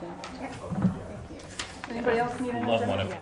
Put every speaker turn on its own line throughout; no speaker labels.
Milton. Anybody else need an
Love
agenda?
one of you.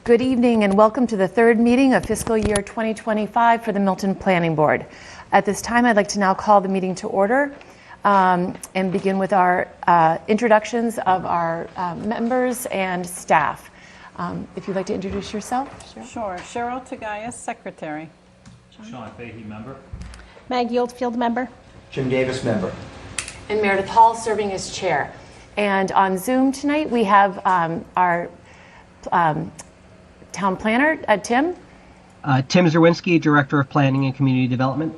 Good evening and welcome to the third meeting of fiscal year 2025 for the Milton Planning Board. At this time, I'd like to now call the meeting to order and begin with our introductions of our members and staff. If you'd like to introduce yourself.
Sure. Cheryl Tagayas, Secretary.
Sean Fahey, member.
Maggie Oldfield, member.
Jim Davis, member.
And Meredith Hall serving as chair. And on Zoom tonight, we have our town planner, Tim.
Tim Zerwinski, Director of Planning and Community Development.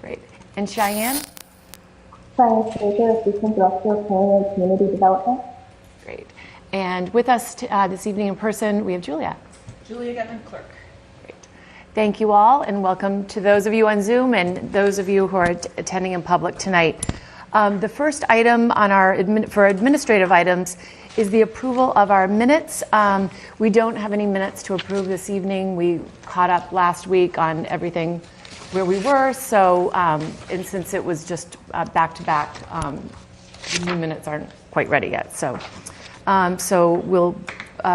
Great. And Cheyenne.
Cheyenne Fraser, Assistant Director of Planning and Community Development.
Great. And with us this evening in person, we have Julia.
Julia Getman, Clerk.
Great. Thank you all, and welcome to those of you on Zoom and those of you who are attending in public tonight. The first item on our for administrative items is the approval of our minutes. We don't have any minutes to approve this evening. We caught up last week on everything where we were, so and since it was just back-to-back, the new minutes aren't quite ready yet. So we'll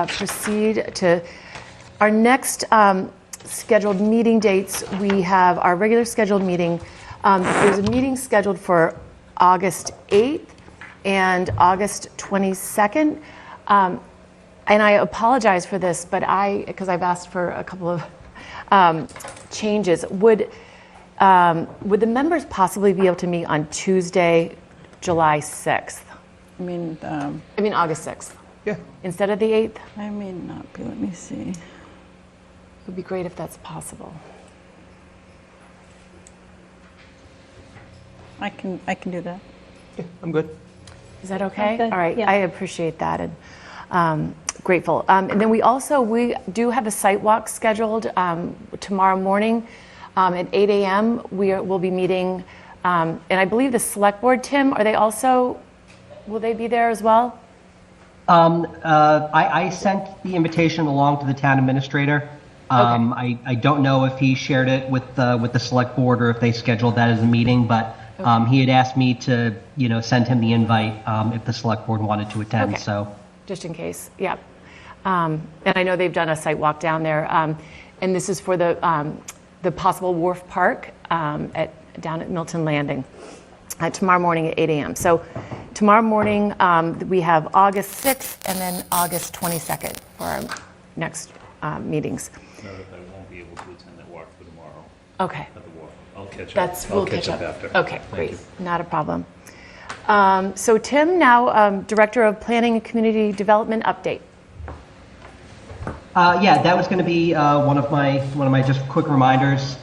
proceed to our next scheduled meeting dates. We have our regular scheduled meeting. There's a meeting scheduled for August 8th and August 22nd. And I apologize for this, but because I've asked for a couple of changes. Would the members possibly be able to meet on Tuesday, July 6th?
I mean,
August 6th?
Yeah.
Instead of the 8th? It
I may not be, let me see.
would be great if that's possible.
I can do that.
Yeah, I'm good.
Is that okay?
Sounds good,
All right,
yeah.
I appreciate that and grateful. And then we do have a site walk scheduled tomorrow morning at 8 a.m. We'll be meeting, and I believe the select board, Tim, will they be there as well?
I sent the invitation along to the town administrator. I don't know if he shared it with the select board or if they scheduled that as a meeting, but he had asked me to, send him the invite if the select board wanted to attend.
Okay.
So
Just in case, yeah. And I know they've done a site walk down there, and this is for the possible wharf park down at Milton Landing tomorrow morning at 8 a.m. So tomorrow morning we have August 6th and then August 22nd for our next meetings.
No, I won't be able to attend that walk for tomorrow
Okay,
at the wharf. I'll catch up.
we'll
I'll
catch up
after.
Okay,
Thank
great,
you.
not a problem. So Tim, now Director of Planning and Community Development update.
yeah, that was going to be one of my just quick reminders.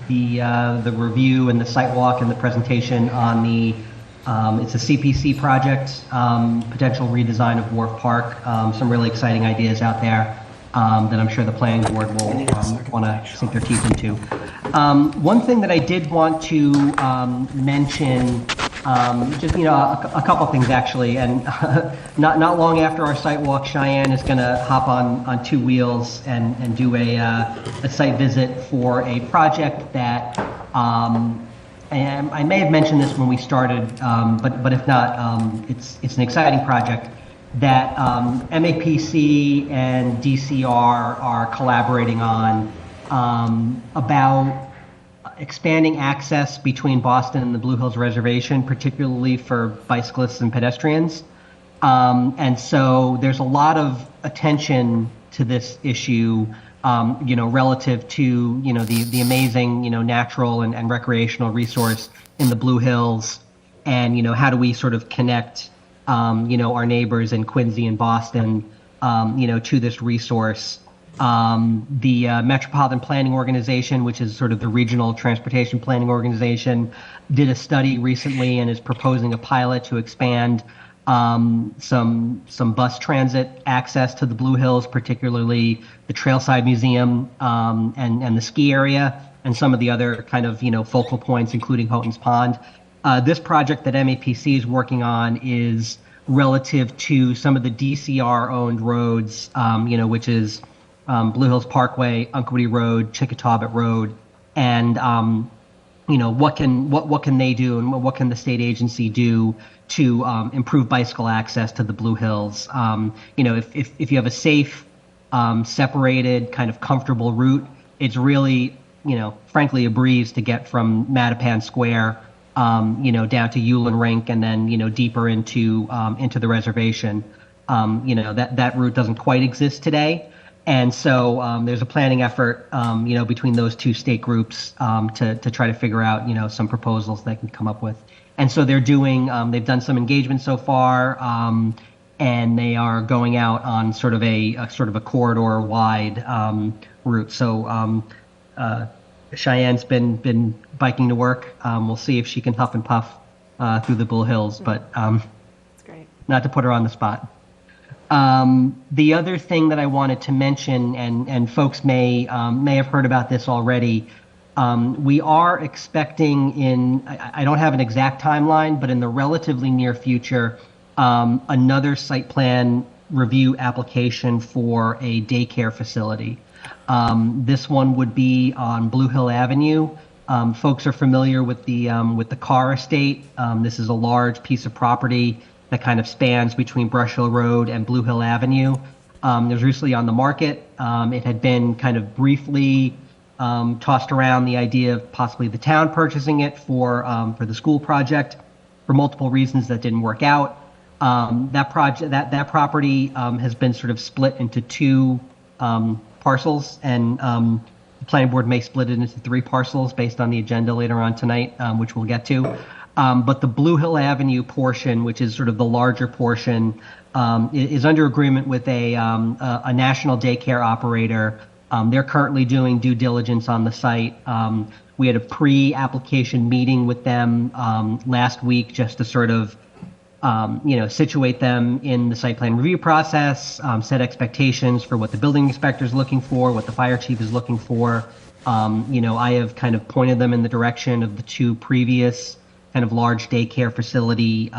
The review and the site walk and the presentation on it's a CPC project, potential redesign of Wharf Park. Some really exciting ideas out there that I'm sure the planning board will want to sink their teeth into. One thing that I did want to mention, just a couple things actually, and not long after our site walk, Cheyenne is going to hop on two wheels and do a site visit for a project that and I may have mentioned this when we started, but if not, it's an exciting project that MAPC and DCR are collaborating on about expanding access between Boston and the Blue Hills Reservation, particularly for bicyclists and pedestrians. And so there's a lot of attention to this issue, relative to, the amazing, natural and recreational resource in the Blue Hills. And, how do we sort of connect, our neighbors in Quincy and Boston, to this resource. The Metropolitan Planning Organization, which is sort of the regional transportation planning organization, did a study recently and is proposing a pilot to expand some bus transit access to the Blue Hills, particularly the Trailside Museum and the ski area, and some of the other kind of focal points, including Houghton's Pond. This project that MAPC is working on is relative to some of the DCR-owned roads, which is Blue Hills Parkway, Unquity Road, Chickatawbut Road, and what can they do and what can the state agency do to improve bicycle access to the Blue Hills? If you have a safe, separated, kind of comfortable route, it's really, frankly, a breeze to get from Mattapan Square, down to Yulin Rink and then, deeper into the reservation. That route doesn't quite exist today. And so there's a planning effort, between those two state groups to try to figure out, some proposals they can come up with. And so they've done some engagement so far, and they are going out on sort of a corridor-wide route. So Cheyenne's been biking to work. We'll see if she can huff and puff through the Blue Hills, but
That's great.
not to put her on the spot. The other thing that I wanted to mention, and folks may have heard about this already, we are expecting I don't have an exact timeline, but in the relatively near future, another site plan review application for a daycare facility. This one would be on Blue Hill Avenue. Folks are familiar with the Carr Estate. This is a large piece of property that kind of spans between Brush Hill Road and Blue Hill Avenue. It was recently on the market. It had been kind of briefly tossed around the idea of possibly the town purchasing it for the school project. For multiple reasons that didn't work out. That property has been sort of split into two parcels, and the planning board may split it into 3 parcels based on the agenda later on tonight, which we'll get to. But the Blue Hill Avenue portion, which is sort of the larger portion, is under agreement with a national daycare operator. They're currently doing due diligence on the site. We had a pre-application meeting with them last week just to sort of situate them in the site plan review process, set expectations for what the building inspector is looking for, what the fire chief is looking for. I have kind of pointed them in the direction of the 2 previous kind of large daycare facility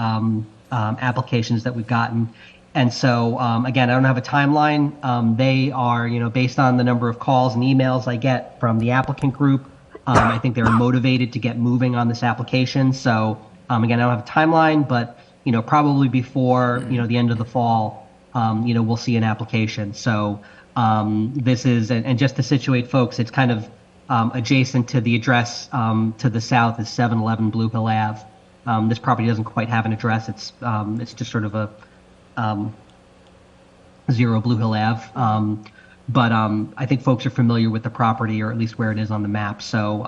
applications that we've gotten. And so, again, I don't have a timeline. They are, based on the number of calls and emails I get from the applicant group, I think they're motivated to get moving on this application. So, again, I don't have a timeline, but, probably before, the end of the fall, we'll see an application. So this is, and just to situate folks, it's kind of adjacent to the address to the south is 711 Blue Hill Ave. This property doesn't quite have an address. It's just sort of a 0 Blue Hill Ave. But I think folks are familiar with the property, or at least where it is on the map. So,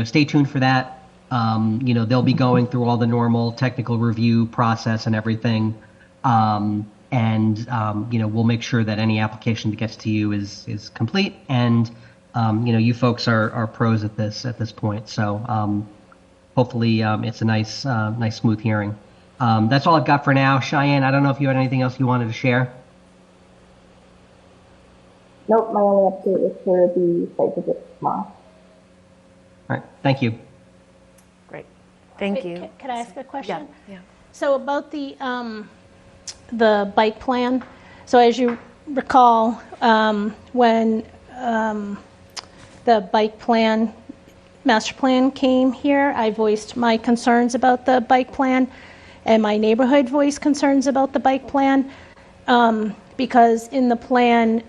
stay tuned for that. They'll be going through all the normal technical review process and everything. We'll make sure that any application that gets to you is complete. And, you folks are pros at this point. So, hopefully, it's a nice, smooth hearing. That's all I've got for now. Cheyenne, I don't know if you had anything else you wanted to share.
Nope, my only update is for the site visit tomorrow.
All right, thank you.
Great. Thank
Wait,
you.
Can I ask a question?
Yeah.
So about the bike plan, so as you recall, when the bike plan, master plan came here, I voiced my concerns about the bike plan, and my neighborhood voiced concerns about the bike plan, because in the plan,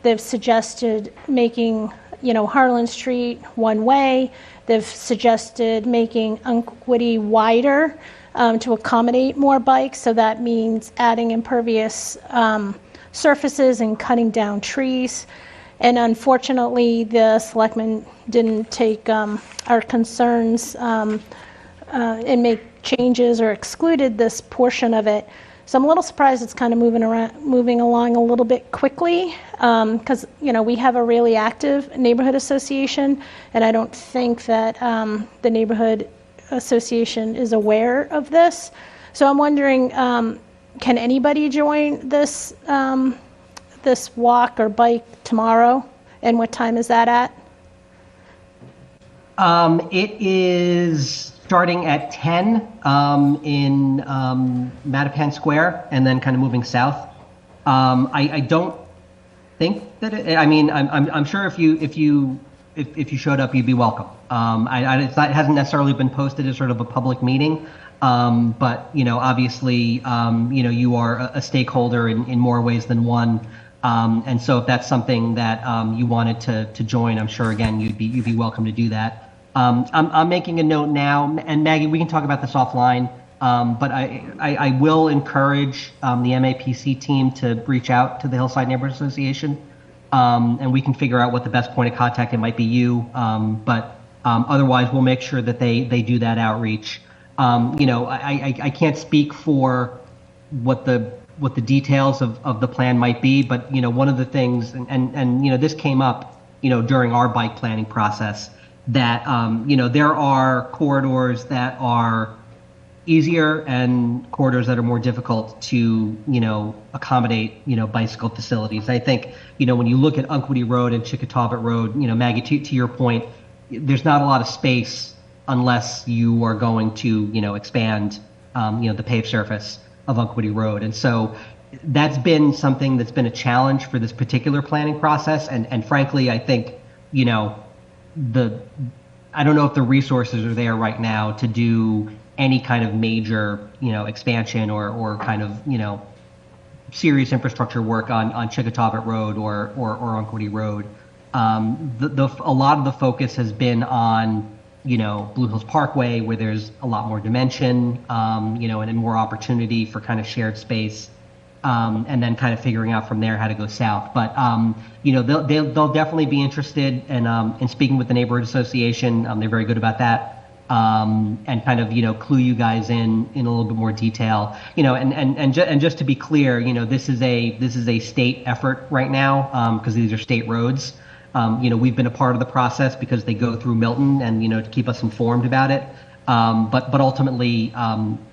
they've suggested making, Harlan Street one way. They've suggested making Unquity wider to accommodate more bikes. So that means adding impervious surfaces and cutting down trees. And unfortunately, the selectmen didn't take our concerns and make changes or excluded this portion of it. So I'm a little surprised it's kind of moving along a little bit quickly, because we have a really active neighborhood association, and I don't think that the neighborhood association is aware of this. So I'm wondering, can anybody join this this walk or bike tomorrow, and what time is that at?
It is starting at 10 in Mattapan Square, and then kind of moving south. I don't think that I'm sure if you showed up, you'd be welcome. It hasn't necessarily been posted as sort of a public meeting, but obviously you are a stakeholder in more ways than one. And so if that's something that you wanted to join, I'm sure again you'd be welcome to do that. I'm making a note now, and Maggie, we can talk about this offline, but I will encourage the MAPC team to reach out to the Hillside Neighborhood Association, and we can figure out what the best point of contact. It might be you, but otherwise we'll make sure that they do that outreach. I can't speak for what the details of the plan might be, but one of the things, and this came up during our bike planning process, that there are corridors that are easier and corridors that are more difficult to accommodate bicycle facilities. I think when you look at Unquity Road and Chickatawbit Road, Maggie, to your point, there's not a lot of space unless you are going to expand the paved surface of Unquity Road. And so that's been something that's been a challenge for this particular planning process, and frankly I think I don't know if the resources are there right now to do any kind of major, expansion or kind of, serious infrastructure work on Chickatawbit Road or Unquity Road. A lot of the focus has been on, Blue Hills Parkway, where there's a lot more dimension, and more opportunity for kind of shared space. and then kind of figuring out from there how to go south. But you know, they'll definitely be interested in speaking with the neighborhood association. They're very good about that, and kind of, you know, clue you guys in a little bit more detail. You know, and just to be clear, you know, this is a state effort right now, because these are state roads. You know, we've been a part of the process because they go through Milton, and, you know, to keep us informed about it. But ultimately,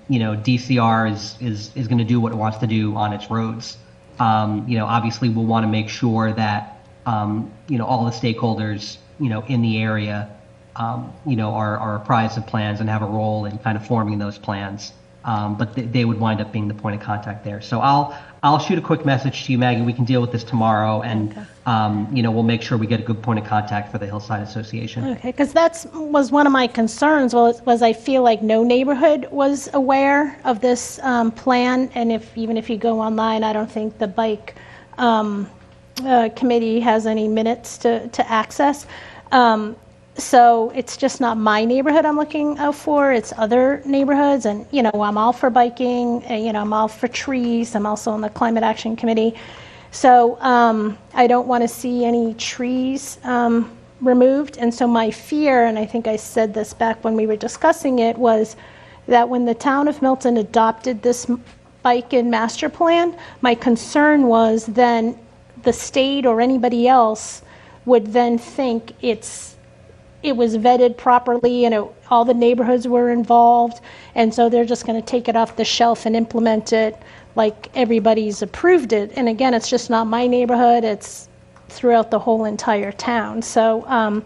you know, DCR is going to do what it wants to do on its roads. You know, obviously we'll want to make sure that, you know, all the stakeholders, you know, in the area, you know, are apprised of plans and have a role in kind of forming those plans. But they would wind up being the point of contact there. So I'll shoot a quick message to you, Maggie. We can deal with this tomorrow, and you know, we'll make sure we get a good point of contact for the Hillside Association.
Okay, because that was one of my concerns, was I feel like no neighborhood was aware of this plan, and even if you go online, I don't think the bike committee has any minutes to access. So it's just not my neighborhood I'm looking out for, it's other neighborhoods. And, you know, I'm all for biking, and, you know, I'm all for trees. I'm also on the Climate Action Committee. So I don't want to see any trees removed. And so my fear, and I think I said this back when we were discussing it, was that when the town of Milton adopted this bike and master plan, my concern was then the state or anybody else would then think it was vetted properly, and all the neighborhoods were involved, and so they're just going to take it off the shelf and implement it like everybody's approved it. And again, it's just not my neighborhood, it's throughout the whole entire town. So,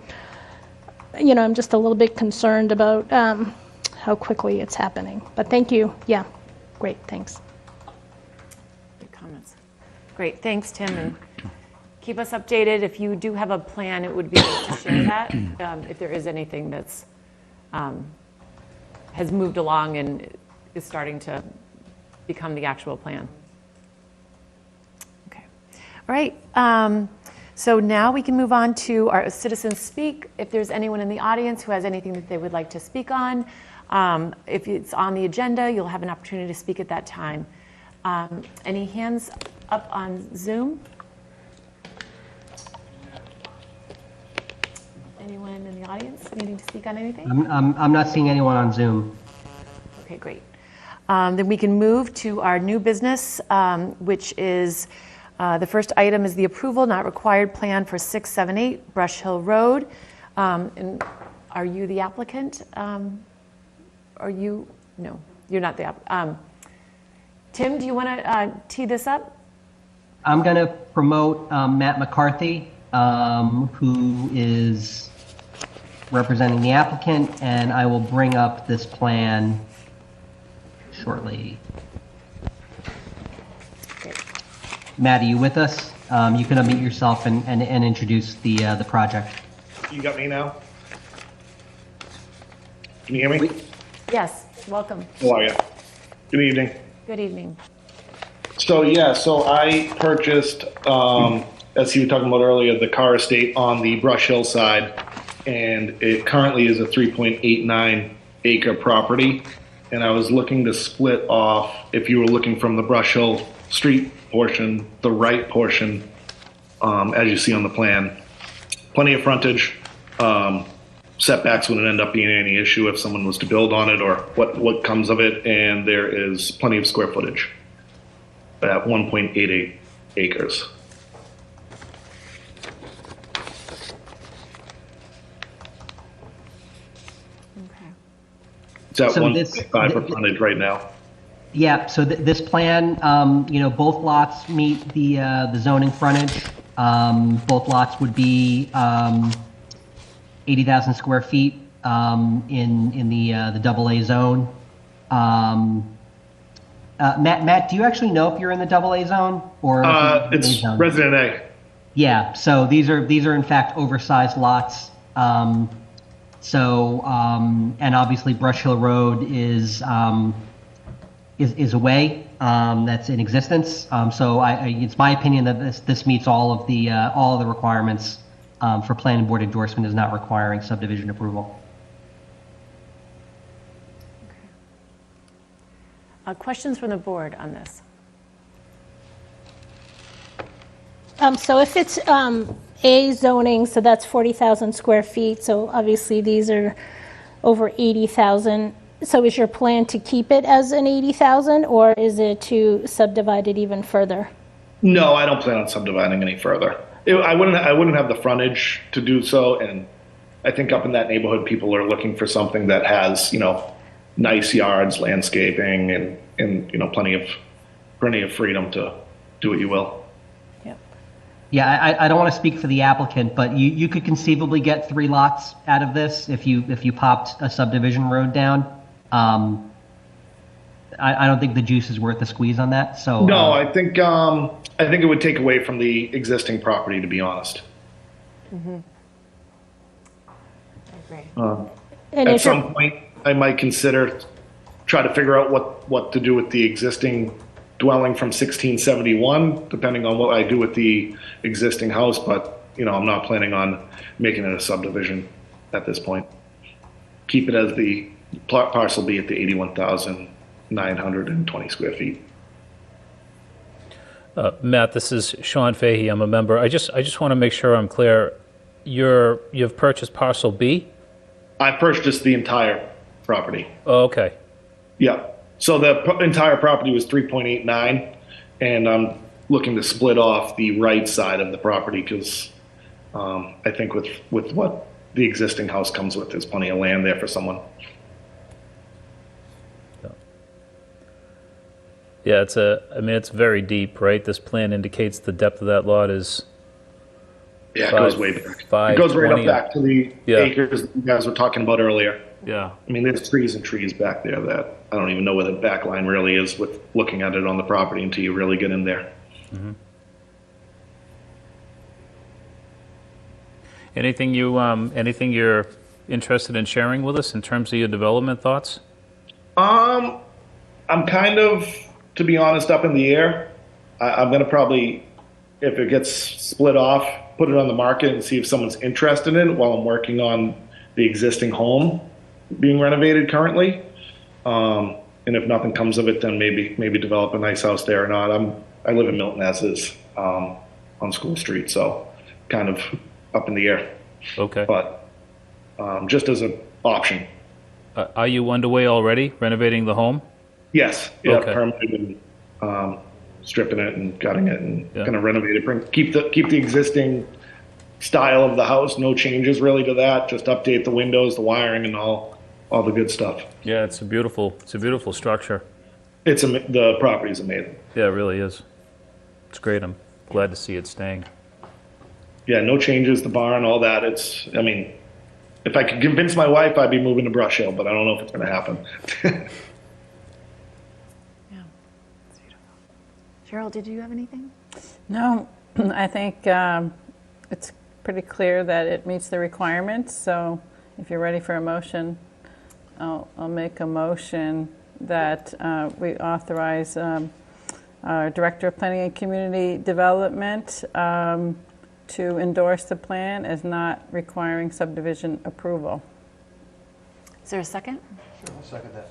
you know, I'm just a little bit concerned about how quickly it's happening. But thank you. Yeah, great, thanks.
Good comments. Great, thanks, Tim. And keep us updated. If you do have a plan, it would be good to share that, if there is anything that's has moved along and is starting to become the actual plan. Okay. All right. So now we can move on to our citizens speak. If there's anyone in the audience who has anything that they would like to speak on, if it's on the agenda, you'll have an opportunity to speak at that time. Any hands up on Zoom? Anyone in the audience needing to speak on anything?
I'm not seeing anyone on Zoom.
Okay, great. Then we can move to our new business, which is the first item is the approval not required plan for 678 Brush Hill Road. And are you the applicant? Are you? No, you're not the applicant. Tim, do you want to tee this up?
I'm going to promote Matt McCarthy, who is representing the applicant, and I will bring up this plan shortly.
Great.
Matt, are you with us? You can unmute yourself and introduce the project.
You got me now? Can you hear me?
Yes, welcome.
How are you? Good evening.
Good evening.
So I purchased, as you were talking about earlier, the car estate on the Brush Hill side, and it currently is a 3.89 acre property. And I was looking to split off, if you were looking from the Brush Hill Street portion, the right portion, as you see on the plan. Plenty of frontage. Setbacks wouldn't end up being any issue if someone was to build on it or what comes of it. And there is plenty of square footage at 1.88 acres.
Okay.
It's at
So
1.5 for frontage right now.
Yeah, so this plan, you know, both lots meet the zoning frontage. Both lots would be 80,000 square feet in the AA zone. Matt, do you actually know if you're in the AA zone or
It's
zone?
Resident A.
Yeah, so these are in fact oversized lots. And obviously Brush Hill Road is a way that's in existence. So it's my opinion that this meets all of the requirements for planning board endorsement, is not requiring subdivision approval.
Questions from the board on this?
So if it's A zoning, so that's 40,000 square feet, so obviously these are over 80,000. So is your plan to keep it as an 80,000, or is it to subdivide it even further?
No, I don't plan on subdividing any further. I wouldn't have the frontage to do so, and I think up in that neighborhood, people are looking for something that has, nice yards, landscaping, and plenty of freedom to do what you will.
Yeah, I don't want to speak for the applicant, but you could conceivably get 3 lots out of this if you popped a subdivision road down. I don't think the juice is worth the squeeze on that. So
No, I think it would take away from the existing property, to be honest.
I agree.
And
At
if you're-
some point, I might consider try to figure out what to do with the existing dwelling from 1671, depending on what I do with the existing house. But I'm not planning on making it a subdivision at this point. Keep it as the parcel B at the 81,920 square feet.
Matt, this is Sean Fahey. I'm a member. I just want to make sure I'm clear. You've purchased parcel B?
I purchased the entire property.
Oh, okay.
Yeah. So the entire property was 3.89, and I'm looking to split off the right side of the property because I think with what the existing house comes with, there's plenty of land there for someone.
Yeah, it's very deep, right? This plan indicates the depth of that lot is.
Yeah, it goes way back. It goes right up
520.
back to the acres that you guys were talking about earlier.
Yeah.
I mean, there's trees and trees back there that I don't even know where the back line really is with looking at it on the property until you really get in there.
Mm-hmm. Anything you're interested in sharing with us in terms of your development thoughts?
I'm kind of, to be honest, up in the air. I'm going to probably, if it gets split off, put it on the market and see if someone's interested in it while I'm working on the existing home being renovated currently. And if nothing comes of it, then maybe develop a nice house there or not. I live in Milton as is, on School Street, so kind of up in the air.
Okay.
But just as an option.
Are you underway already renovating the home?
Yes. Yeah.
Okay.
Permitted and stripping it and gutting it and
Yeah.
gonna renovate it. Keep the existing style of the house. No changes really to that. Just update the windows, the wiring, and all the good stuff.
Yeah, it's a beautiful structure.
The property's amazing.
Yeah, it really is. It's great. I'm glad to see it staying.
Yeah, no changes. The barn, all that. I mean, if I could convince my wife, I'd be moving to Brush Hill, but I don't know if it's gonna happen.
Yeah, it's beautiful. Cheryl, did you have anything?
No, I think it's pretty clear that it meets the requirements. So if you're ready for a motion, I'll make a motion that we authorize our Director of Planning and Community Development to endorse the plan as not requiring subdivision approval.
Is there a second?
Sure, I'll second that.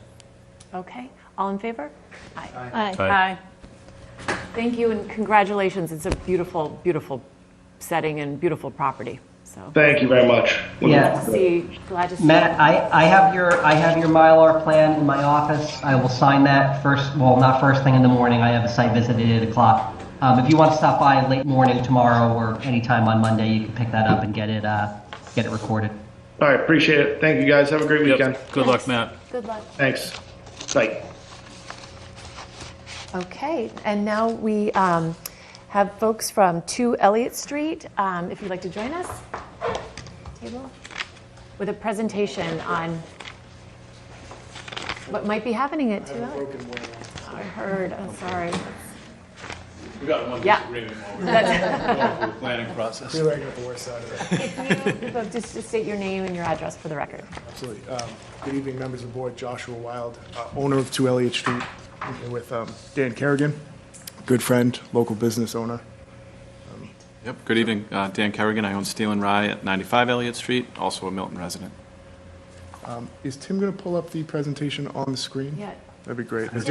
Okay, all in favor? Aye.
Aye.
Aye.
Thank you and congratulations. It's a beautiful, beautiful setting and beautiful property. So
Thank you very much.
Yeah.
glad to see.
Matt, I have your Mylar plan in my office. I will sign that not first thing in the morning. I have a site visit at 8 o'clock. If you want to stop by late morning tomorrow or anytime on Monday, you can pick that up and get it recorded.
All right, appreciate it. Thank you guys. Have a great weekend.
Yep. Good luck, Matt.
Good luck.
Thanks. Bye.
Okay, and now we have folks from 2 Elliott Street, if you'd like to join us, table, with a presentation on what might be happening at 2 Elliott. I heard, I'm sorry.
We got one
Yeah.
disagreement while we're going through the planning process.
I feel like I got the worst side of it.
If you just state your name and your address for the record.
Absolutely. Good evening, members of the board. Joshua Wild, owner of 2 Elliott Street, here with Dan Kerrigan, good friend, local business owner.
Yep, good evening. Dan Kerrigan. I own Steel and Rye at 95 Elliott Street, also a Milton resident.
Is Tim going to pull up the presentation on the screen?
Yeah.
That'd be great.
Would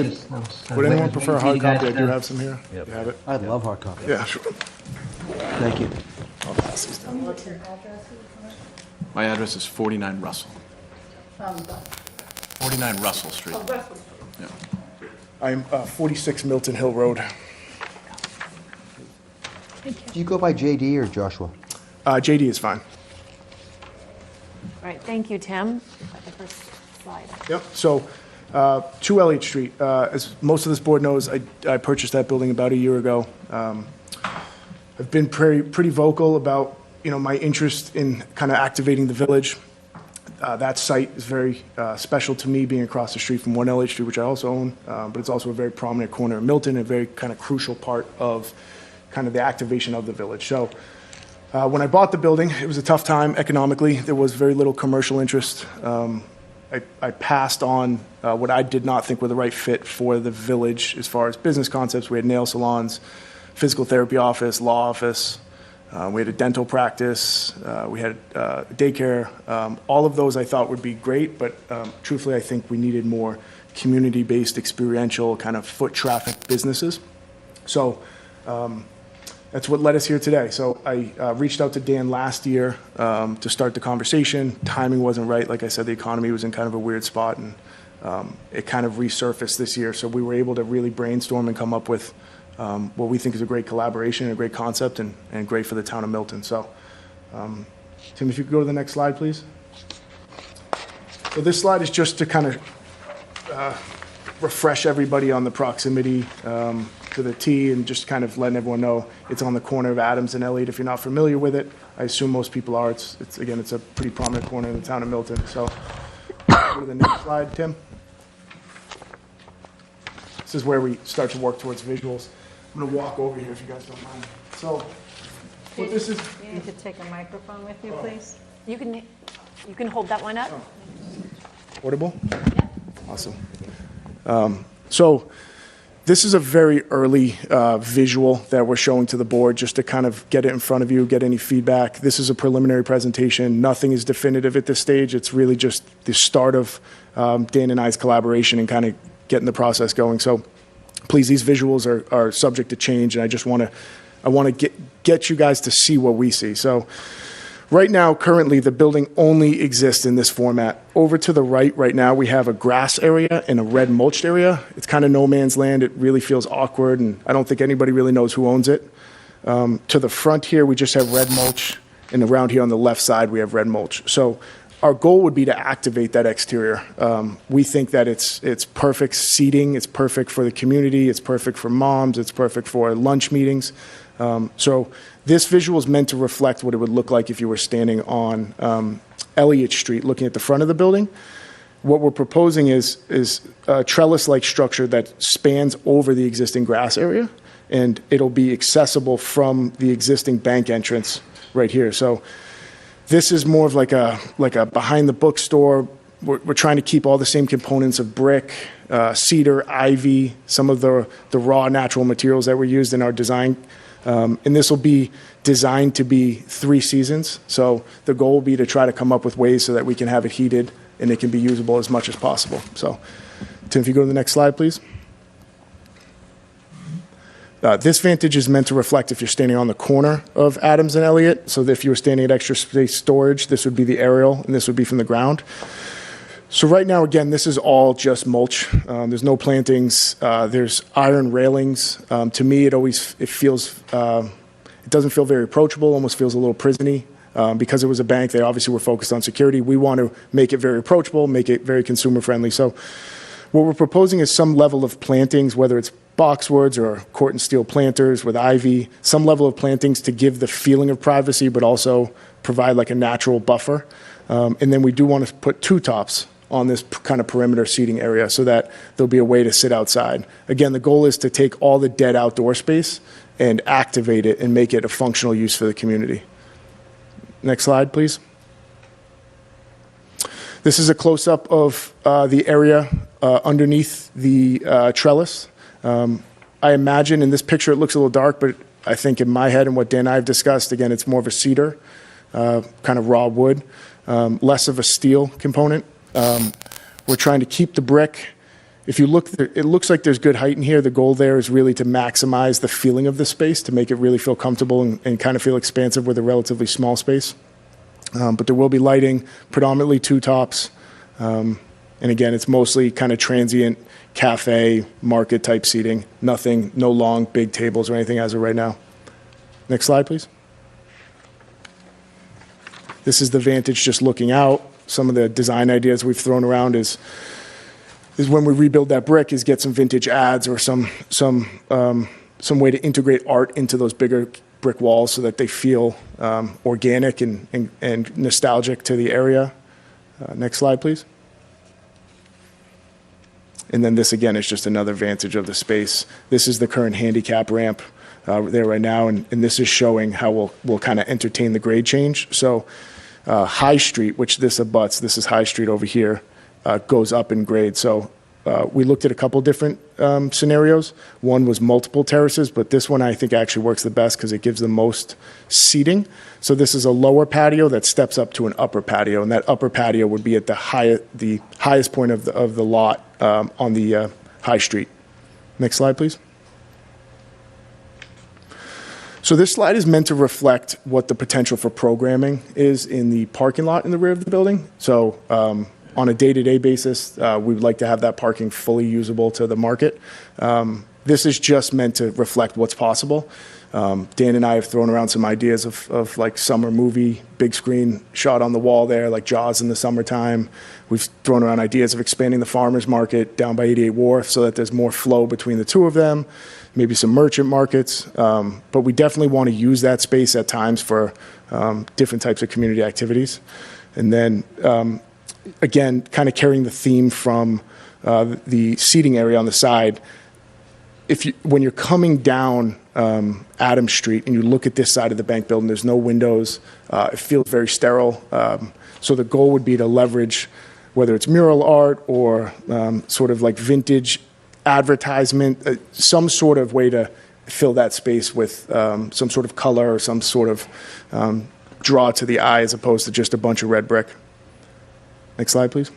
Would anyone prefer a hard copy? I do have some here.
Yep.
You have it?
I'd love hard copy.
Yeah, sure.
Thank you.
My address is 49 Russell. 49 Russell Street. Yeah.
I'm 46 Milton Hill Road.
Do you go by JD or Joshua?
JD is fine.
All right, thank you, Tim. The first slide.
Yep. So, 2 Elliott Street. As most of this board knows, I purchased that building about a year ago. I've been pretty vocal about my interest in kind of activating the village. That site is very special to me, being across the street from 1 Elliott Street, which I also own, but it's also a very prominent corner of Milton, a very kind of crucial part of kind of the activation of the village. So when I bought the building, it was a tough time economically. There was very little commercial interest. I passed on what I did not think were the right fit for the village as far as business concepts. We had nail salons, physical therapy office, law office. We had a dental practice. We had daycare. All of those I thought would be great, but truthfully, I think we needed more community-based, experiential, kind of foot traffic businesses. So that's what led us here today. So I reached out to Dan last year to start the conversation. Timing wasn't right. Like I said, the economy was in kind of a weird spot, and it kind of resurfaced this year. So we were able to really brainstorm and come up with what we think is a great collaboration, a great concept, and great for the town of Milton. So, Tim, if you could go to the next slide, please. So this slide is just to kind of refresh everybody on the proximity to the T, and just kind of letting everyone know it's on the corner of Adams and Elliott. If you're not familiar with it, I assume most people are. It's a pretty prominent corner in the town of Milton. So, go to the next slide, Tim. This is where we start to work towards visuals. I'm going to walk over here if you guys don't mind. So, what this is...
You need to take a microphone with you, please.
You can hold that one up.
Portable? Yeah. Awesome. So, this is a very early visual that we're showing to the board just to kind of get it in front of you, get any feedback. This is a preliminary presentation. Nothing is definitive at this stage. It's really just the start of Dan and I's collaboration and kind of getting the process going. So please, these visuals are subject to change, and I want to get you guys to see what we see. So right now, currently, the building only exists in this format. Over to the right now, we have a grass area and a red mulched area. It's kind of no man's land. It really feels awkward, and I don't think anybody really knows who owns it. To the front here, we just have red mulch, and around here on the left side, we have red mulch. So our goal would be to activate that exterior. We think that it's perfect seating, it's perfect for the community, it's perfect for moms, it's perfect for lunch meetings. So this visual is meant to reflect what it would look like if you were standing on Elliott Street looking at the front of the building. What we're proposing is a trellis-like structure that spans over the existing grass area, and it'll be accessible from the existing bank entrance right here. So this is more of like a behind the bookstore. We're trying to keep all the same components of brick, cedar, ivy, some of the raw natural materials that were used in our design. And this will be designed to be 3 seasons. So the goal will be to try to come up with ways so that we can have it heated and it can be usable as much as possible. So, Tim, if you go to the next slide, please. This vantage is meant to reflect if you're standing on the corner of Adams and Elliott. So if you were standing at extra space storage, this would be the aerial, and this would be from the ground. So right now, again, this is all just mulch. There's no plantings. There's iron railings. To me, it doesn't feel very approachable, almost feels a little prison-y. Because it was a bank, they obviously were focused on security. We want to make it very approachable, make it very consumer-friendly. So what we're proposing is some level of plantings, whether it's boxwoods or court and steel planters with ivy, some level of plantings to give the feeling of privacy, but also provide like a natural buffer. And then we do want to put 2 tops on this kind of perimeter seating area so that there'll be a way to sit outside. Again, the goal is to take all the dead outdoor space and activate it and make it a functional use for the community. Next slide, please. This is a close-up of the area underneath the trellis. I imagine in this picture it looks a little dark, but I think in my head and what Dan and I have discussed, again, it's more of a cedar, kind of raw wood, less of a steel component. We're trying to keep the brick if you look, it looks like there's good height in here. The goal there is really to maximize the feeling of the space, to make it really feel comfortable and kind of feel expansive with a relatively small space. But there will be lighting, predominantly two tops. And again, it's mostly kind of transient cafe, market type seating. Nothing, no long, big tables or anything as of right now. Next slide, please. This is the vantage just looking out. Some of the design ideas we've thrown around is when we rebuild that brick is get some vintage ads or some way to integrate art into those bigger brick walls so that they feel organic and nostalgic to the area. Next slide, please. And then this again is just another vantage of the space. This is the current handicap ramp there right now, and this is showing how we'll kind of entertain the grade change. So High Street, which this abuts, this is High Street over here, goes up in grade. So we looked at a couple different scenarios. One was multiple terraces, but this one I think actually works the best because it gives the most seating. So this is a lower patio that steps up to an upper patio, and that upper patio would be at the highest point of the lot on the High Street. Next slide, please. So this slide is meant to reflect what the potential for programming is in the parking lot in the rear of the building. So on a day-to-day basis, we would like to have that parking fully usable to the market. This is just meant to reflect what's possible. Dan and I have thrown around some ideas of like summer movie, big screen shot on the wall there, like Jaws in the summertime. We've thrown around ideas of expanding the farmers market down by 88 Wharf so that there's more flow between the two of them, maybe some merchant markets. But we definitely want to use that space at times for different types of community activities. And then again, kind of carrying the theme from the seating area on the side. When you're coming down Adams Street and you look at this side of the bank building, there's no windows. It feels very sterile. So the goal would be to leverage, whether it's mural art or sort of like vintage advertisement, some sort of way to fill that space with some sort of color or some sort of draw to the eye as opposed to just a bunch of red brick. Next slide, please.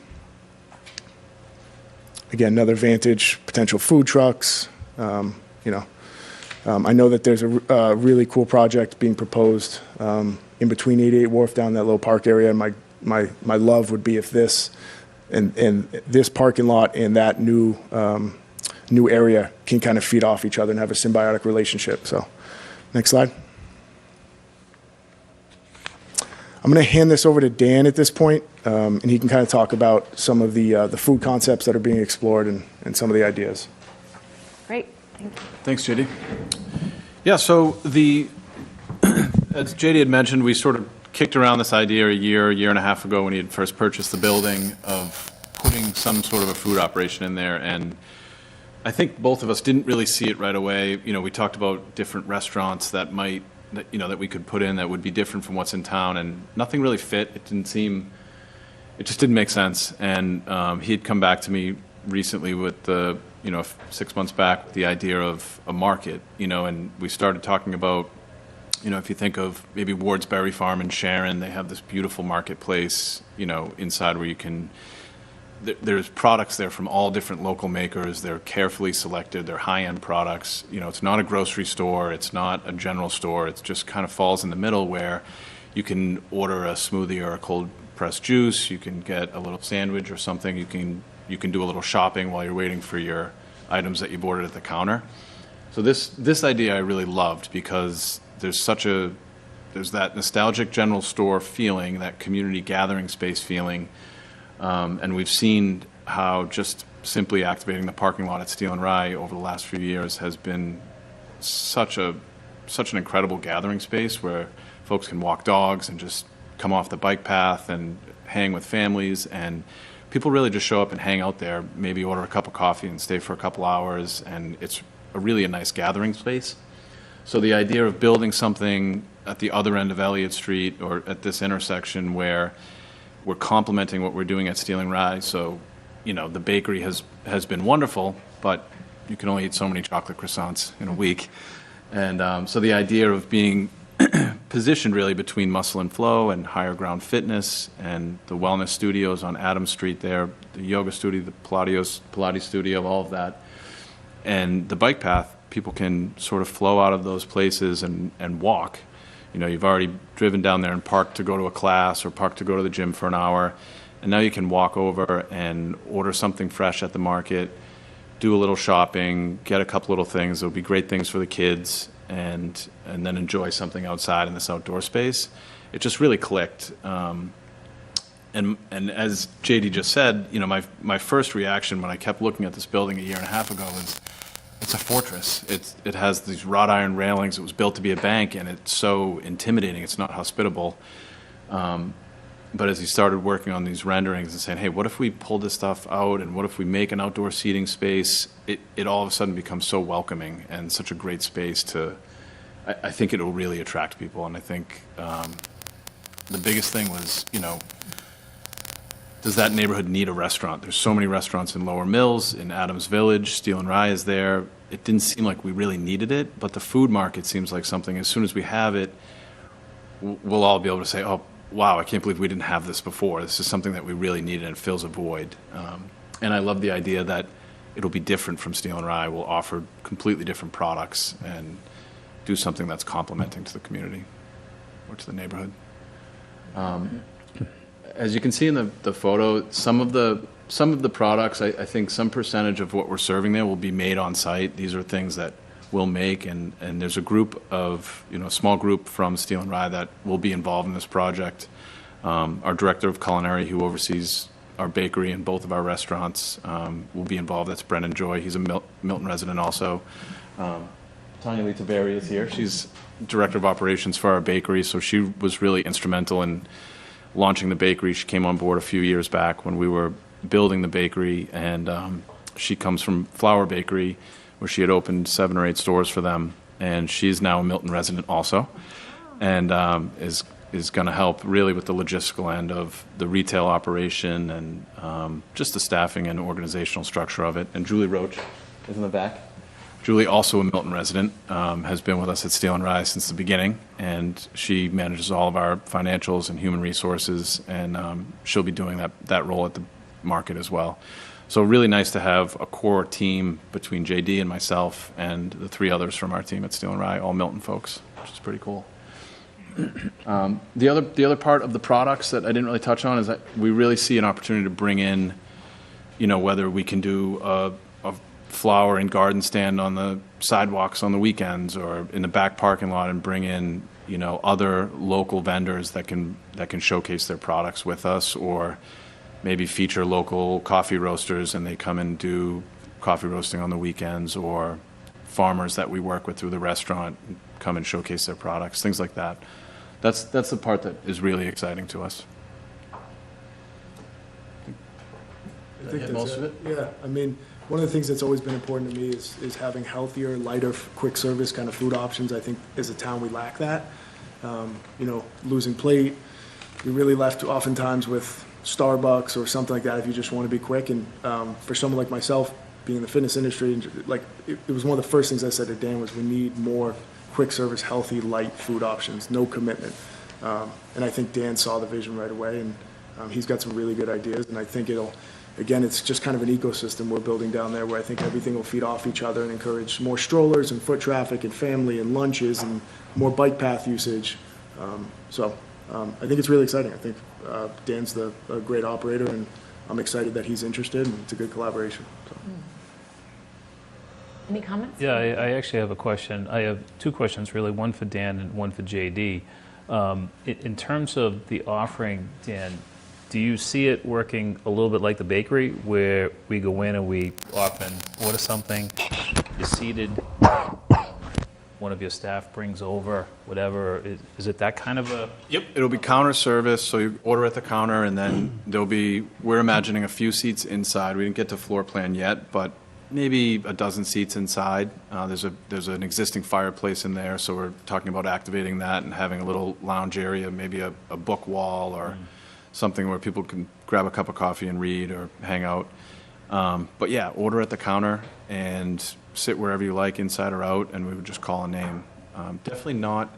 Again, another vantage, potential food trucks. I know that there's a really cool project being proposed in between 88 Wharf down that little park area. And my love would be if this and this parking lot and that new area can kind of feed off each other and have a symbiotic relationship. So, next slide. I'm going to hand this over to Dan at this point, and he can kind of talk about some of the food concepts that are being explored and some of the ideas.
Great. Thank you.
Thanks, JD. Yeah, so as JD had mentioned, we sort of kicked around this idea a year and a half ago when he had first purchased the building of putting some sort of a food operation in there. And I think both of us didn't really see it right away. We talked about different restaurants that we could put in that would be different from what's in town, and nothing really fit. It just didn't make sense. And he had come back to me recently with 6 months back, with the idea of a market, and we started talking about, if you think of maybe Ward's Berry Farm in Sharon, they have this beautiful marketplace, inside where you can, there's products there from all different local makers. They're carefully selected. They're high-end products. It's not a grocery store. It's not a general store. It just kind of falls in the middle where you can order a smoothie or a cold pressed juice. You can get a little sandwich or something. You can do a little shopping while you're waiting for your items that you've ordered at the counter. So this idea I really loved because there's that nostalgic general store feeling, that community gathering space feeling. And we've seen how just simply activating the parking lot at Steel and Rye over the last few years has been such an incredible gathering space where folks can walk dogs and just come off the bike path and hang with families, and people really just show up and hang out there, maybe order a cup of coffee and stay for a couple hours, and it's really a nice gathering space. So the idea of building something at the other end of Elliott Street or at this intersection where we're complementing what we're doing at Steel and Rye. So, the bakery has been wonderful, but you can only eat so many chocolate croissants in a week. And so the idea of being positioned really between Muscle and Flow and Higher Ground Fitness and the wellness studios on Adams Street there, the yoga studio, the Pilates studio, all of that. And the bike path, people can sort of flow out of those places and walk. You know, you've already driven down there and parked to go to a class or parked to go to the gym for an hour, and now you can walk over and order something fresh at the market, do a little shopping, get a couple little things. There'll be great things for the kids, and then enjoy something outside in this outdoor space. It just really clicked. And as JD just said, you know, my first reaction when I kept looking at this building a year and a half ago was, it's a fortress. It has these wrought iron railings. It was built to be a bank, and it's so intimidating. It's not hospitable. But as he started working on these renderings and saying, hey, what if we pull this stuff out, and what if we make an outdoor seating space, it all of a sudden becomes so welcoming and such a great space to, I think it will really attract people. And I think the biggest thing was, you know, does that neighborhood need a restaurant? There's so many restaurants in Lower Mills, in Adams Village, Steel and Rye is there. It didn't seem like we really needed it, but the food market seems like something, as soon as we have it, we'll all be able to say, oh, wow, I can't believe we didn't have this before. This is something that we really needed, and it fills a void. And I love the idea that it'll be different from Steel and Rye. We'll offer completely different products and do something that's complementing to the community or to the neighborhood. As you can see in the photo, some of the products, I think some percentage of what we're serving there will be made on site. These are things that we'll make, and there's a group of, you know, a small group from Steel and Rye that will be involved in this project. Our director of culinary, who oversees our bakery and both of our restaurants, will be involved. That's Brendan Joy. He's a Milton resident also. Tanya Lee Taveri is here. She's director of operations for our bakery, so she was really instrumental in launching the bakery. She came on board a few years back when we were building the bakery, and she comes from Flour Bakery, where she had opened 7 or 8 stores for them, and she's now a Milton resident also, and is going to help really with the logistical end of the retail operation and just the staffing and organizational structure of it. And Julie Roach is in the back. Julie, also a Milton resident, has been with us at Steel and Rye since the beginning, and she manages all of our financials and human resources, and she'll be doing that role at the market as well. So really nice to have a core team between JD and myself and the 3 others from our team at Steel and Rye, all Milton folks, which is pretty cool. The other part of the products that I didn't really touch on is that we really see an opportunity to bring in, you know, whether we can do a flower and garden stand on the sidewalks on the weekends or in the back parking lot, and bring in, you know, other local vendors that can showcase their products with us, or maybe feature local coffee roasters and they come and do coffee roasting on the weekends, or farmers that we work with through the restaurant come and showcase their products, things like that. That's the part that is really exciting to us.
I think that's it. Yeah, I mean, one of the things that's always been important to me is having healthier, lighter, quick service kind of food options. I think as a town we lack that. You know, losing plate, you're really left oftentimes with Starbucks or something like that if you just want to be quick. And for someone like myself, being in the fitness industry, like it was one of the first things I said to Dan was we need more quick service, healthy, light food options, no commitment. And I think Dan saw the vision right away, and he's got some really good ideas. And I think again, it's just kind of an ecosystem we're building down there where I think everything will feed off each other and encourage more strollers and foot traffic and family and lunches and more bike path usage. I think it's really exciting. I think Dan's a great operator, and I'm excited that he's interested, and it's a good collaboration. So.
Any comments?
Yeah, I actually have a question. I have 2 questions, really, one for Dan and one for JD. In terms of the offering, Dan, do you see it working a little bit like the bakery, where we go in and we often order something, you're seated, one of your staff brings over whatever? Is it that kind of a?
Yep, it'll be counter service, so you order at the counter, and then we're imagining a few seats inside. We didn't get to floor plan yet, but maybe a dozen seats inside. There's an existing fireplace in there, so we're talking about activating that and having a little lounge area, maybe a book wall or something where people can grab a cup of coffee and read or hang out. But yeah, order at the counter and sit wherever you like, inside or out, and we would just call a name. Definitely not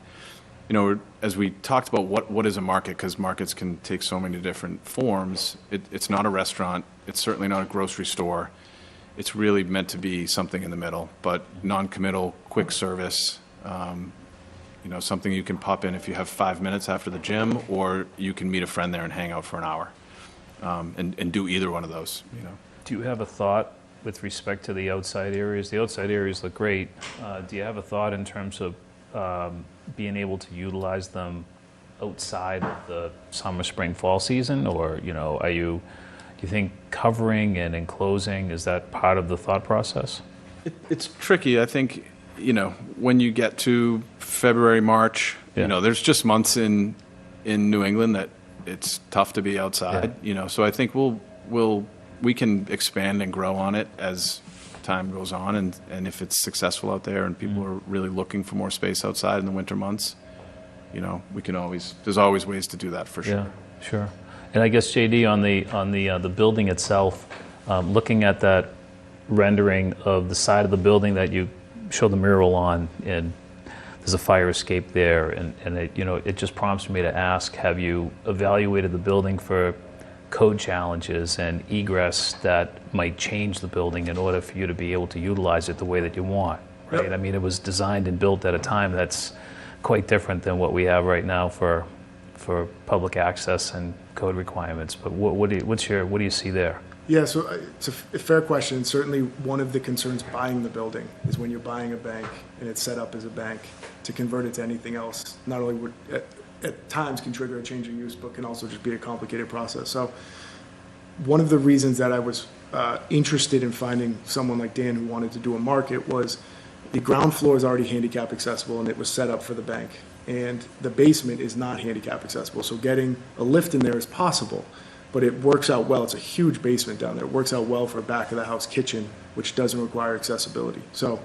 as we talked about what is a market, because markets can take so many different forms, it's not a restaurant, it's certainly not a grocery store. It's really meant to be something in the middle, but non-committal, quick service, something you can pop in if you have 5 minutes after the gym, or you can meet a friend there and hang out for an hour, and do either one of those.
Do you have a thought with respect to the outside areas? The outside areas look great. Do you have a thought in terms of being able to utilize them outside of the summer, spring, fall season? Or, do you think covering and enclosing, is that part of the thought process?
It's tricky. I think, when you get to February, March, there's just months in New England that it's tough to be outside, so I think we can expand and grow on it as time goes on, and if it's successful out there and people are really looking for more space outside in the winter months, we can there's always ways to do that for sure.
Yeah, sure. And I guess, JD, on the building itself, looking at that rendering of the side of the building that you show the mural on, and there's a fire escape there, and it just prompts me to ask, have you evaluated the building for code challenges and egress that might change the building in order for you to be able to utilize it the way that you want, right? Yep. I mean, it was designed and built at a time that's quite different than what we have right now for public access and code requirements. But what do you see there?
Yeah, so it's a fair question. Certainly one of the concerns buying the building is when you're buying a bank and it's set up as a bank, to convert it to anything else, not only would at times can trigger a change in use, but can also just be a complicated process. So one of the reasons that I was interested in finding someone like Dan who wanted to do a market was the ground floor is already handicap accessible and it was set up for the bank. And the basement is not handicap accessible. So getting a lift in there is possible, but it works out well. It's a huge basement down there. It works out well for a back of the house kitchen, which doesn't require accessibility. So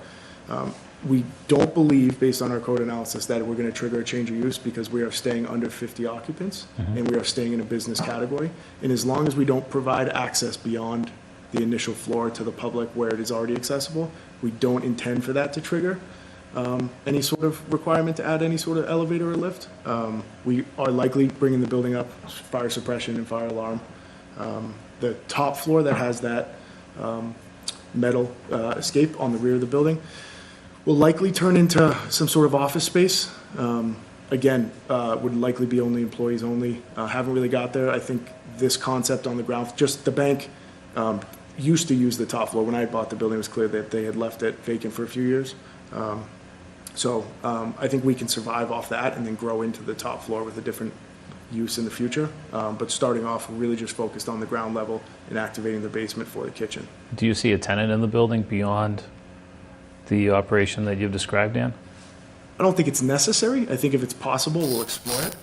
we don't believe, based on our code analysis, that we're going to trigger a change of use because we are staying under 50 occupants and we are staying in a business category. And as long as we don't provide access beyond the initial floor to the public where it is already accessible, we don't intend for that to trigger any sort of requirement to add any sort of elevator or lift. We are likely bringing the building up, fire suppression and fire alarm. The top floor that has that metal escape on the rear of the building will likely turn into some sort of office space. Again, would likely be only employees only. Haven't really got there. I think this concept on the ground, just the bank used to use the top floor. When I bought the building, it was clear that they had left it vacant for a few years. So I think we can survive off that and then grow into the top floor with a different use in the future. But starting off, we're really just focused on the ground level and activating the basement for the kitchen.
Do you see a tenant in the building beyond the operation that you've described, Dan?
I don't think it's necessary. I think if it's possible, we'll explore it.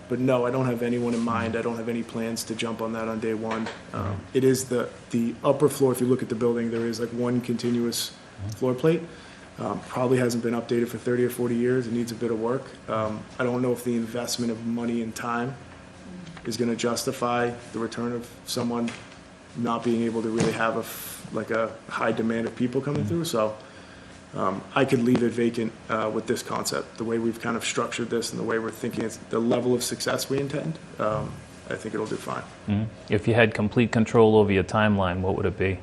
But no, I don't have anyone in mind. I don't have any plans to jump on that on day one. It is the upper floor. If you look at the building, there is like one continuous floor plate. Probably hasn't been updated for 30 or 40 years. It needs a bit of work. I don't know if the investment of money and time is going to justify the return of someone not being able to really have a high demand of people coming through. So I could leave it vacant with this concept. The way we've kind of structured this and the way we're thinking, it's the level of success we intend. I think it'll do fine.
If you had complete control over your timeline, what would it be?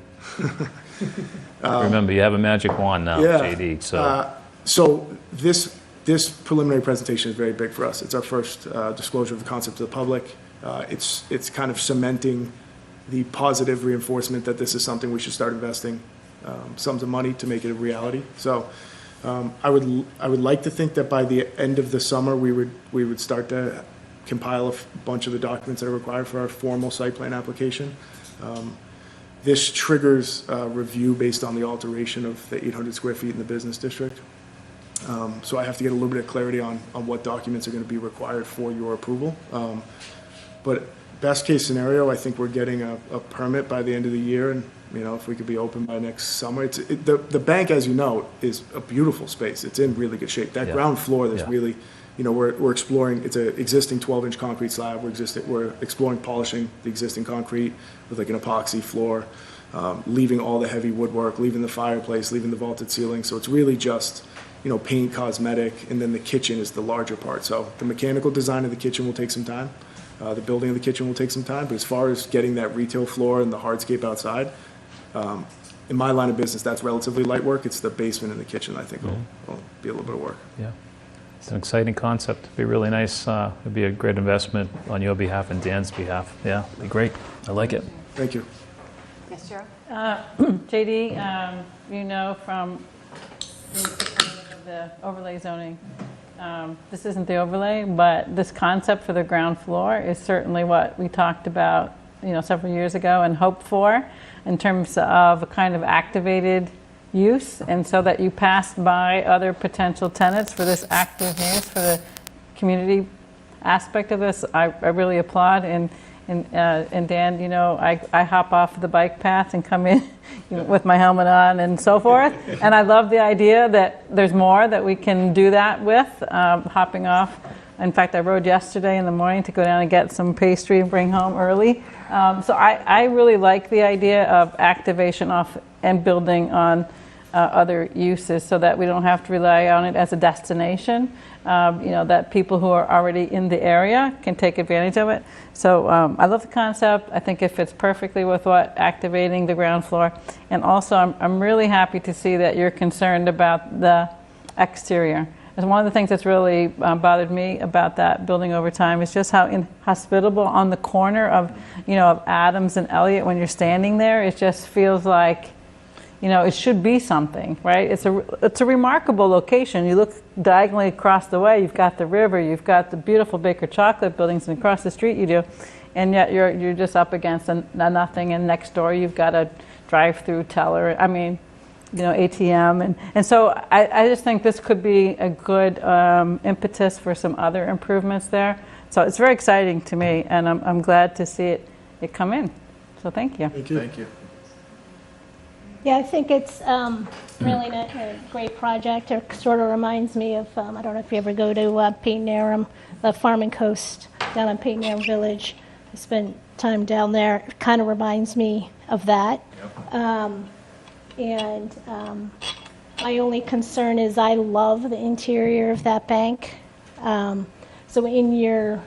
Remember, you have a magic wand now, JD.
So this preliminary presentation is very big for us. It's our first disclosure of the concept to the public. It's kind of cementing the positive reinforcement that this is something we should start investing sums of money to make it a reality. So I would like to think that by the end of the summer we would start to compile a bunch of the documents that are required for our formal site plan application. This triggers review based on the alteration of the 800 square feet in the business district. So I have to get a little bit of clarity on what documents are going to be required for your approval. But best case scenario, I think we're getting a permit by the end of the year, and if we could be open by next summer. The bank, as you know, is a beautiful space. It's in really good shape. That ground floor, there's really, we're exploring. It's an existing 12-inch concrete slab. We're exploring polishing the existing concrete with like an epoxy floor, leaving all the heavy woodwork, leaving the fireplace, leaving the vaulted ceiling. So it's really just paint, cosmetic, and then the kitchen is the larger part. So the mechanical design of the kitchen will take some time. The building of the kitchen will take some time. But as far as getting that retail floor and the hardscape outside, in my line of business, that's relatively light work. It's the basement and the kitchen I think will be a little bit of work.
Yeah. It's an exciting concept. It'd be really nice. It'd be a great investment on your behalf and Dan's behalf. Yeah, it'd be great. I like it.
Thank you.
Yes, Cheryl?
JD, from the overlay zoning, this isn't the overlay, but this concept for the ground floor is certainly what we talked about, several years ago and hoped for in terms of a kind of activated use, and so that you passed by other potential tenants for this active use for the community aspect of this. I really applaud, and Dan, I hop off the bike path and come in with my helmet on and so forth, and I love the idea that there's more that we can do that with, hopping off. In fact, I rode yesterday in the morning to go down and get some pastry and bring home early. So I really like the idea of activation off and building on other uses, so that we don't have to rely on it as a destination, that people who are already in the area can take advantage of it. So I love the concept. I think it fits perfectly with what activating the ground floor. And also I'm really happy to see that you're concerned about the exterior. And one of the things that's really bothered me about that building over time is just how inhospitable on the corner of Adams and Elliott, when you're standing there, it just feels like it should be something, right? It's a remarkable location. You look diagonally across the way, you've got the river, you've got the beautiful Baker Chocolate buildings, and across the street you do, and yet you're just up against a nothing, and next door you've got a drive-through teller, ATM, and so I just think this could be a good impetus for some other improvements there. So it's very exciting to me, and I'm glad to see it come in. So thank you.
Thank you.
Thank you.
Yeah, I think it's really a great project. It sort of reminds me of, I don't know if you ever go to Peyton Aram, the Farm and Coast down in Peyton Aram Village. I spent time down there. It kind of reminds me of that. Yep. My only concern is I love the interior of that bank. So in your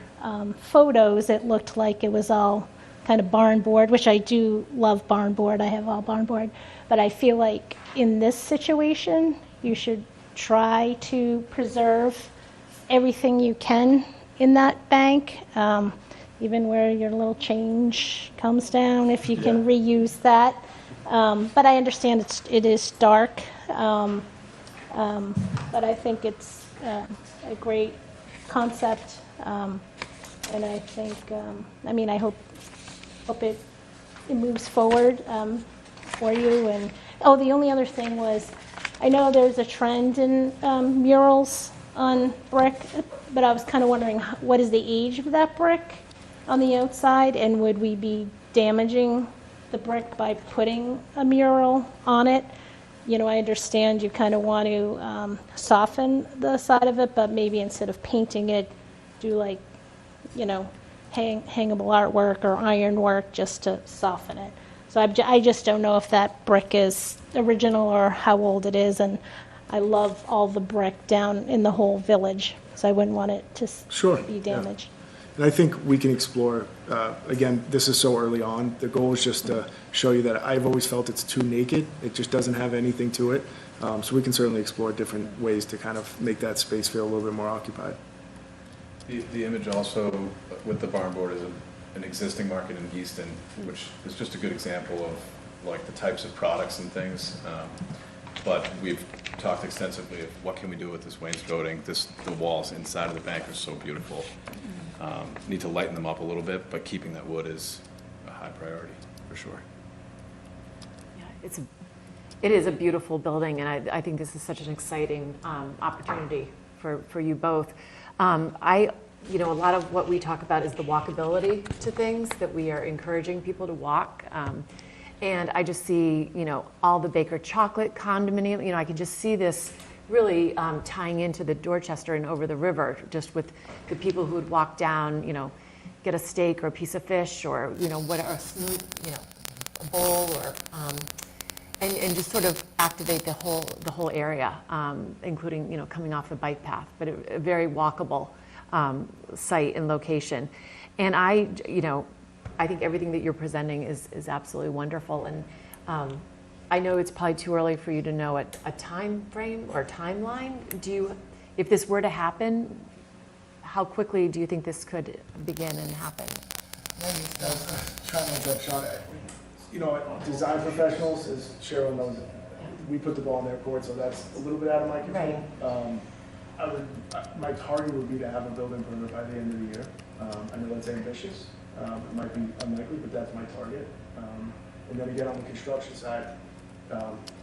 photos, it looked like it was all kind of barn board, which I do love barn board. I have all barn board. But I feel like in this situation, you should try to preserve everything you can in that bank, even where your little change comes down, if you can reuse that. But I understand it is dark, but I think it's a great concept, and I think, I hope it moves forward for you. And the only other thing was, I know there's a trend in murals on brick, but I was kind of wondering, what is the age of that brick on the outside, and would we be damaging the brick by putting a mural on it? I understand you kind of want to soften the side of it, but maybe instead of painting it, do hangable artwork or ironwork just to soften it. So I just don't know if that brick is original or how old it is, and I love all the brick down in the whole village, so I wouldn't want it to be damaged.
Yeah. And I think we can explore, again, this is so early on, the goal is just to show you that I've always felt it's too naked, it just doesn't have anything to it, so we can certainly explore different ways to kind of make that space feel a little bit more occupied.
The image also with the barn board is an existing market in Easton, which is just a good example of the types of products and things. But we've talked extensively of what can we do with this wainscoting. The walls inside of the bank are so beautiful. Need to lighten them up a little bit, but keeping that wood is a high priority for sure.
Yeah, it is a beautiful building, and I think this is such an exciting opportunity for you both. A lot of what we talk about is the walkability to things, that we are encouraging people to walk. And I just see, all the Baker Chocolate condominium, I can just see this really tying into the Dorchester and over the river, just with the people who would walk down, get a steak or a piece of fish or, a smooth, a bowl or, and just sort of activate the whole area, including, you know, coming off the bike path, but a very walkable site and location. And I think everything that you're presenting is absolutely wonderful. And I know it's probably too early for you to know a time frame or timeline. If this were to happen, how quickly do you think this could begin and happen?
Trying to jump shot. You know, design professionals, as Cheryl knows, we put the ball in their court, so that's a little bit out of my control. Right. My target would be to have a building permit by the end of the year. I know that's ambitious. It might be unlikely, but that's my target. And then again, on the construction side,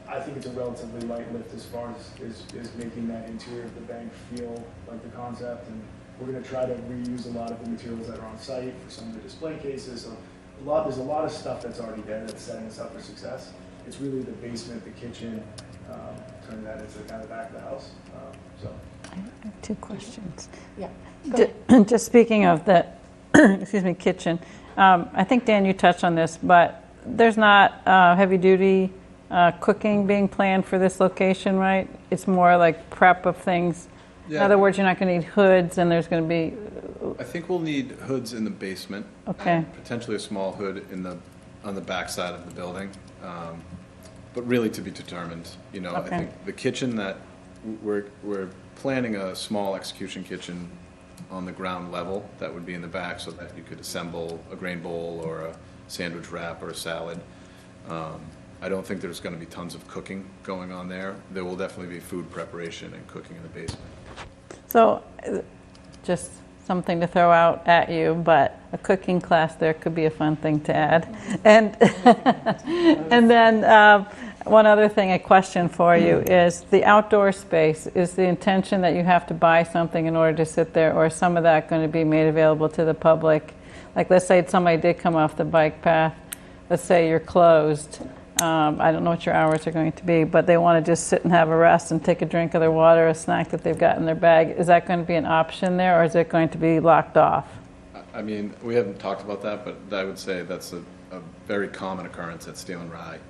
I think it's a relatively light lift as far as making that interior of the bank feel like the concept. And we're going to try to reuse a lot of the materials that are on site for some of the display cases. So there's a lot of stuff that's already there that's setting us up for success. It's really the basement, the kitchen, turning that into kind of back of the house.
I have 2 questions.
Yeah.
Just speaking of the, excuse me, kitchen, I think, Dan, you touched on this, but there's not heavy-duty cooking being planned for this location, right? It's more like prep of things. Yeah. In other words, you're not going to need hoods, and there's going to be...
I think we'll need hoods in the basement.
Okay.
Potentially a small hood on the back side of the building, but really to be determined. You know,
Okay.
I think the kitchen that we're planning a small execution kitchen on the ground level that would be in the back, so that you could assemble a grain bowl or a sandwich wrap or a salad. I don't think there's going to be tons of cooking going on there. There will definitely be food preparation and cooking in the basement.
So, just something to throw out at you, but a cooking class there could be a fun thing to add. And and then one other thing, a question for you is the outdoor space. Is the intention that you have to buy something in order to sit there, or is some of that going to be made available to the public? Like, let's say somebody did come off the bike path. Let's say you're closed. I don't know what your hours are going to be, but they want to just sit and have a rest and take a drink of their water, a snack that they've got in their bag. Is that going to be an option there, or is it going to be locked off?
I mean, we haven't talked about that, but I would say that's a very common occurrence at Steel and Rye.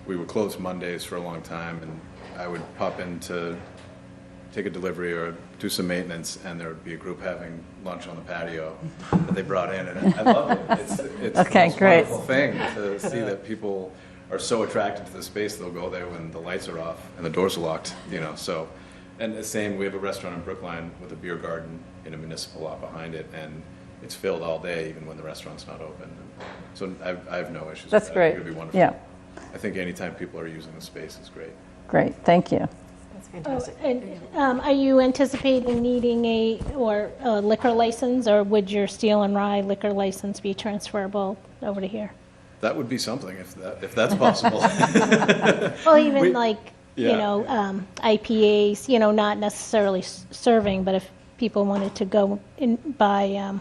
We were closed Mondays for a long time, and I would pop in to take a delivery or do some maintenance, and there would be a group having lunch on the patio that they brought in, and I love it. It's
okay,
the most
great.
wonderful thing to see that people are so attracted to the space, they'll go there when the lights are off and the doors are locked, you know. So, and the same, we have a restaurant in Brookline with a beer garden in a municipal lot behind it, and it's filled all day even when the restaurant's not open. So I have no issues
That's
with that.
great.
I think it'd be wonderful.
Yeah.
I think anytime people are using the space is great.
Great, thank you.
That's fantastic.
And are you anticipating needing a liquor license, or would your Steel and Rye liquor license be transferable over to here?
That would be something if that's possible.
Well, even
Yeah.
IPAs, not necessarily serving, but if people wanted to go and buy,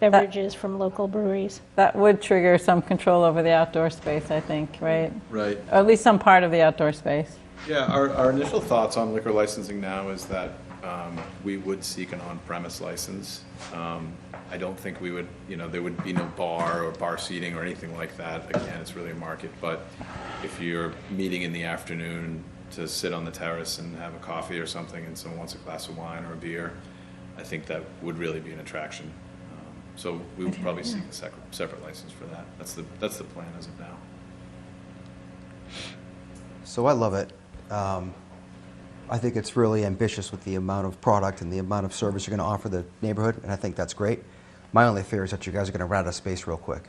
beverages from local breweries.
That would trigger some control over the outdoor space, I think, right?
Right.
Or at least some part of the outdoor space.
Yeah, our initial thoughts on liquor licensing now is that we would seek an on-premise license. I don't think we would, there would be no bar or bar seating or anything like that. Again, it's really a market, but if you're meeting in the afternoon to sit on the terrace and have a coffee or something and someone wants a glass of wine or a beer, I think that would really be an attraction. So we would probably seek a separate license for that. That's the plan as of now.
So I love it. I think it's really ambitious with the amount of product and the amount of service you're going to offer the neighborhood, and I think that's great. My only fear is that you guys are going to run out of space real quick.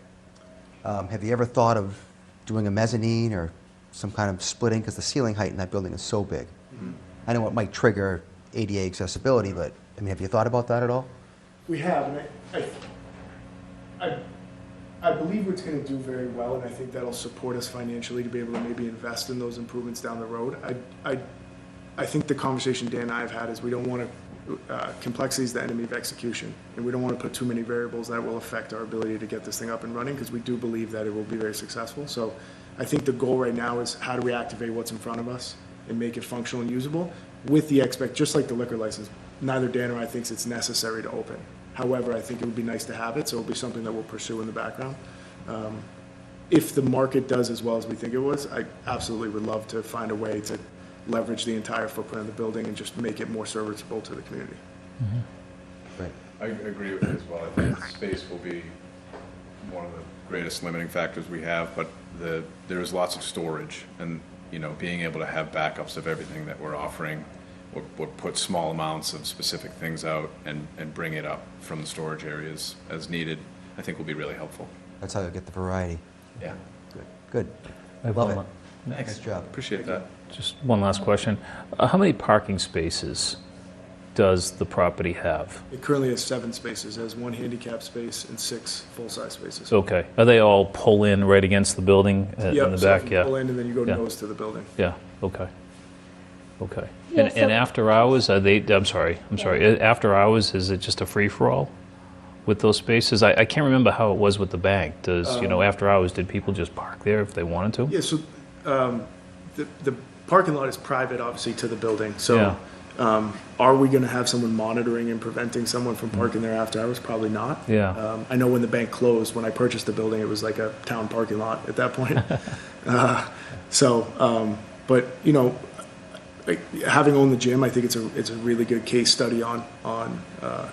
Have you ever thought of doing a mezzanine or some kind of splitting? Because the ceiling height in that building is so big. Mm-hmm. I know it might trigger ADA accessibility, but have you thought about that at all?
We have, and I believe it's going to do very well, and I think that'll support us financially to be able to maybe invest in those improvements down the road. I think the conversation Dan and I have had is we don't want to, complexity is the enemy of execution, and we don't want to put too many variables that will affect our ability to get this thing up and running, because we do believe that it will be very successful. So I think the goal right now is how do we activate what's in front of us and make it functional and usable with the just like the liquor license, neither Dan or I thinks it's necessary to open. However, I think it would be nice to have it, so it'll be something that we'll pursue in the background. if the market does as well as we think it was, I absolutely would love to find a way to leverage the entire footprint of the building and just make it more serviceable to the community.
Right.
I agree with it as well. I think space will be one of the greatest limiting factors we have, but there is lots of storage, and being able to have backups of everything that we're offering, or put small amounts of specific things out and bring it up from the storage areas as needed, I think will be really helpful.
That's how you get the variety.
Yeah.
Good.
I have
Love
one
it.
la-
Nice job.
Appreciate that.
Just one last question. How many parking spaces does the property have?
It currently has 7 spaces. It has 1 handicap space and 6 full-size spaces.
Okay. Are they all pull in right against the building in
Yep,
the
so
back?
if you
Yeah.
pull in and then you go
Yeah.
nose to the building.
Yeah. Okay. Okay.
Yeah,
And
so-
after hours, are they? I'm sorry. After hours, is it just a free for all with those spaces? I can't remember how it was with the bank. Does after hours, did people just park there if they wanted to?
Yeah, so the parking lot is private, obviously, to the building. So
Yeah.
are we going to have someone monitoring and preventing someone from parking there after hours? Probably not.
Yeah.
I know when the bank closed, when I purchased the building, it was like a town parking lot at that point. But having owned the gym, I think it's a really good case study on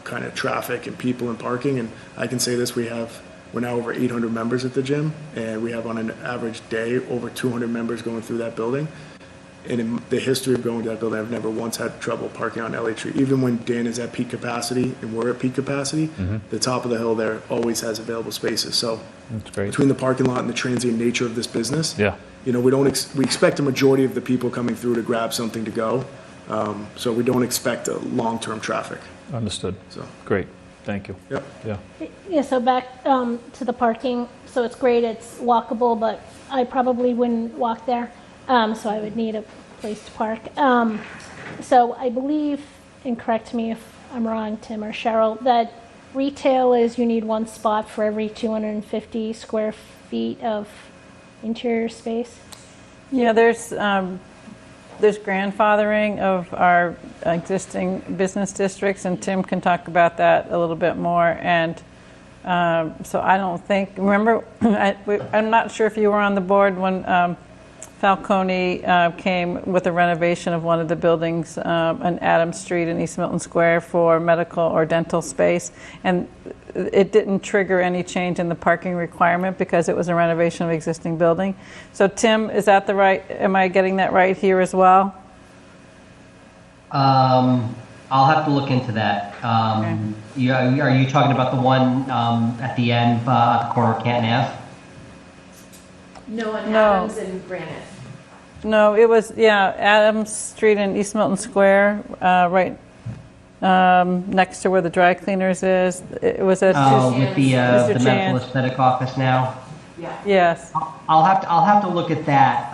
kind of traffic and people and parking. And I can say this: we're now over 800 members at the gym, and we have on an average day over 200 members going through that building. And in the history of going to that building, I've never once had trouble parking on LA Tree. Even when Dan is at peak capacity and we're at peak capacity, the top of the hill there always has available spaces. So
That's great.
between the parking lot and the transient nature of this business,
Yeah.
we expect a majority of the people coming through to grab something to go. So we don't expect a long-term traffic.
Understood.
So.
Great. Thank you.
Yep.
Yeah.
Yeah, so back to the parking, so it's great, it's walkable, but I probably wouldn't walk there, so I would need a place to park. So I believe, and correct me if I'm wrong, Tim or Cheryl, that retail is you need 1 spot for every 250 square feet of interior space?
Yeah, there's grandfathering of our existing business districts, and Tim can talk about that a little bit more. And so I don't think, remember, I'm not sure if you were on the board when Falcone came with a renovation of one of the buildings on Adams Street in East Milton Square for medical or dental space. And it didn't trigger any change in the parking requirement because it was a renovation of existing building. So Tim, is that the right, am I getting that right here as well?
I'll have to look into that.
Okay.
Are you talking about the one at the end, at the corner of Canton Ave?
No, on
No.
Adams and Granite.
No, it was, Adams Street in East Milton Square, right next to where the dry cleaners is. It was a,
With the
Mr.
medical
Chan.
aesthetic office now.
Yes.
I'll have to look at that.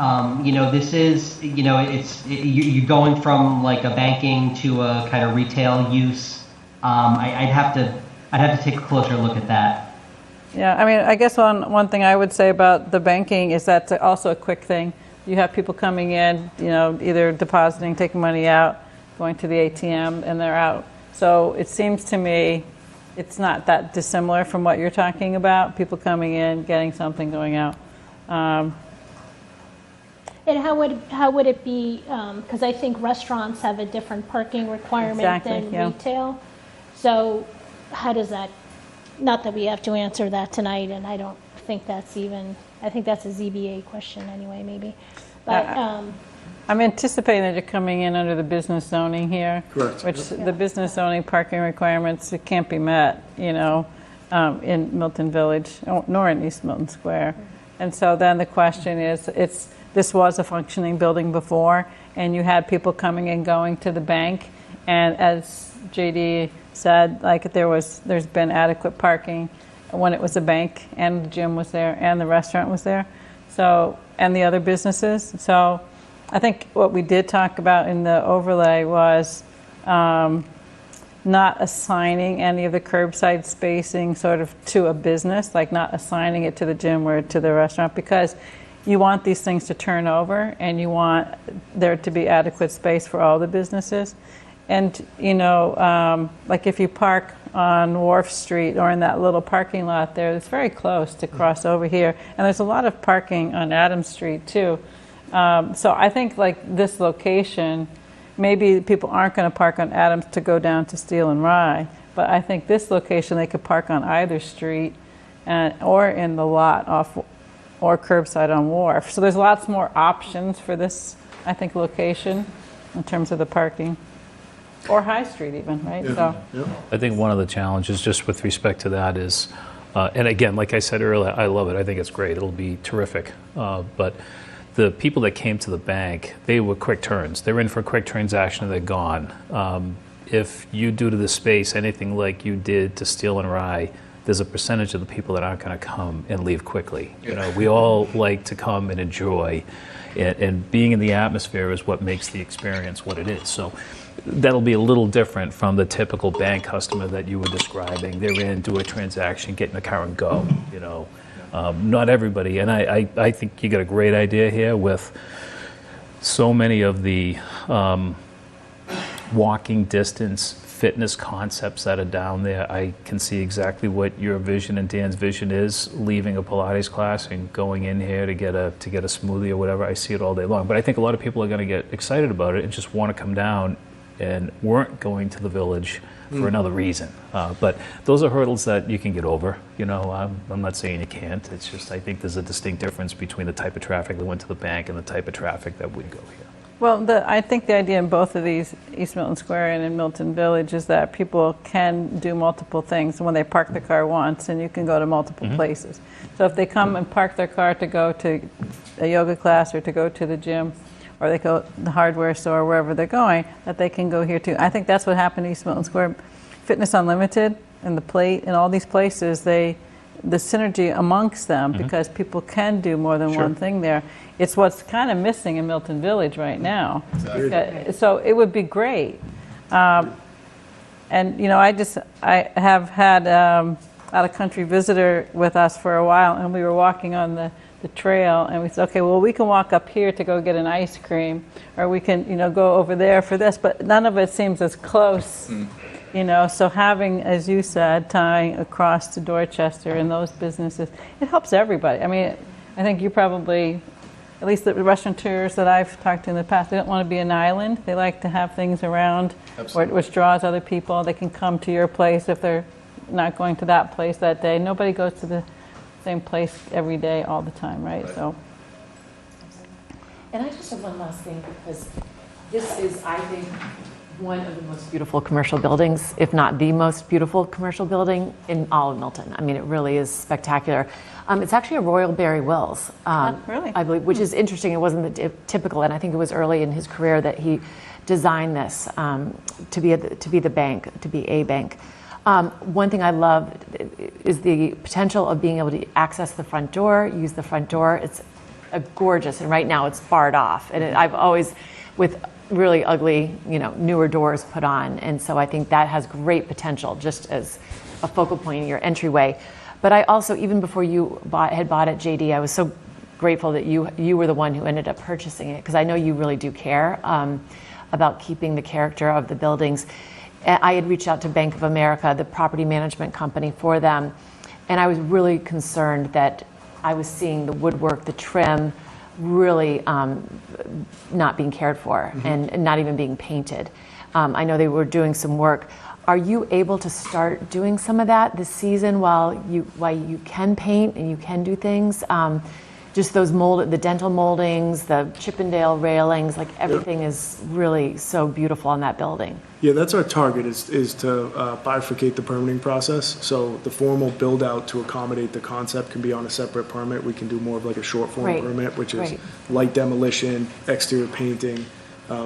This is, you're going from like a banking to a kind of retail use. I'd have to take a closer look at that.
Yeah, I mean, I guess one thing I would say about the banking is that's also a quick thing. You have people coming in, either depositing, taking money out, going to the ATM, and they're out. So it seems to me it's not that dissimilar from what you're talking about, people coming in, getting something, going out.
And how would it be, because I think restaurants have a different parking requirement
Exactly,
than
yeah.
retail. So how does that, not that we have to answer that tonight, and I don't think that's even, I think that's a ZBA question anyway, maybe. But,
I'm anticipating that you're coming in under the business zoning here.
Correct.
Which the business zoning parking requirements, it can't be met, in Milton Village, nor in East Milton Square. And so then the question is, this was a functioning building before, and you had people coming and going to the bank. And as JD said, like there's been adequate parking when it was a bank, and the gym was there, and the restaurant was there. So, and the other businesses. So I think what we did talk about in the overlay was not assigning any of the curbside spacing sort of to a business, like not assigning it to the gym or to the restaurant, because you want these things to turn over and you want there to be adequate space for all the businesses. And, like if you park on Wharf Street or in that little parking lot there. It's very close to cross over here. And there's a lot of parking on Adams Street too. So I think like this location, maybe people aren't going to park on Adams to go down to Steel and Rye, but I think this location they could park on either street or in the lot off or curbside on Wharf. So there's lots more options for this, I think, location in terms of the parking. Or High Street even, right? So.
I think one of the challenges just with respect to that is, and again, like I said earlier, I love it. I think it's great. It'll be terrific. But the people that came to the bank, they were quick turns. They're in for a quick transaction and they're gone. If you do to the space anything like you did to Steel and Rye, there's a percentage of the people that aren't going to come and leave quickly. You know, we all like to come and enjoy, and being in the atmosphere is what makes the experience what it is. So that'll be a little different from the typical bank customer that you were describing. They're in, do a transaction, get in the car and go, you know. Not everybody, and I think you got a great idea here with so many of the walking distance fitness concepts that are down there. I can see exactly what your vision and Dan's vision is, leaving a Pilates class and going in here to get a smoothie or whatever. I see it all day long. But I think a lot of people are going to get excited about it and just want to come down and weren't going to the village for another reason. But those are hurdles that you can get over. You know, I'm not saying you can't. It's just I think there's a distinct difference between the type of traffic that went to the bank and the type of traffic that would go here.
Well, I think the idea in both of these, East Milton Square and in Milton Village, is that people can do multiple things when they park the car once, and you can go to multiple places. So if they come and park their car to go to a yoga class or to go to the gym, or they go to the hardware store, wherever they're going, that they can go here too. I think that's what happened in East Milton Square. Fitness Unlimited and the Plate and all these places, the synergy amongst them, because people can do more than one thing there. It's what's kind of missing in Milton Village right now. Exactly. So it would be great. And you know, I have had out of country visitor with us for a while, and we were walking on the trail, and we said, okay, well, we can walk up here to go get an ice cream, or we can, you know, go over there for this, but none of it seems as close. You know, so having, as you said, tying across to Dorchester and those businesses, it helps everybody. I mean, I think you probably, at least the restaurateurs that I've talked to in the past, they don't want to be an island. They like to have things around which draws other people. They can come to your place if they're not going to that place that day. Nobody goes to the same place every day all the time, right? So.
And I just have one last thing, because this is, I think, one of the most beautiful commercial buildings, if not the most beautiful commercial building in all of Milton. I mean, it really is spectacular. It's actually a Royal Barry Wills,
really?
I believe, which is interesting. It wasn't the typical, and I think it was early in his career that he designed this to be the bank, to be a bank. One thing I love is the potential of being able to access the front door, use the front door. It's gorgeous, and right now it's barred off. And I've always, with really ugly, you know, newer doors put on, and so I think that has great potential just as a focal point in your entryway. But I also, even before you had bought it, JD, I was so grateful that you were the one who ended up purchasing it, because I know you really do care about keeping the character of the buildings. I had reached out to Bank of America, the property management company, for them, and I was really concerned that I was seeing the woodwork, the trim, really not being cared for, and not even being painted. I know they were doing some work. Are you able to start doing some of that this season while you can paint and you can do things? Just those the dental moldings, the Chippendale railings, like everything is really so beautiful on that building.
Yeah, that's our target, is to bifurcate the permitting process. So the formal build out to accommodate the concept can be on a separate permit. We can do more of like a short form permit, which is light demolition, exterior painting,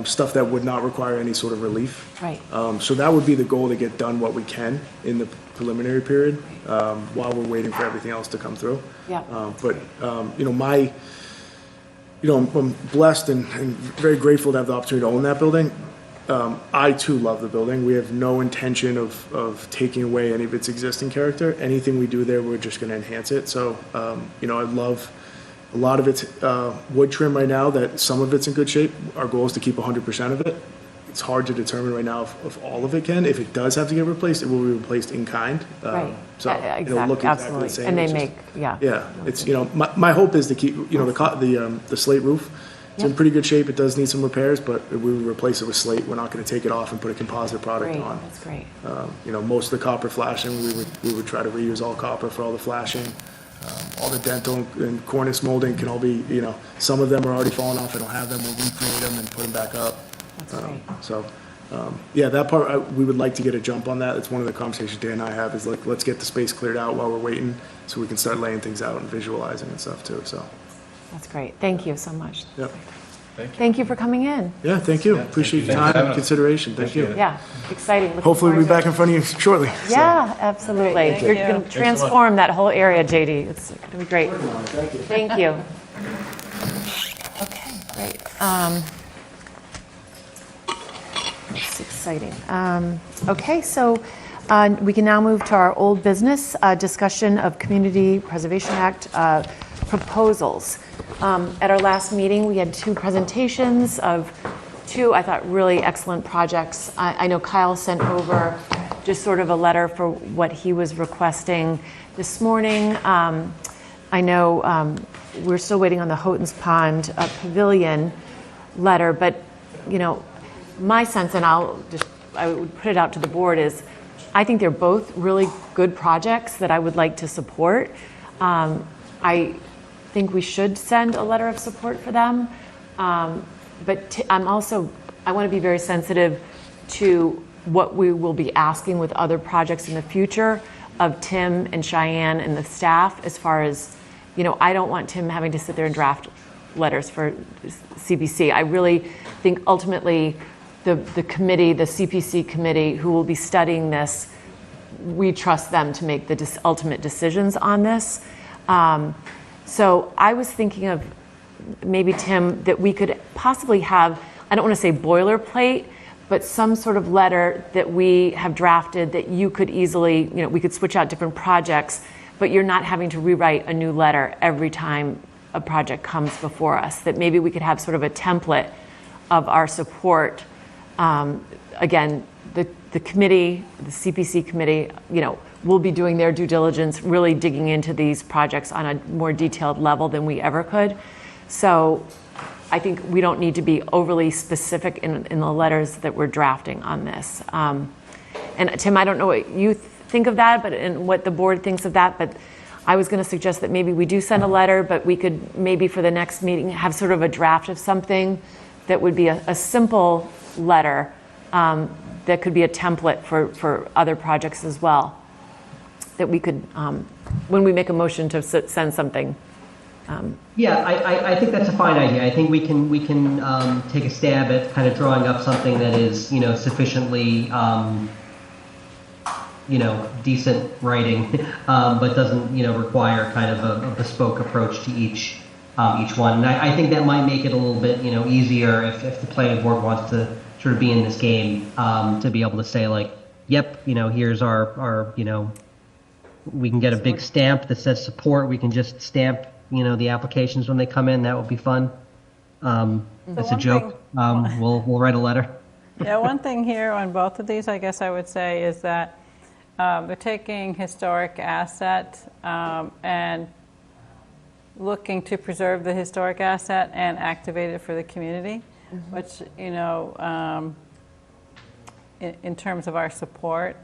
stuff that would not require any sort of relief.
Right.
So that would be the goal, to get done what we can in the preliminary period while we're waiting for everything else to come through.
Yeah.
But I'm blessed and very grateful to have the opportunity to own that building. I too love the building. We have no intention of taking away any of its existing character. Anything we do there, we're just going to enhance it. So, I love a lot of its wood trim right now, that some of it's in good shape. Our goal is to keep 100% of it. it's hard to determine right now if all of it can. If it does have to get replaced, it will be replaced in kind.
Right.
So
Exactly,
it'll look exactly
absolutely.
the same.
And they
It's just-
make, yeah.
Yeah, it's, my hope is to keep, the slate roof. It's in pretty good shape. It does need some repairs, but we would replace it with slate. We're not going to take it off and put a composite product
Great,
on.
that's great.
Most of the copper flashing, we would try to reuse all copper for all the flashing. All the dental and cornice molding can all be, some of them are already falling off. I don't have them. We'll recreate them and put them back up.
That's great.
So, that part, we would like to get a jump on that. It's one of the conversations Dan and I have is like, let's get the space cleared out while we're waiting so we can start laying things out and visualizing and stuff too, so.
That's great. Thank you so much.
Yep.
Thank you for coming in.
Yeah, thank you. Appreciate your time and consideration. Thank you.
Yeah, exciting. Looking
Hopefully we'll be
forward
back in front of you shortly.
to it. Yeah, absolutely.
Great, thank
You're
you.
going to transform that whole area, JD. It's going to be great. Thank you. Okay, great. That's exciting. Okay, so we can now move to our old business discussion of Community Preservation Act proposals. At our last meeting, we had two presentations of two, I thought, really excellent projects. I know Kyle sent over just sort of a letter for what he was requesting this morning. I know we're still waiting on the Houghton's Pond Pavilion letter, but, my sense, and I would put it out to the board, is I think they're both really good projects that I would like to support. I think we should send a letter of support for them. But I want to be very sensitive to what we will be asking with other projects in the future of Tim and Cheyenne and the staff as far as, I don't want Tim having to sit there and draft letters for CPC. I really think ultimately the committee, the CPC committee who will be studying this, we trust them to make the ultimate decisions on this. So I was thinking of maybe, Tim, that we could possibly have, I don't want to say boilerplate, but some sort of letter that we have drafted that you could easily, we could switch out different projects, but you're not having to rewrite a new letter every time a project comes before us. That maybe we could have sort of a template of our support. Again, the committee, the CPC committee, will be doing their due diligence, really digging into these projects on a more detailed level than we ever could. So I think we don't need to be overly specific in the letters that we're drafting on this. And Tim, I don't know what you think of that, and what the board thinks of that, but I was going to suggest that maybe we do send a letter, but we could maybe for the next meeting have sort of a draft of something that would be a simple letter that could be a template for other projects as well. That we could, when we make a motion to send something.
Yeah, I think that's a fine idea. I think we can take a stab at kind of drawing up something that is, sufficiently, decent writing, but doesn't, require kind of a bespoke approach to each one. And I think that might make it a little bit, easier if the planning board wants to sort of be in this game, to be able to say like, yep, here's our, we can get a big stamp that says support. We can just stamp, the applications when they come in. That would be fun. That's a joke. We'll write a letter.
Yeah, one thing here on both of these, I guess I would say, is that they're taking historic asset and looking to preserve the historic asset and activate it for the community, which, in terms of our support,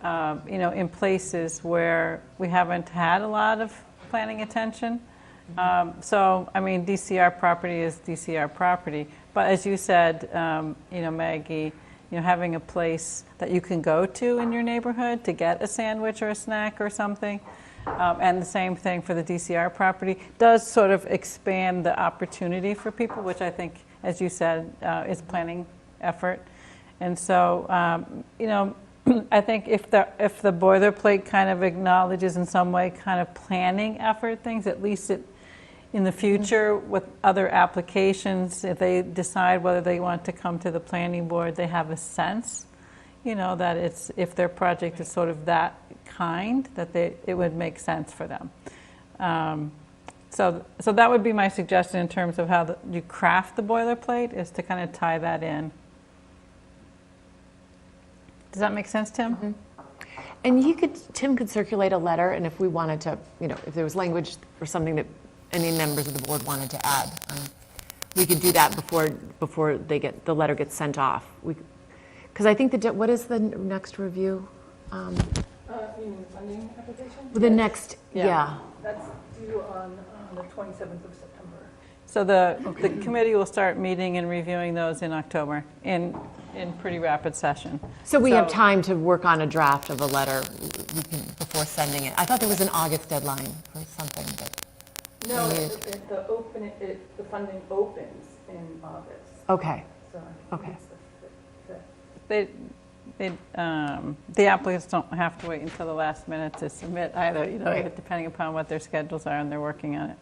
in places where we haven't had a lot of planning attention. So, DCR property is DCR property. But as you said, Maggie, having a place that you can go to in your neighborhood to get a sandwich or a snack or something, and the same thing for the DCR property, does sort of expand the opportunity for people, which I think, as you said, is planning effort. And so, I think if the boilerplate kind of acknowledges in some way kind of planning effort things, at least in the future with other applications, if they decide whether they want to come to the planning board, they have a sense, that if their project is sort of that kind, that it would make sense for them. So that would be my suggestion in terms of how you craft the boilerplate, is to kind of tie that in. Does that make sense, Tim?
And Tim could circulate a letter, and if we wanted to, if there was language or something that any members of the board wanted to add, we could do that before the letter gets sent off. Because I think what is the next review?
You mean the funding application?
The next,
Yeah.
That's due on the 27th of September.
So the committee will start meeting and reviewing those in October in pretty rapid session.
So we have time to work on a draft of a letter before sending it. I thought there was an August deadline for something, but.
No, the funding opens in August.
Okay.
So
Okay.
it's
The applicants don't have to wait until the last minute to submit either, depending upon what their schedules are, and they're working on it.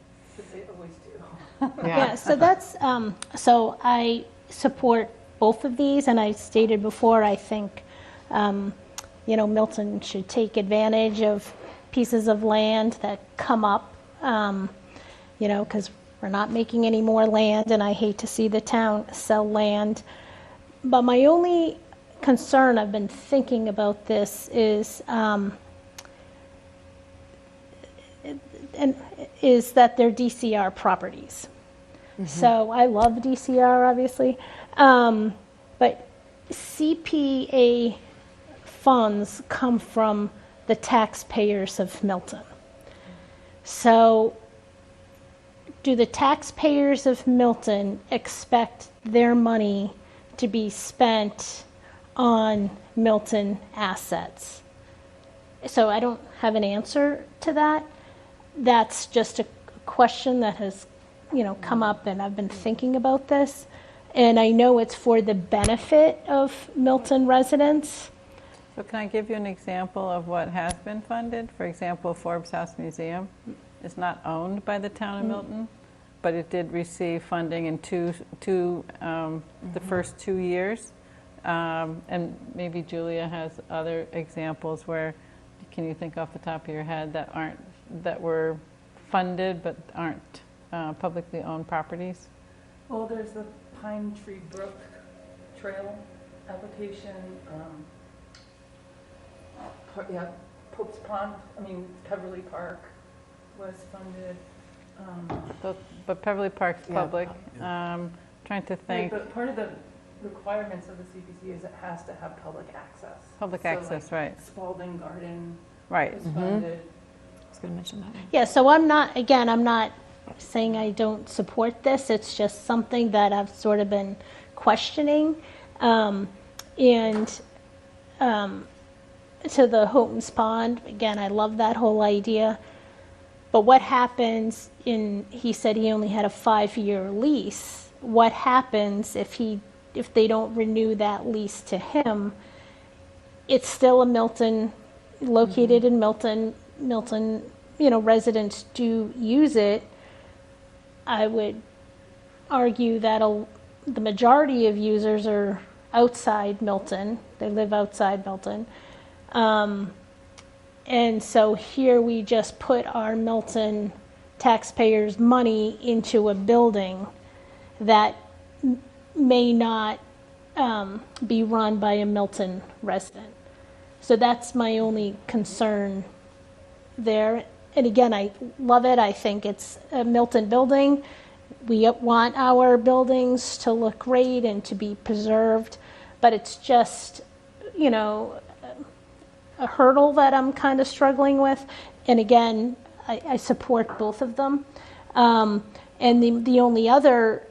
they always do.
Yeah, so that's, so I support both of these, and I stated before, I think, Milton should take advantage of pieces of land that come up, because we're not making any more land, and I hate to see the town sell land. But my only concern, I've been thinking about this, is that they're DCR properties. So I love DCR, obviously, but CPA funds come from the taxpayers of Milton. So do the taxpayers of Milton expect their money to be spent on Milton assets? So I don't have an answer to that. That's just a question that has, come up, and I've been thinking about this. And I know it's for the benefit of Milton residents.
So can I give you an example of what has been funded? For example, Forbes House Museum is not owned by the town of Milton, but it did receive funding in the first 2 years. And maybe Julia has other examples where, can you think off the top of your head, that were funded but aren't publicly owned properties?
Well, there's the Pine Tree Brook Trail application. Pope's Pond, Peverly Park was funded.
But Peverly Park's public. Trying to think.
But part of the requirements of the CPC is it has to have public access.
Public
So,
access, right.
Spalding Garden
Right.
was funded.
I was going to mention that.
Yeah, so I'm not saying I don't support this. It's just something that I've sort of been questioning. To the Houghton's Pond, again, I love that whole idea. But what happens he said he only had a 5-year lease. What happens if they don't renew that lease to him? It's still a Milton, located in Milton. Milton, residents do use it. I would argue that the majority of users are outside Milton. They live outside Milton. And so here we just put our Milton taxpayers' money into a building that may not be run by a Milton resident. So that's my only concern there. And again, I love it. I think it's a Milton building. We want our buildings to look great and to be preserved, but it's just, a hurdle that I'm kind of struggling with. And again, I support both of them. And the only other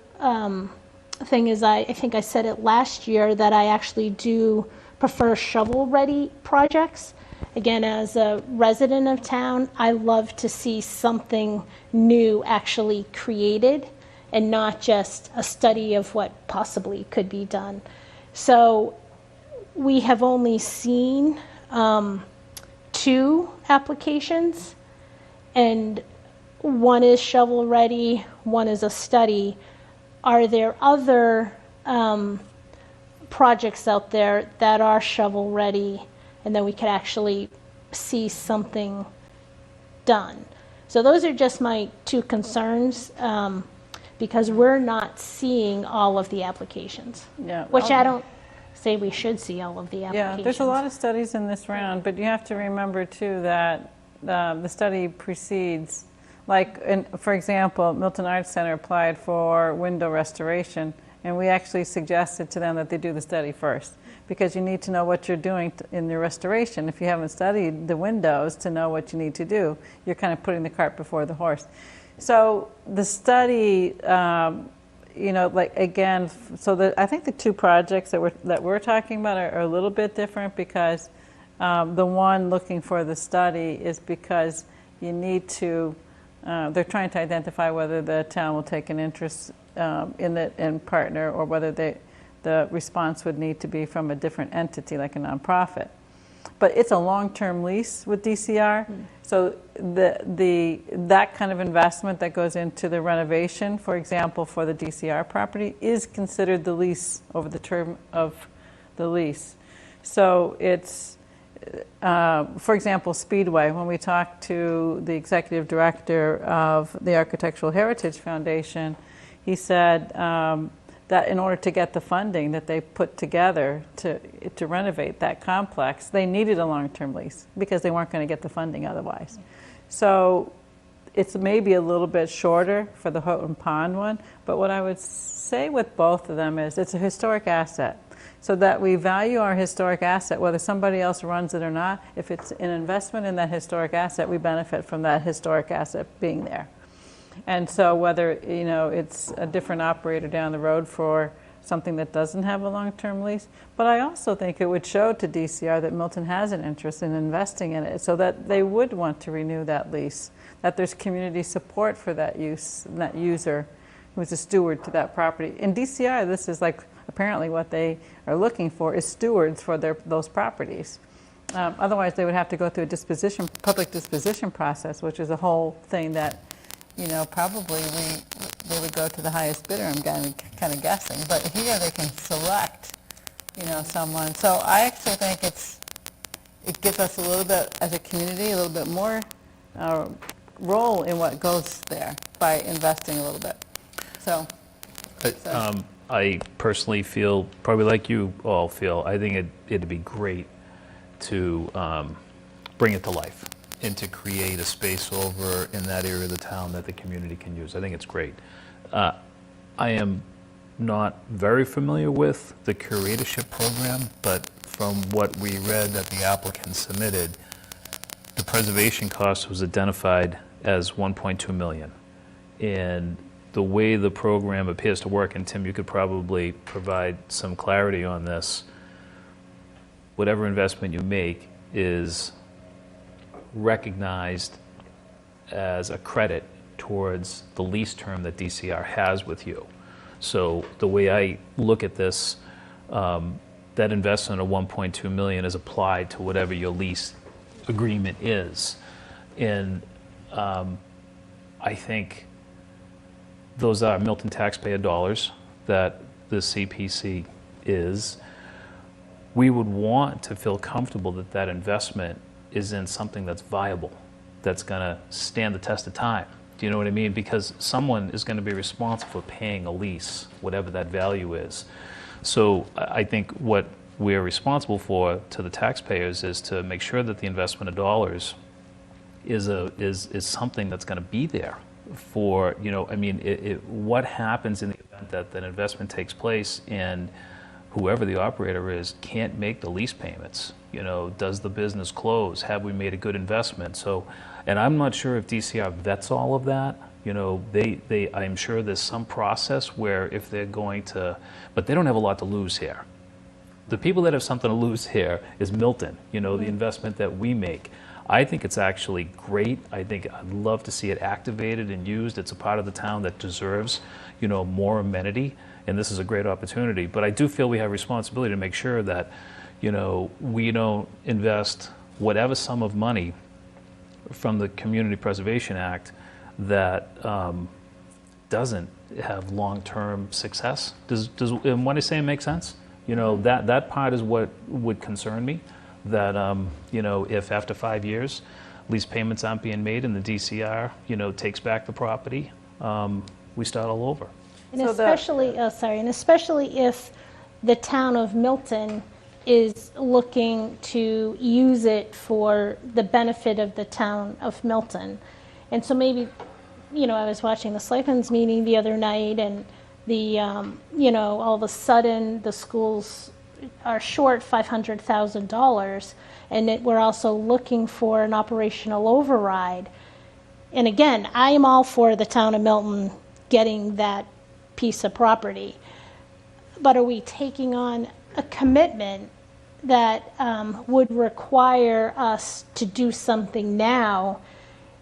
thing is, I think I said it last year, that I actually do prefer shovel-ready projects. Again, as a resident of town, I love to see something new actually created and not just a study of what possibly could be done. So we have only seen 2 applications, and one is shovel-ready, one is a study. Are there other projects out there that are shovel-ready and then we could actually see something done? So those are just my 2 concerns, because we're not seeing all of the applications,
Yeah.
which I don't say we should see all of the applications.
Yeah, there's a lot of studies in this round, but you have to remember too that the study precedes, for example, Milton Arts Center applied for window restoration, and we actually suggested to them that they do the study first, because you need to know what you're doing in your restoration. If you haven't studied the windows to know what you need to do, you're kind of putting the cart before the horse. So the study, I think the two projects that we're talking about are a little bit different, because the one looking for the study is because you need to, they're trying to identify whether the town will take an interest in it and partner, or whether the response would need to be from a different entity like a nonprofit. But it's a long-term lease with DCR, so that kind of investment that goes into the renovation, for example, for the DCR property, is considered the lease over the term of the lease. So it's, for example, Speedway, when we talked to the executive director of the Architectural Heritage Foundation, he said that in order to get the funding that they put together to renovate that complex, they needed a long-term lease because they weren't going to get the funding otherwise. So it's maybe a little bit shorter for the Houghton Pond one, but what I would say with both of them is it's a historic asset. So that we value our historic asset, whether somebody else runs it or not. If it's an investment in that historic asset, we benefit from that historic asset being there. And so whether it's a different operator down the road for something that doesn't have a long-term lease, but I also think it would show to DCR that Milton has an interest in investing in it, so that they would want to renew that lease, that there's community support for that use, and that user who's a steward to that property. In DCR, this is apparently what they are looking for is stewards for those properties. Otherwise, they would have to go through a public disposition process, which is a whole thing that probably they would go to the highest bidder, I'm kind of guessing. But here they can select, someone. So I actually think it gives us a little bit, as a community, a little bit more role in what goes there by investing a little bit. So.
I personally feel, probably like you all feel, I think it'd be great to bring it to life and to create a space over in that area of the town that the community can use. I think it's great. I am not very familiar with the curatorship program, but from what we read that the applicant submitted, the preservation cost was identified as 1.2 million. And the way the program appears to work, and Tim, you could probably provide some clarity on this, whatever investment you make is recognized as a credit towards the lease term that DCR has with you. So the way I look at this, that investment of 1.2 million is applied to whatever your lease agreement is. And I think those are Milton taxpayer dollars that the CPC is. We would want to feel comfortable that that investment is in something that's viable, that's going to stand the test of time. Do you know what I mean? Because someone is going to be responsible for paying a lease, whatever that value is. So I think what we're responsible for to the taxpayers is to make sure that the investment of dollars is something that's going to be there for, what happens in the event that that investment takes place and whoever the operator is can't make the lease payments. Does the business close? Have we made a good investment? So, and I'm not sure if DCR vets all of that. I'm sure there's some process where if they're going to, but they don't have a lot to lose here. The people that have something to lose here is Milton, the investment that we make. I think it's actually great. I'd love to see it activated and used. It's a part of the town that deserves, more amenity, and this is a great opportunity. But I do feel we have responsibility to make sure that, we don't invest whatever sum of money from the Community Preservation Act that doesn't have long-term success. Does what I say make sense? That part is what would concern me. That if after 5 years lease payments aren't being made and the DCR takes back the property, we start all over.
And especially if the town of Milton is looking to use it for the benefit of the town of Milton. And so maybe, I was watching the Selectmen's meeting the other night, and all of a sudden the schools are short $500,000, and we're also looking for an operational override. And again, I am all for the town of Milton getting that piece of property. But are we taking on a commitment that would require us to do something now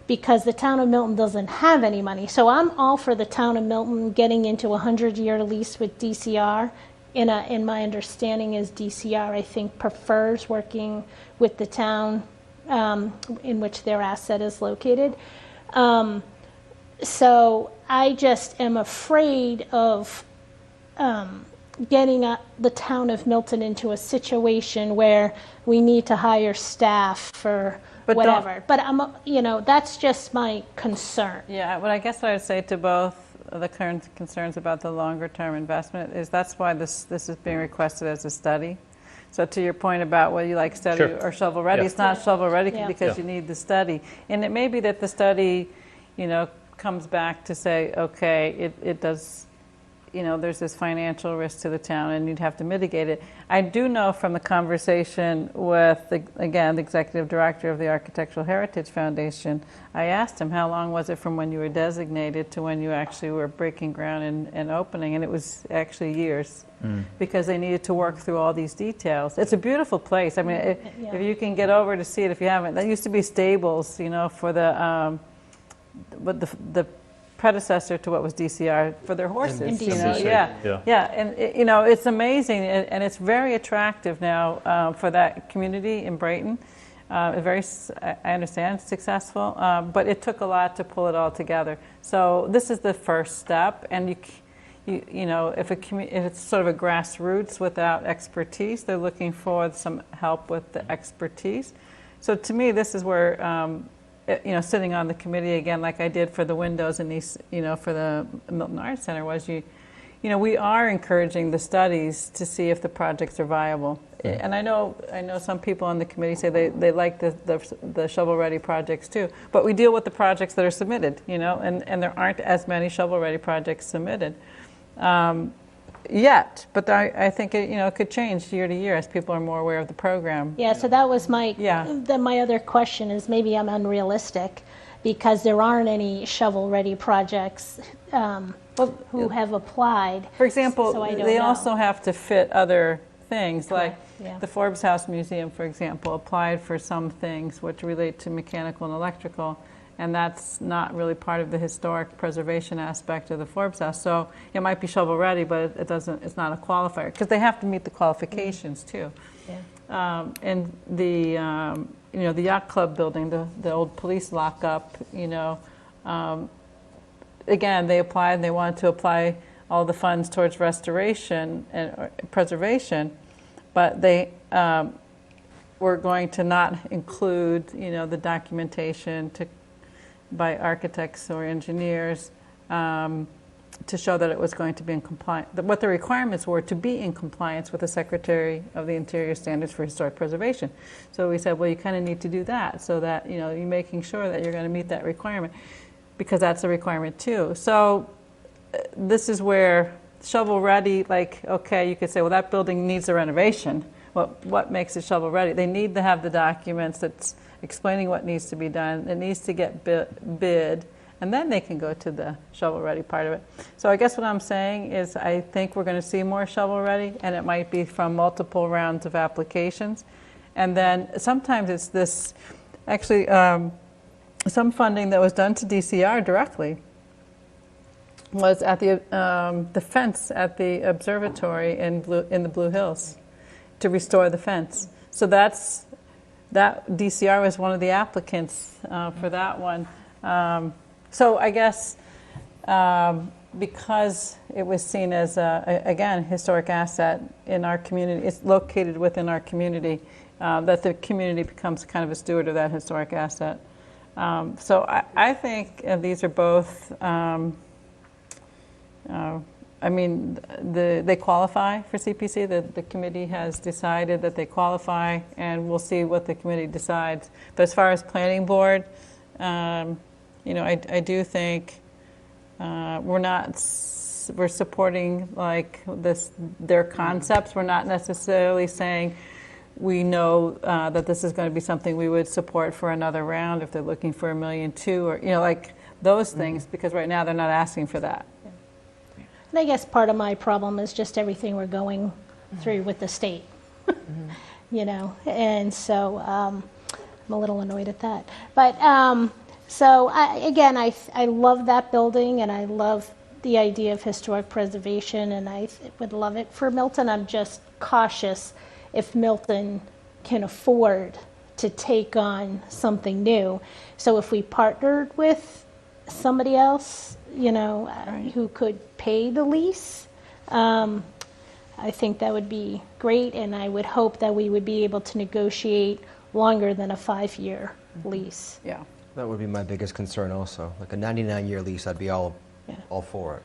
because the town of Milton doesn't have any money? So I'm all for the town of Milton getting into a 100-year lease with DCR. And my understanding is DCR, I think, prefers working with the town in which their asset is located. So I just am afraid of getting the town of Milton into a situation where we need to hire staff for whatever. But that's just my concern.
Yeah, but I guess what I would say to both the current concerns about the longer term investment is that's why this is being requested as a study. So to your point about whether you like study
Sure.
or shovel ready, it's not shovel ready because
Yeah.
you need the study. And it may be that the study, comes back to say, okay, it does, there's this financial risk to the town and you'd have to mitigate it. I do know from the conversation with, the executive director of the Architectural Heritage Foundation, I asked him how long was it from when you were designated to when you actually were breaking ground and opening, and it was actually years because they needed to work through all these details. It's a beautiful place. I mean, if you can get over to see it, if you haven't, that used to be stables, for the predecessor to what was DCR for their horses.
NBC.
Yeah, and it's amazing, and it's very attractive now for that community in Brighton. I understand, successful, but it took a lot to pull it all together. So this is the first step, and if it's sort of a grassroots without expertise, they're looking for some help with the expertise. So to me, this is where. Sitting on the committee again, like I did for the windows and these, for the Milton Arts Center, was we are encouraging the studies to see if the projects are viable. And I know some people on the committee say they like the shovel-ready projects too, but we deal with the projects that are submitted, and there aren't as many shovel-ready projects submitted yet. But I think it could change year to year as people are more aware of the program.
Yeah, so that was my other question is maybe I'm unrealistic because there aren't any shovel-ready projects who have applied.
For example,
so
they also have to fit other things, like the Forbes House Museum, for example, applied for some things which relate to mechanical and electrical, and that's not really part of the historic preservation aspect of the Forbes House. So it might be shovel-ready, but it's not a qualifier, because they have to meet the qualifications too. Yeah. And the yacht club building, the old police lockup, again, they applied and they wanted to apply all the funds towards restoration and preservation, but they were going to not include, the documentation by architects or engineers to show that it was going to be in compliance, what the requirements were to be in compliance with the Secretary of the Interior Standards for Historic Preservation. So we said, well, you kind of need to do that so that, you're making sure that you're going to meet that requirement, because that's a requirement too. So this is where shovel-ready, okay, you could say, well, that building needs a renovation. What makes it shovel-ready? They need to have the documents that's explaining what needs to be done. It needs to get bid, and then they can go to the shovel-ready part of it. So I guess what I'm saying is I think we're going to see more shovel-ready, and it might be from multiple rounds of applications. And then sometimes it's this, actually, some funding that was done to DCR directly was at the fence at the observatory in the Blue Hills to restore the fence. So that DCR was one of the applicants for that one. So I guess because it was seen as again, historic asset in our community, it's located within our community, that the community becomes kind of a steward of that historic asset. So I think these are both I mean, they qualify for CPC. The committee has decided that they qualify, and we'll see what the committee decides. But as far as planning board, you know, I do think we're supporting like their concepts. We're not necessarily saying we know that this is going to be something we would support for another round if they're looking for $1.2 million, or you know, like those things, because right now they're not asking for that.
And I guess part of my problem is just everything we're going through with the state, you know, and so I'm a little annoyed at that. But so I love that building, and I love the idea of historic preservation, and I would love it for Milton. I'm just cautious if Milton can afford to take on something new. So if we partnered with somebody else, you know, who could pay the lease, I think that would be great, and I would hope that we would be able to negotiate longer than a 5-year lease.
Yeah.
That would be my biggest concern also. Like a 99-year lease, I'd be all for it.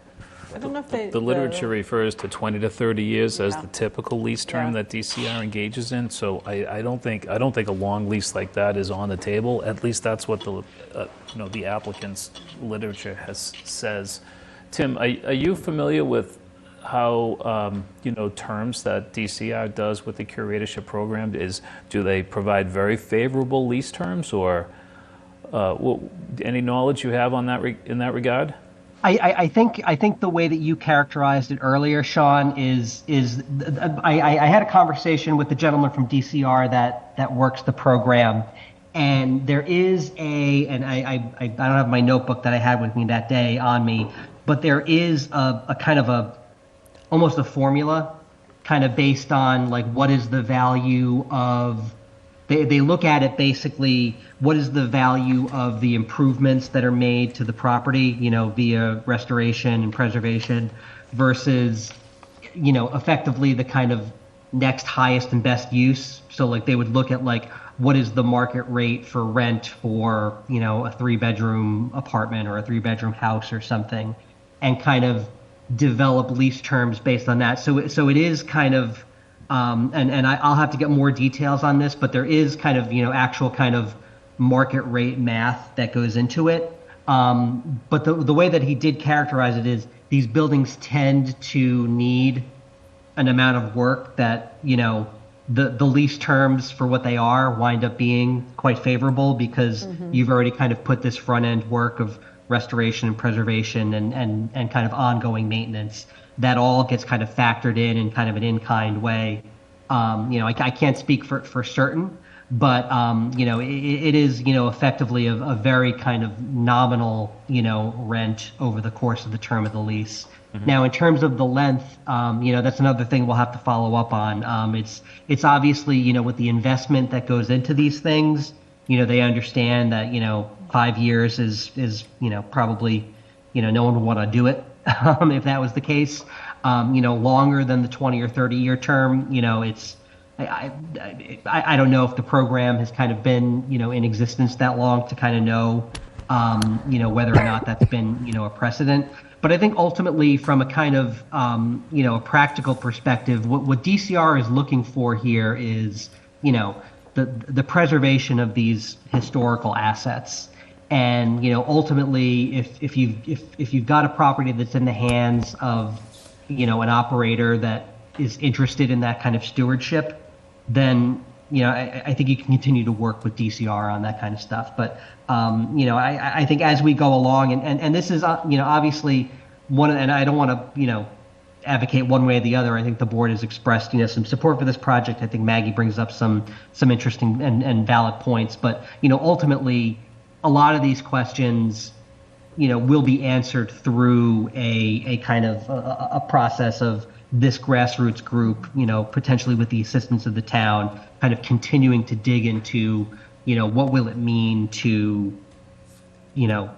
I don't know if
The literature refers to 20 to 30 years as
Yeah.
the typical lease term
Yeah.
that DCR engages in. So I don't think a long lease like that is on the table. At least that's what the applicant's literature says. Tim, are you familiar with how terms that DCR does with the curatorship program? Do they provide very favorable lease terms, or any knowledge you have on that in that regard?
I think the way that you characterized it earlier, Sean, is I had a conversation with the gentleman from DCR that works the program, and there is and I don't have my notebook that I had with me that day on me, but there is a kind of almost a formula, kind of based on like what is the value of. They look at it basically, what is the value of the improvements that are made to the property, you know, via restoration and preservation versus, you know, effectively the kind of next highest and best use. So like they would look at like, what is the market rate for rent for, you know, a 3-bedroom apartment or a 3-bedroom house or something, and kind of develop lease terms based on that. So it is kind of, and I'll have to get more details on this, but there is kind of, you know, actual kind of market rate math that goes into it. But the way that he did characterize it is these buildings tend to need an amount of work that, you know, the lease terms for what they are wind up being quite favorable because you've already kind of put this front end work of restoration and preservation and kind of ongoing maintenance. That all gets kind of factored in kind of an in-kind way. You know, I can't speak for certain, but, you know, it is, you know, effectively a very kind of nominal, you know, rent over the course of the term of the lease. Now, in terms of the length, you know, that's another thing we'll have to follow up on. It's obviously, you know, with the investment that goes into these things, you know, they understand that, you know, 5 years is, you know, probably, you know, no one would want to do it. If that was the case, you know, longer than the 20 or 30 year term, you know, it's, I don't know if the program has kind of been, you know, in existence that long to kind of know, you know, whether or not that's been, you know, a precedent. But I think ultimately from a kind of, you know, a practical perspective, what DCR is looking for here is, you know, the preservation of these historical assets. And, you know, ultimately, if you've got a property that's in the hands of, you know, an operator that is interested in that kind of stewardship, then, you know, I think you can continue to work with DCR on that kind of stuff. But, you know, I think as we go along, and this is, you know, obviously and I don't want to, you know, advocate one way or the other. I think the board has expressed, you know, some support for this project. I think Maggie brings up some interesting and valid points. But, you know, ultimately, a lot of these questions, you know, will be answered through a kind of a process of this grassroots group, you know, potentially with the assistance of the town, kind of continuing to dig into, you know, what will it mean to, you know,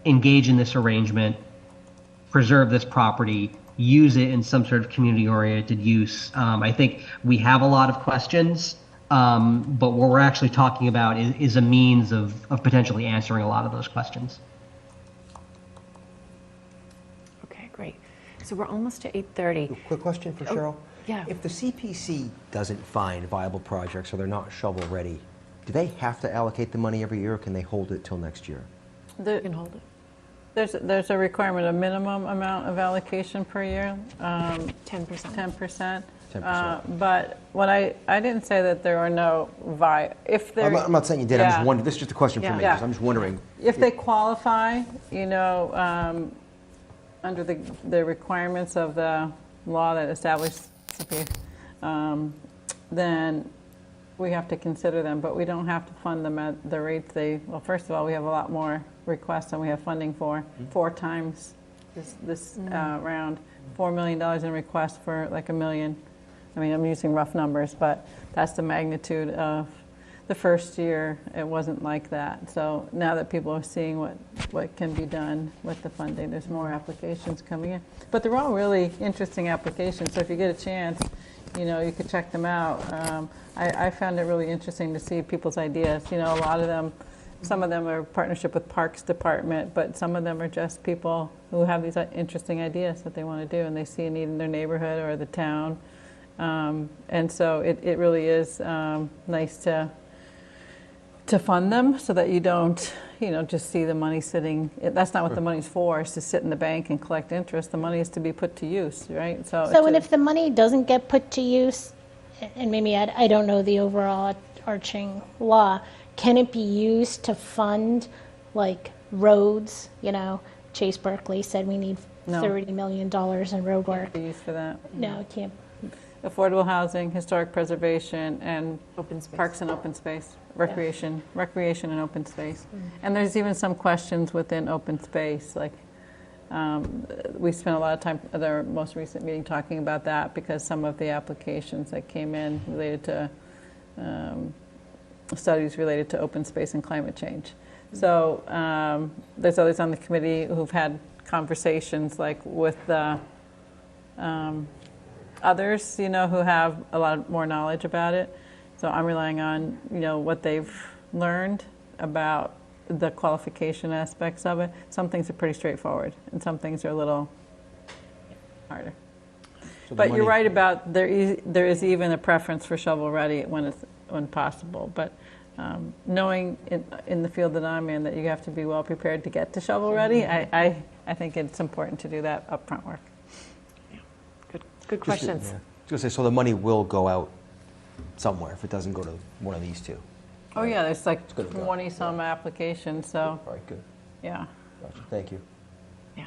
engage in this arrangement, preserve this property, use it in some sort of community-oriented use. I think we have a lot of questions. But what we're actually talking about is a means of potentially answering a lot of those questions.
Okay, great. So we're almost to 8:30.
Quick question for Cheryl.
yeah.
If the CPC doesn't find viable projects or they're not shovel-ready, do they have to allocate the money every year, or can they hold it till next year?
You can hold it.
There's a requirement, a minimum amount of allocation per year.
10%.
10%.
10%.
But what I didn't say that there are no if there.
I'm not saying you did, I'm just
Yeah.
wondering, this is just a question for me,
Yeah.
'cause I'm just wondering.
If they qualify, under the requirements of the law that established CP, then we have to consider them, but we don't have to fund them at the rates well, first of all, we have a lot more requests than we have funding for, 4 times this round, $4 million in requests for like $1 million. I mean, I'm using rough numbers, but that's the magnitude of the first year. It wasn't like that. So now that people are seeing what can be done with the funding, there's more applications coming in. But they're all really interesting applications. So if you get a chance, you could check them out. I found it really interesting to see people's ideas. A lot of them, some of them are partnership with Parks Department, but some of them are just people who have these interesting ideas that they want to do, and they see a need in their neighborhood or the town. And so it really is nice to fund them so that you don't, just see the money sitting. That's not what the money's for, is to sit in the bank and collect interest. The money is to be put to use, right?
So, and if the money doesn't get put to use, and maybe I don't know the overall arching law, can it be used to fund like roads? Chase Berkeley said we need
No.
$30 million in road work.
be used for that.
No, it can't.
Affordable housing, historic preservation, and
Open space.
parks and open space, recreation and open space. And there's even some questions within open space, like we spent a lot of time at our most recent meeting talking about that, because some of the applications that came in related to studies related to open space and climate change. So there's others on the committee who've had conversations like with the others, who have a lot more knowledge about it. So I'm relying on, what they've learned about the qualification aspects of it. Some things are pretty straightforward, and some things are a little harder.
So the
But you're
money-
right about there is even a preference for shovel-ready when possible. But knowing in the field that I'm in that you have to be well prepared to get to shovel-ready, I think it's important to do that upfront work.
Good questions.
Yeah. I was going to say, so the money will go out somewhere if it doesn't go to one of these two.
Oh, yeah, there's like
good to go.
20-some applications, so,
All right, good.
yeah.
Gotcha. Thank you.
Yeah.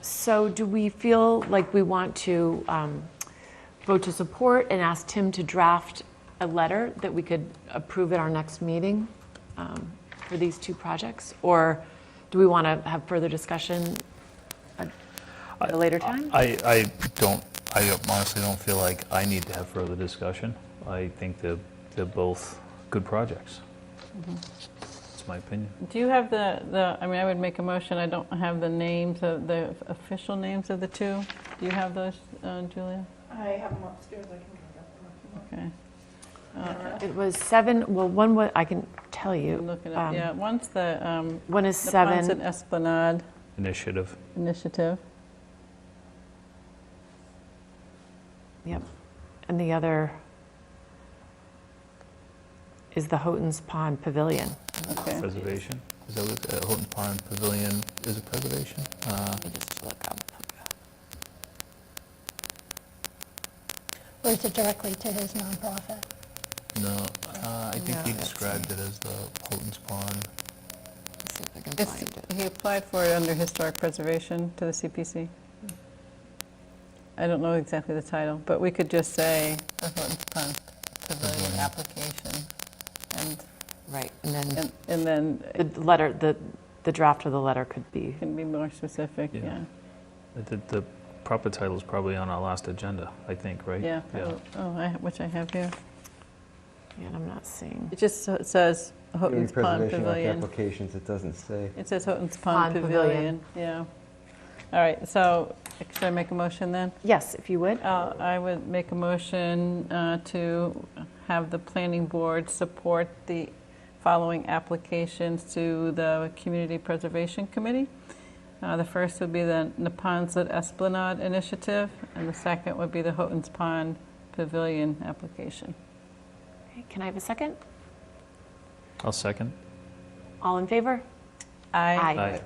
So do we feel like we want to vote to support and ask Tim to draft a letter that we could approve at our next meeting for these 2 projects? Or do we want to have further discussion at a later time?
I honestly don't feel like I need to have further discussion. I think they're both good projects. That's my opinion.
Do you have I would make a motion, I don't have the names of the official names of the 2. Do you have those, Julia?
I have them upstairs, I can go get them.
Okay.
It was 7, well, one was, I can tell you.
Look it up, yeah. One's the
One is
the Ponce
7.
and Esplanade
Initiative.
Initiative.
Yep. And the other is the Houghton's Pond Pavilion.
Okay.
Preservation. Is that what Houghton Pond Pavilion is a preservation?
Let me just look up.
Or is it directly to his nonprofit?
No, I think
No,
he
that's
described it as the Houghton's Pond.
Let's see if I can find it.
He applied for it under historic preservation to the CPC. I don't know exactly the title, but we could just say the Houghton's Pond Pavilion application.
Right, and
And then it
the letter, the draft of the letter could be,
can be more specific,
Yeah.
yeah.
The proper title is probably on our last agenda, I think, right?
Yeah, which I have here.
and I'm not seeing.
It just says Houghton's Pond
Preservation Act
Pavilion.
applications, it doesn't say.
It says Houghton's Pond
Pond
Pavilion, yeah. All right, so should I make a motion then?
Yes, if you would.
I would make a motion to have the planning board support the following applications to the Community Preservation Committee. The first would be the Neponset Esplanade Initiative, and the second would be the Houghton's Pond Pavilion application.
Okay, can I have a second?
I'll second.
All in favor?
Aye.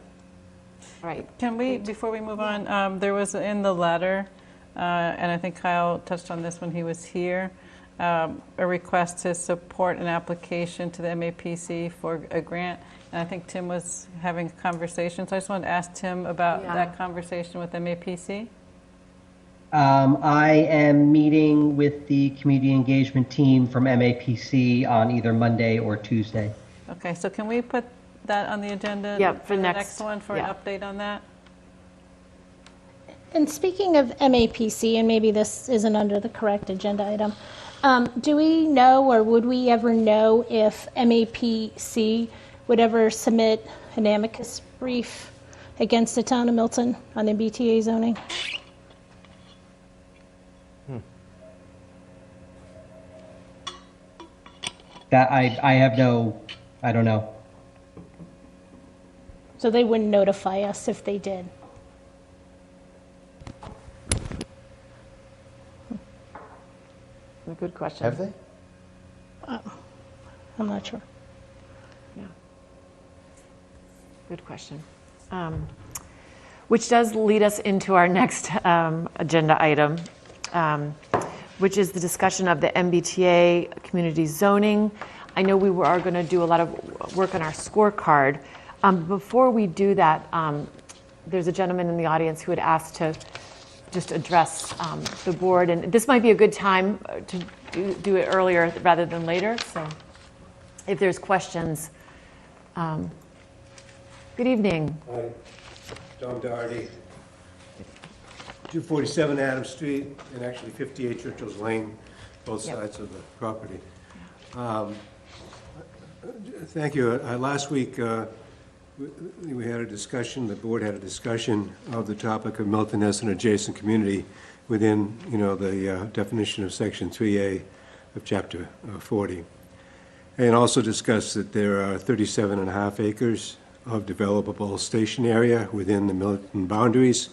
All right.
Can we, before we move on, there was in the letter, and I think Kyle touched on this when he was here, a request to support an application to the MAPC for a grant. And I think Tim was having a conversation, so I just wanted to ask Tim about that conversation with MAPC.
I am meeting with the community engagement team from MAPC on either Monday or Tuesday.
Okay, so can we put that on the agenda?
Yeah, for
the
next-
next one for
yeah.
an update on that?
And speaking of MAPC, and maybe this isn't under the correct agenda item, do we know, or would we ever know, if MAPC would ever submit an amicus brief against the town of Milton on the BTA zoning?
That I don't know.
So they wouldn't notify us if they did.
A good question.
Have they?
I'm not sure.
Yeah. Good question. Which does lead us into our next agenda item, which is the discussion of the MBTA community zoning. I know we are going to do a lot of work on our scorecard. Before we do that, there's a gentleman in the audience who had asked to just address the board, and this might be a good time to do it earlier rather than later. So if there's questions. Good evening.
Hi, Tom Doherty, 247 Adams Street, and actually 58 Churchill's Lane, both sides of the property. Thank you. Last week, we had a discussion, the board had a discussion of the topic of Milton as an adjacent community within, the definition of Section 3A of Chapter 40. And also discussed that there are 37 and a half acres of developable station area within the Milton boundaries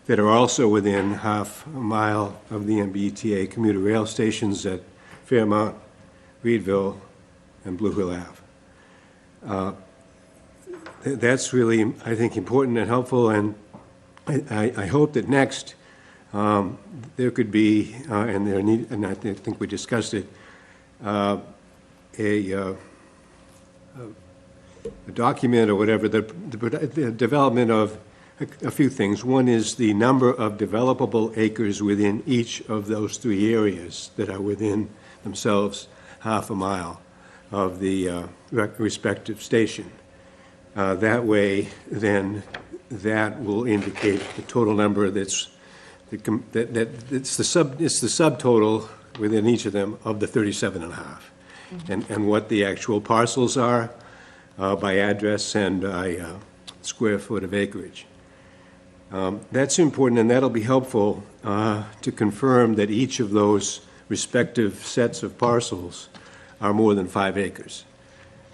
that are also within half a mile of the MBTA commuter rail stations at Fairmount, Reedville, and Blue Hill Ave. That's really, I think, important and helpful, and I hope that next there could be, and I think we discussed it, a document or whatever, the development of a few things. One is the number of developable acres within each of those three areas that are within themselves half a mile of the respective station. That way, then, that will indicate the total number it's the subtotal within each of them of the 37 and a half. And what the actual parcels are by address and by square foot of acreage. That's important, and that'll be helpful to confirm that each of those respective sets of parcels are more than 5 acres,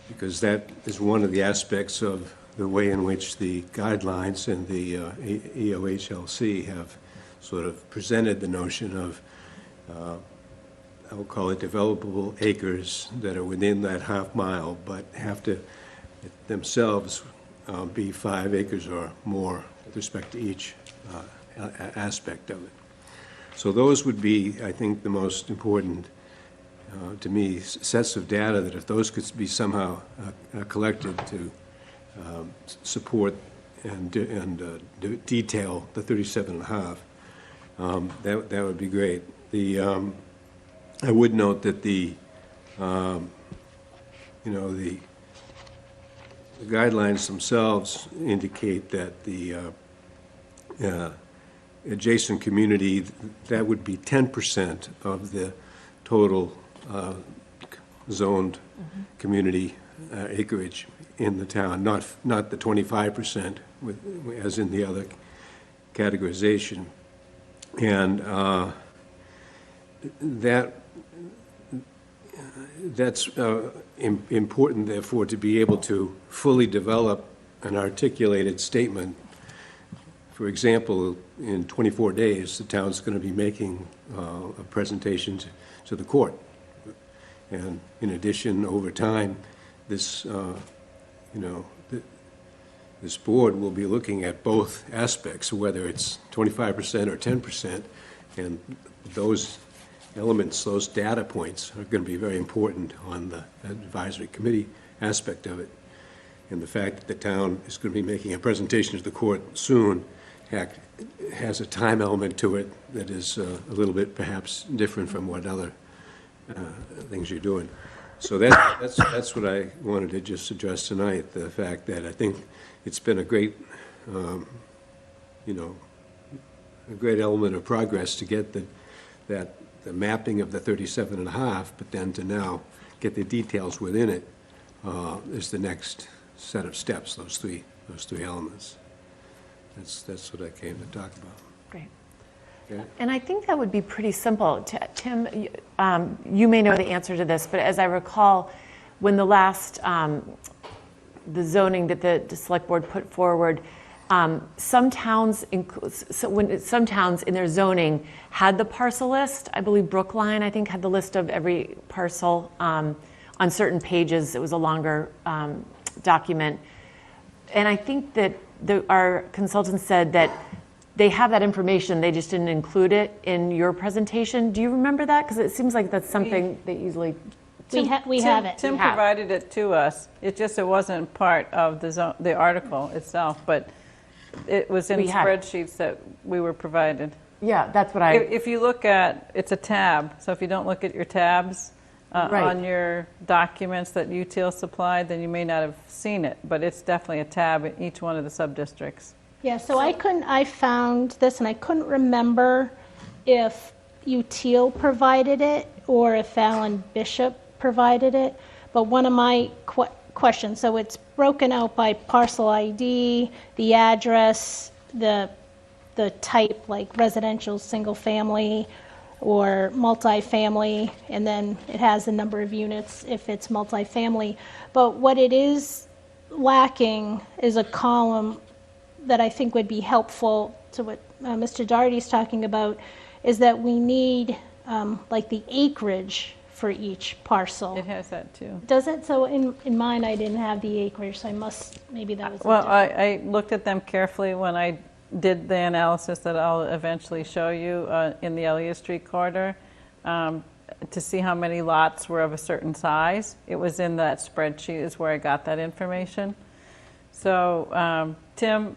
because that is one of the aspects of the way in which the guidelines and the EOHLC have sort of presented the notion of I will call it developable acres that are within that half mile, but have to themselves be 5 acres or more with respect to each aspect of it. So those would be, I think, the most important, to me, sets of data that if those could be somehow collected to support and detail the 37 and a half, that would be great. I would note that the guidelines themselves indicate that the adjacent community, that would be 10% of the total zoned community acreage in the town, not the 25% as in the other categorization. And that's important, therefore, to be able to fully develop an articulated statement For example, in 24 days, the town's going to be making a presentation to the court. And in addition, over time, this, this board will be looking at both aspects, whether it's 25% or 10%, and those elements, those data points are going to be very important on the advisory committee aspect of it. And the fact that the town is going to be making a presentation to the court soon has a time element to it that is a little bit perhaps different from what other things you're doing. So that's what I wanted to just address tonight, the fact that I think it's been a great, a great element of progress to get the mapping of the 37.5, but then to now get the details within it is the next set of steps, those three elements. That's what I came to talk about.
Great.
Okay.
And I think that would be pretty simple. Tim, you may know the answer to this, but as I recall, when the last, the zoning that the select board put forward, some towns in their zoning had the parcel list. I believe Brookline, I think, had the list of every parcel on certain pages. It was a longer document. And I think that our consultant said that they have that information, they just didn't include it in your presentation. Do you remember that? Because it seems like that's something they easily...
We have it.
Tim provided it to us. It wasn't part of the article itself, but it was in spreadsheets that we were provided.
Yeah, that's what
If you look at, it's a tab, so if you don't look at your tabs on your documents that UTIL supplied, then you may not have seen it, but it's definitely a tab in each one of the sub-districts.
Yeah, so I found this and I couldn't remember if UTIL provided it or if Alan Bishop provided it, but one of my questions, so it's broken out by parcel ID, the address, the type, like residential, single family, or multifamily, and then it has the number of units if it's multifamily. But what it is lacking is a column that I think would be helpful to what Mr. Doherty's talking about, is that we need like the acreage for each parcel.
It has that too.
Does it? So in mine, I didn't have the acreage, so maybe that was
Well, I looked at them carefully when I did the analysis that I'll eventually show you in the Elliott Street corridor to see how many lots were of a certain size. It was in that spreadsheet is where I got that information. So Tim,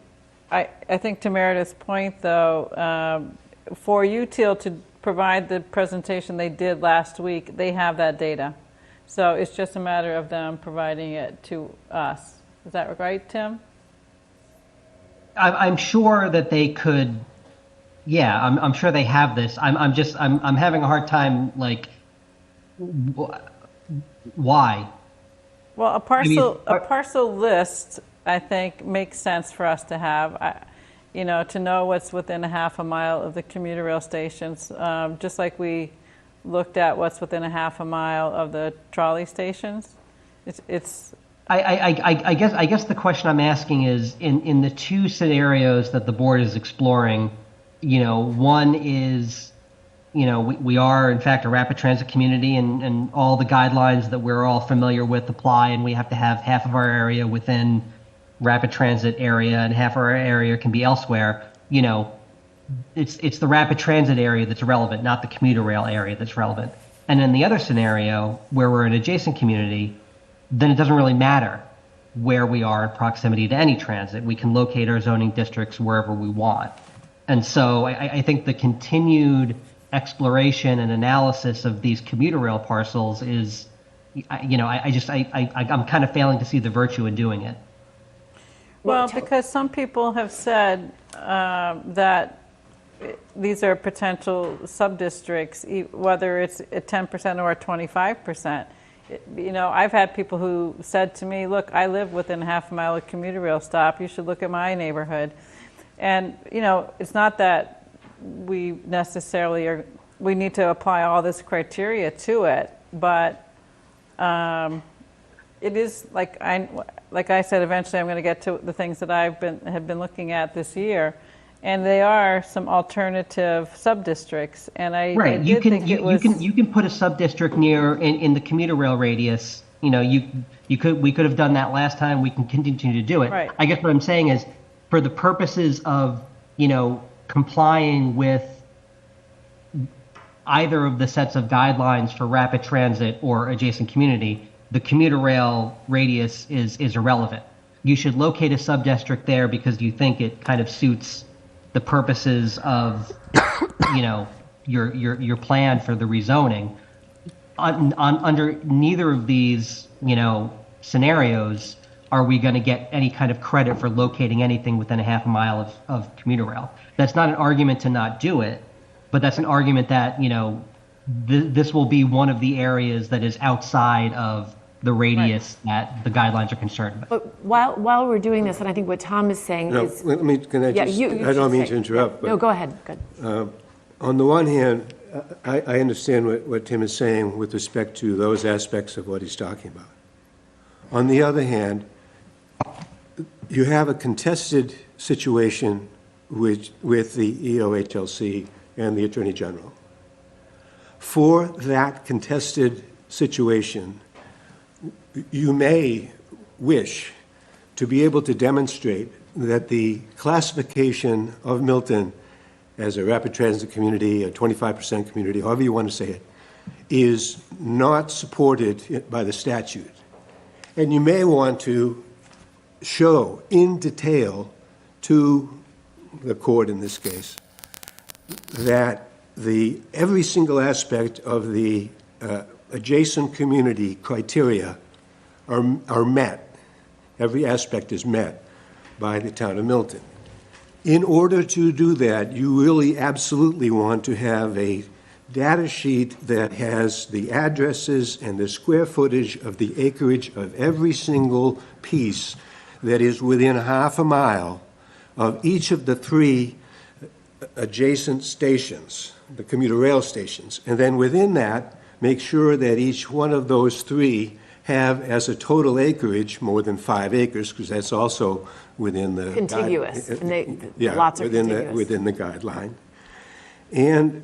I think to Meredith's point though, for UTIL to provide the presentation they did last week, they have that data. So it's just a matter of them providing it to us. Is that right, Tim?
I'm sure that they could. Yeah, I'm sure they have this. I'm having a hard time. Like, why?
Well, a parcel list, I think, makes sense for us to have. To know what's within a half a mile of the commuter rail stations, just like we looked at what's within a half a mile of the trolley stations.
I guess the question I'm asking is in the two scenarios that the board is exploring, one is, we are in fact a rapid transit community and all the guidelines that we're all familiar with apply, and we have to have half of our area within rapid transit area and half our area can be elsewhere. It's the rapid transit area that's relevant, not the commuter rail area that's relevant. And in the other scenario where we're an adjacent community, then it doesn't really matter where we are in proximity to any transit. We can locate our zoning districts wherever we want. And so I think the continued exploration and analysis of these commuter rail parcels is, I'm kind of failing to see the virtue in doing it.
Well, because some people have said that these are potential sub-districts, whether it's a 10% or a 25%. I've had people who said to me, look, I live within half a mile of a commuter rail stop. You should look at my neighborhood. And, it's not that we necessarily we need to apply all this criteria to it, but it is like I said, eventually I'm going to get to the things that have been looking at this year. And they are some alternative sub-districts, and I
Right,
did think it was...
you can put a sub-district near, in the commuter rail radius, we could have done that last time, we can continue to do it.
Right.
I guess what I'm saying is, for the purposes of, complying with either of the sets of guidelines for rapid transit or adjacent community, the commuter rail radius is irrelevant. You should locate a sub-district there because you think it kind of suits the purposes of, your plan for the rezoning. Under neither of these, scenarios, are we going to get any kind of credit for locating anything within a half a mile of commuter rail? That's not an argument to not do it, but that's an argument that, this will be one of the areas that is outside of the radius that the guidelines are concerned with.
But while we're doing this, and I think what Tom is saying
No,
is...
can I
Yeah,
just,
you
I don't
should
mean
say.
to interrupt,
No,
but
go ahead. Good.
on the one hand, I understand what Tim is saying with respect to those aspects of what he's talking about. On the other hand, you have a contested situation with the EOHLC and the Attorney General. For that contested situation, you may wish to be able to demonstrate that the classification of Milton as a rapid transit community, a 25% community, however you want to say it, is not supported by the statute. And you may want to show in detail to the court in this case that every single aspect of the adjacent community criteria are met. Every aspect is met by the town of Milton. In order to do that, you really absolutely want to have a data sheet that has the addresses and the square footage of the acreage of every single piece that is within half a mile of each of the 3 adjacent stations, the commuter rail stations. And then within that, make sure that each one of those 3 have as a total acreage more than 5 acres, because that's also within the
Contiguous. Lots are contiguous.
Within the guideline. And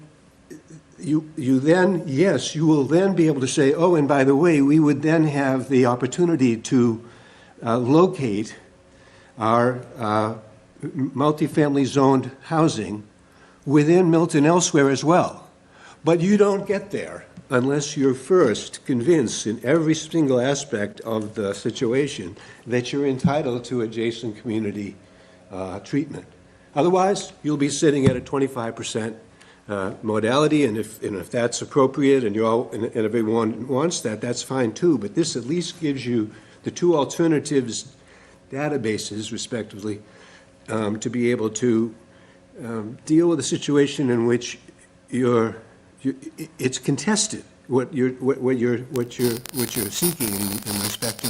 you then, yes, you will then be able to say, oh, and by the way, we would then have the opportunity to locate our multifamily zoned housing within Milton elsewhere as well. But you don't get there unless you're first convinced in every single aspect of the situation that you're entitled to adjacent community treatment. Otherwise, you'll be sitting at a 25% modality, and if that's appropriate and and everyone wants that, that's fine too. But this at least gives you the 2 alternatives databases, respectively, to be able to deal with a situation in which it's contested what you're seeking in respect to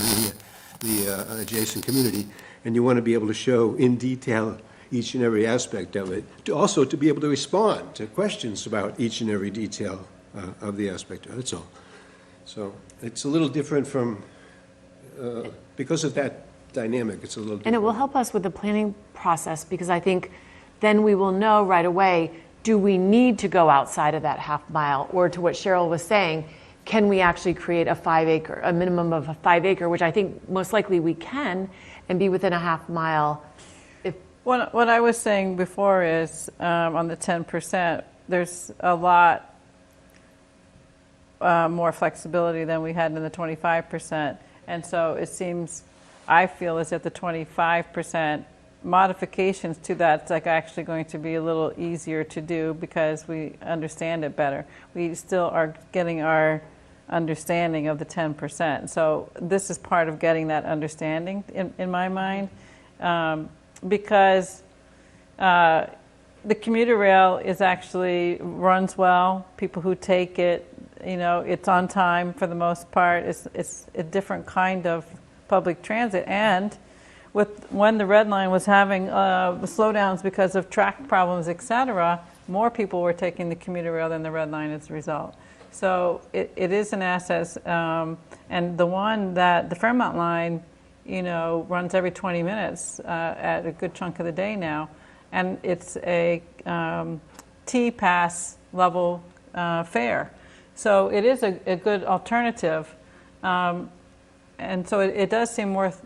the adjacent community, and you want to be able to show in detail each and every aspect of it, also to be able to respond to questions about each and every detail of the aspect. That's all. So it's a little different from because of that dynamic. It's a little different.
And it will help us with the planning process, because I think then we will know right away, do we need to go outside of that half mile? Or to what Cheryl was saying, can we actually create a minimum of a 5 acre, which I think most likely we can, and be within a half mile?
What I was saying before is on the 10%, there's a lot more flexibility than we had in the 25%. And so it seems, I feel as if the 25% modifications to that's like actually going to be a little easier to do because we understand it better. We still are getting our understanding of the 10%. So this is part of getting that understanding in my mind, because the commuter rail is actually runs well. People who take it, it's on time for the most part. It's a different kind of public transit, and when the Red Line was having slowdowns because of track problems, etc., more people were taking the commuter rail than the Red Line as a result. So it is an asset, and the Fairmount line, runs every 20 minutes at a good chunk of the day now, and it's a T-pass level fare. So it is a good alternative. And so it does seem worth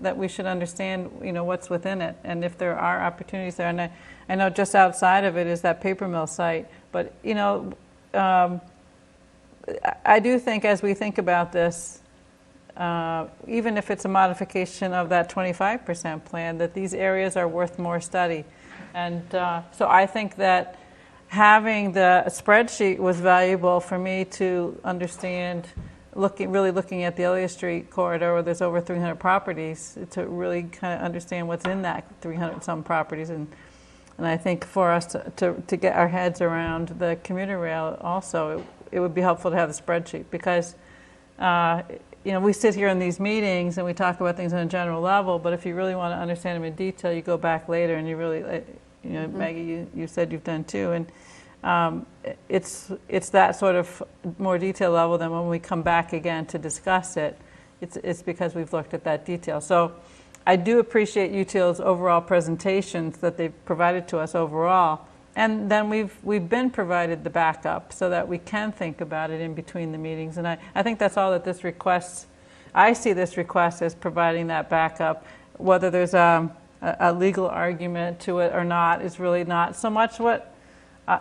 that we should understand, what's within it, and if there are opportunities there. And I know just outside of it is that paper mill site, but I do think as we think about this, even if it's a modification of that 25% plan, that these areas are worth more study. And so I think that having the spreadsheet was valuable for me to understand, really looking at the Elliott Street corridor where there's over 300 properties, to really kind of understand what's in that 300 some properties. And I think for us to get our heads around the commuter rail also, it would be helpful to have the spreadsheet, because we sit here in these meetings and we talk about things on a general level, but if you really want to understand them in detail, you go back later and you really, Maggie, you said you've done too, and it's that sort of more detail level than when we come back again to discuss it. It's because we've looked at that detail. So I do appreciate UTIL's overall presentations that they've provided to us overall. And then we've been provided the backup so that we can think about it in between the meetings. And I think that's all that this request, I see this request as providing that backup. Whether there's a legal argument to it or not is really not so much what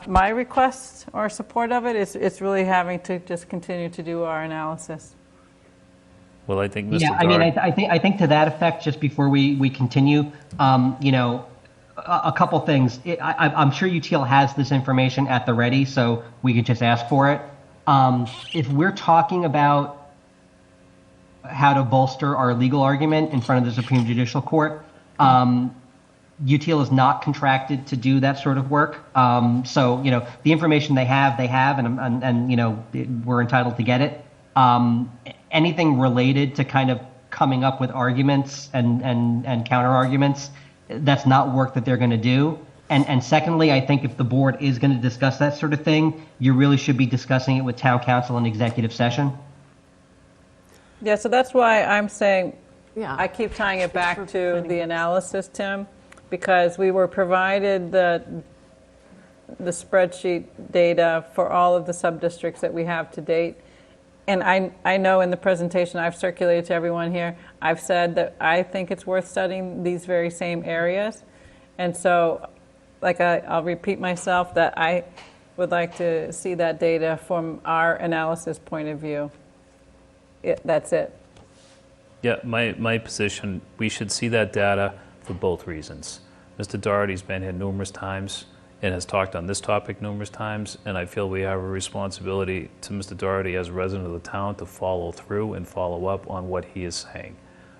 my request or support of it is. It's really having to just continue to do our analysis.
Well, I think Mr.
Yeah, I mean, I think to that effect, just before we continue, a couple things. I'm sure UTL has this information at the ready, so we could just ask for it. If we're talking about how to bolster our legal argument in front of the Supreme Judicial Court, UTL is not contracted to do that sort of work. So, the information they have, and we're entitled to get it. Anything related to kind of coming up with arguments and counter arguments, that's not work that they're going to do. And secondly, I think if the board is going to discuss that sort of thing, you really should be discussing it with town council in executive session.
Yeah, so that's why I'm saying, I keep tying it back to the analysis, Tim, because we were provided the spreadsheet data for all of the sub-districts that we have to date. And I know in the presentation I've circulated to everyone here, I've said that I think it's worth studying these very same areas. And so, I'll repeat myself, that I would like to see that data from our analysis point of view. That's it.
Yeah, my position, we should see that data for both reasons. Mr. Doherty's been here numerous times and has talked on this topic numerous times, and I feel we have a responsibility to Mr. Doherty as a resident of the town to follow through and follow up on what he is saying.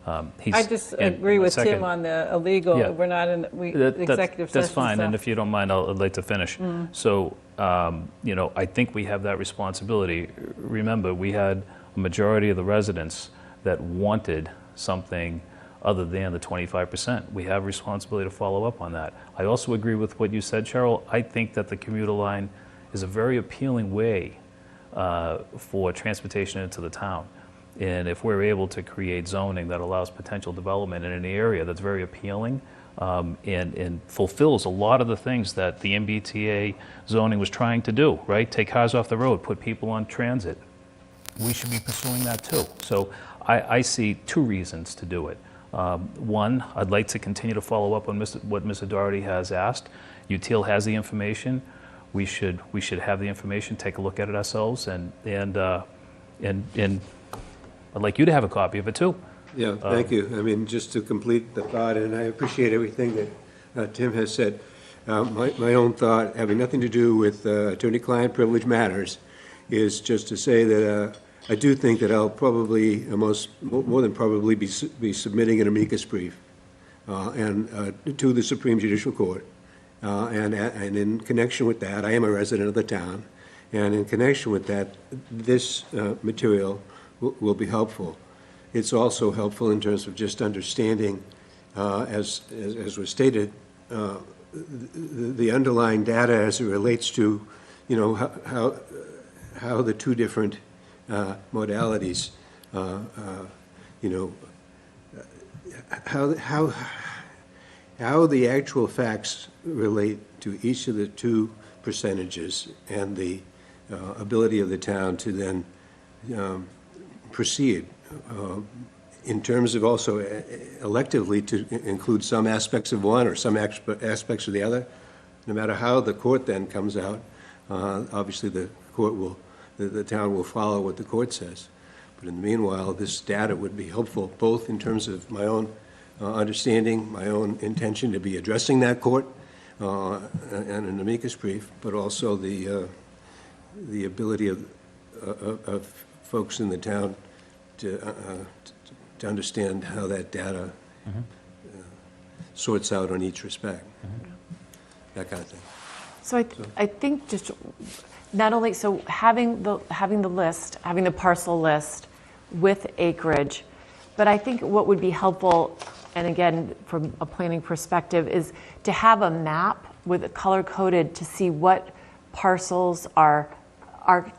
I just agree with Tim on the illegal. Yeah. We're not in executive session.
That's fine, and if you don't mind, I'd like to finish. So, I think we have that responsibility. Remember, we had a majority of the residents that wanted something other than the 25%. We have responsibility to follow up on that. I also agree with what you said, Cheryl. I think that the commuter line is a very appealing way for transportation into the town. And if we're able to create zoning that allows potential development in an area that's very appealing and fulfills a lot of the things that the MBTA zoning was trying to do, right? Take cars off the road, put people on transit. We should be pursuing that too. So I see two reasons to do it. One, I'd like to continue to follow up on what Mr. Doherty has asked. UTIL has the information. We should have the information, take a look at it ourselves, and I'd like you to have a copy of it too.
Yeah, thank you. I mean, just to complete the thought, and I appreciate everything that Tim has said. My own thought, having nothing to do with attorney-client privilege matters, is just to say that I do think that I'll probably, more than probably, be submitting an amicus brief to the Supreme Judicial Court. And in connection with that, I am a resident of the town, and in connection with that, this material will be helpful. It's also helpful in terms of just understanding, as was stated, the underlying data as it relates to, how the two different modalities, how the actual facts relate to each of the two percentages and the ability of the town to then proceed in terms of also electively to include some aspects of one or some aspects of the other. No matter how the court then comes out, obviously the town will follow what the court says. But in the meanwhile, this data would be helpful both in terms of my own understanding, my own intention to be addressing that court and an amicus brief, but also the ability of folks in the town to understand how that data sorts out on each respect, that kind of thing.
So I think just not only, so having the list, having the parcel list with acreage, but I think what would be helpful, and again, from a planning perspective, is to have a map with it color-coded to see what parcels are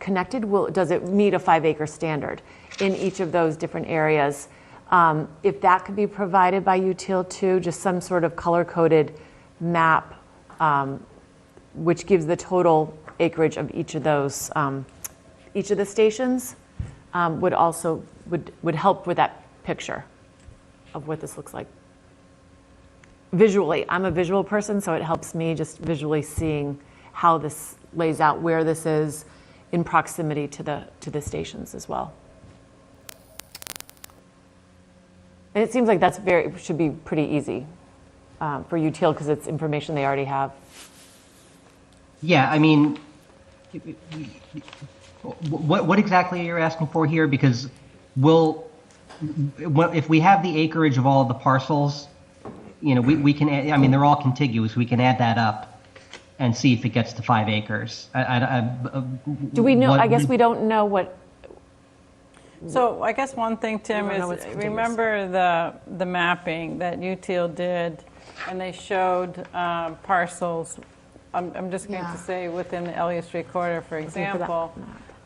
connected. Does it meet a 5-acre standard in each of those different areas? If that could be provided by Util too, just some sort of color-coded map, which gives the total acreage of each of those, each of the stations, would also would help with that picture of what this looks like visually. I'm a visual person, so it helps me just visually seeing how this lays out, where this is in proximity to the stations as well. And it seems like that's should be pretty easy for Util because it's information they already have.
Yeah, I mean, what exactly are you asking for here? Because if we have the acreage of all of the parcels, you know, we can, I mean, they're all contiguous. We can add that up and see if it gets to 5 acres.
Do we know? I guess we don't know what.
So I guess one thing, Tim, is remember the mapping that Util did, and they showed parcels. I'm just going to say within the Elliott Street corridor, for example,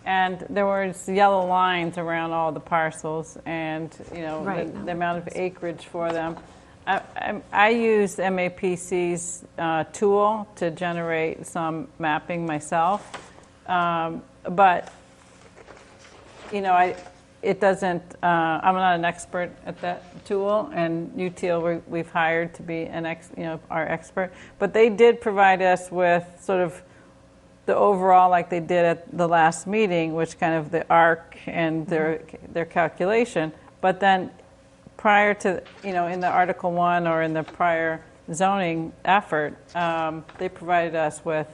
and there was yellow lines around all the parcels, and you know the amount of acreage for them. I used MAPC's tool to generate some mapping myself, but you know it doesn't. I'm not an expert at that tool, and Util we've hired to be our expert. But they did provide us with sort of the overall, like they did at the last meeting, which kind of the arc and their calculation. But then prior to in the Article 1 or in the prior zoning effort, they provided us with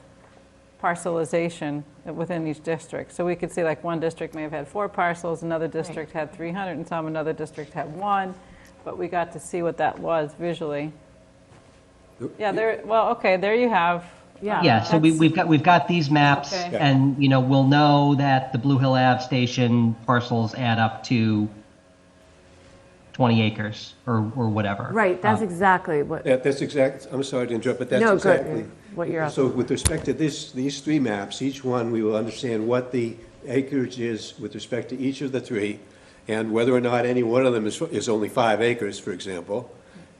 parcelization within each district. So we could see like one district may have had 4 parcels, another district had 300 and some, another district had 1, but we got to see what that was visually. Yeah, there you have.
Yeah, so we've got these maps, and we'll know that the Blue Hill Ave station parcels add up to 20 acres or whatever.
Right, that's exactly what.
That's exactly. I'm sorry to interrupt, but that's exactly
what you're
asking. So with respect to these 3 maps, each one we will understand what the acreage is with respect to each of the 3, and whether or not any one of them is only 5 acres, for example,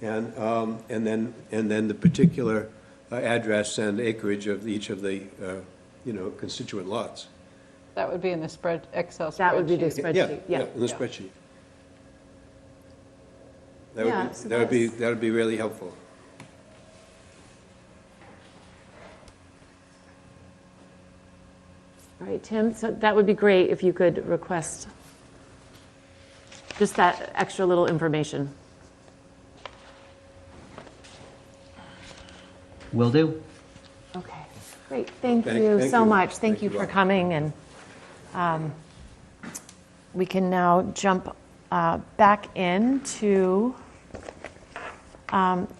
and then the particular address and acreage of each of the constituent lots.
That would be in the Excel spreadsheet.
That would be the spreadsheet.
Yeah, in the spreadsheet. That would be really helpful.
All right, Tim, so that would be great if you could request just that extra little information.
Will do.
Okay, great. Thank you so much. Thank you for coming. And we can now jump back into,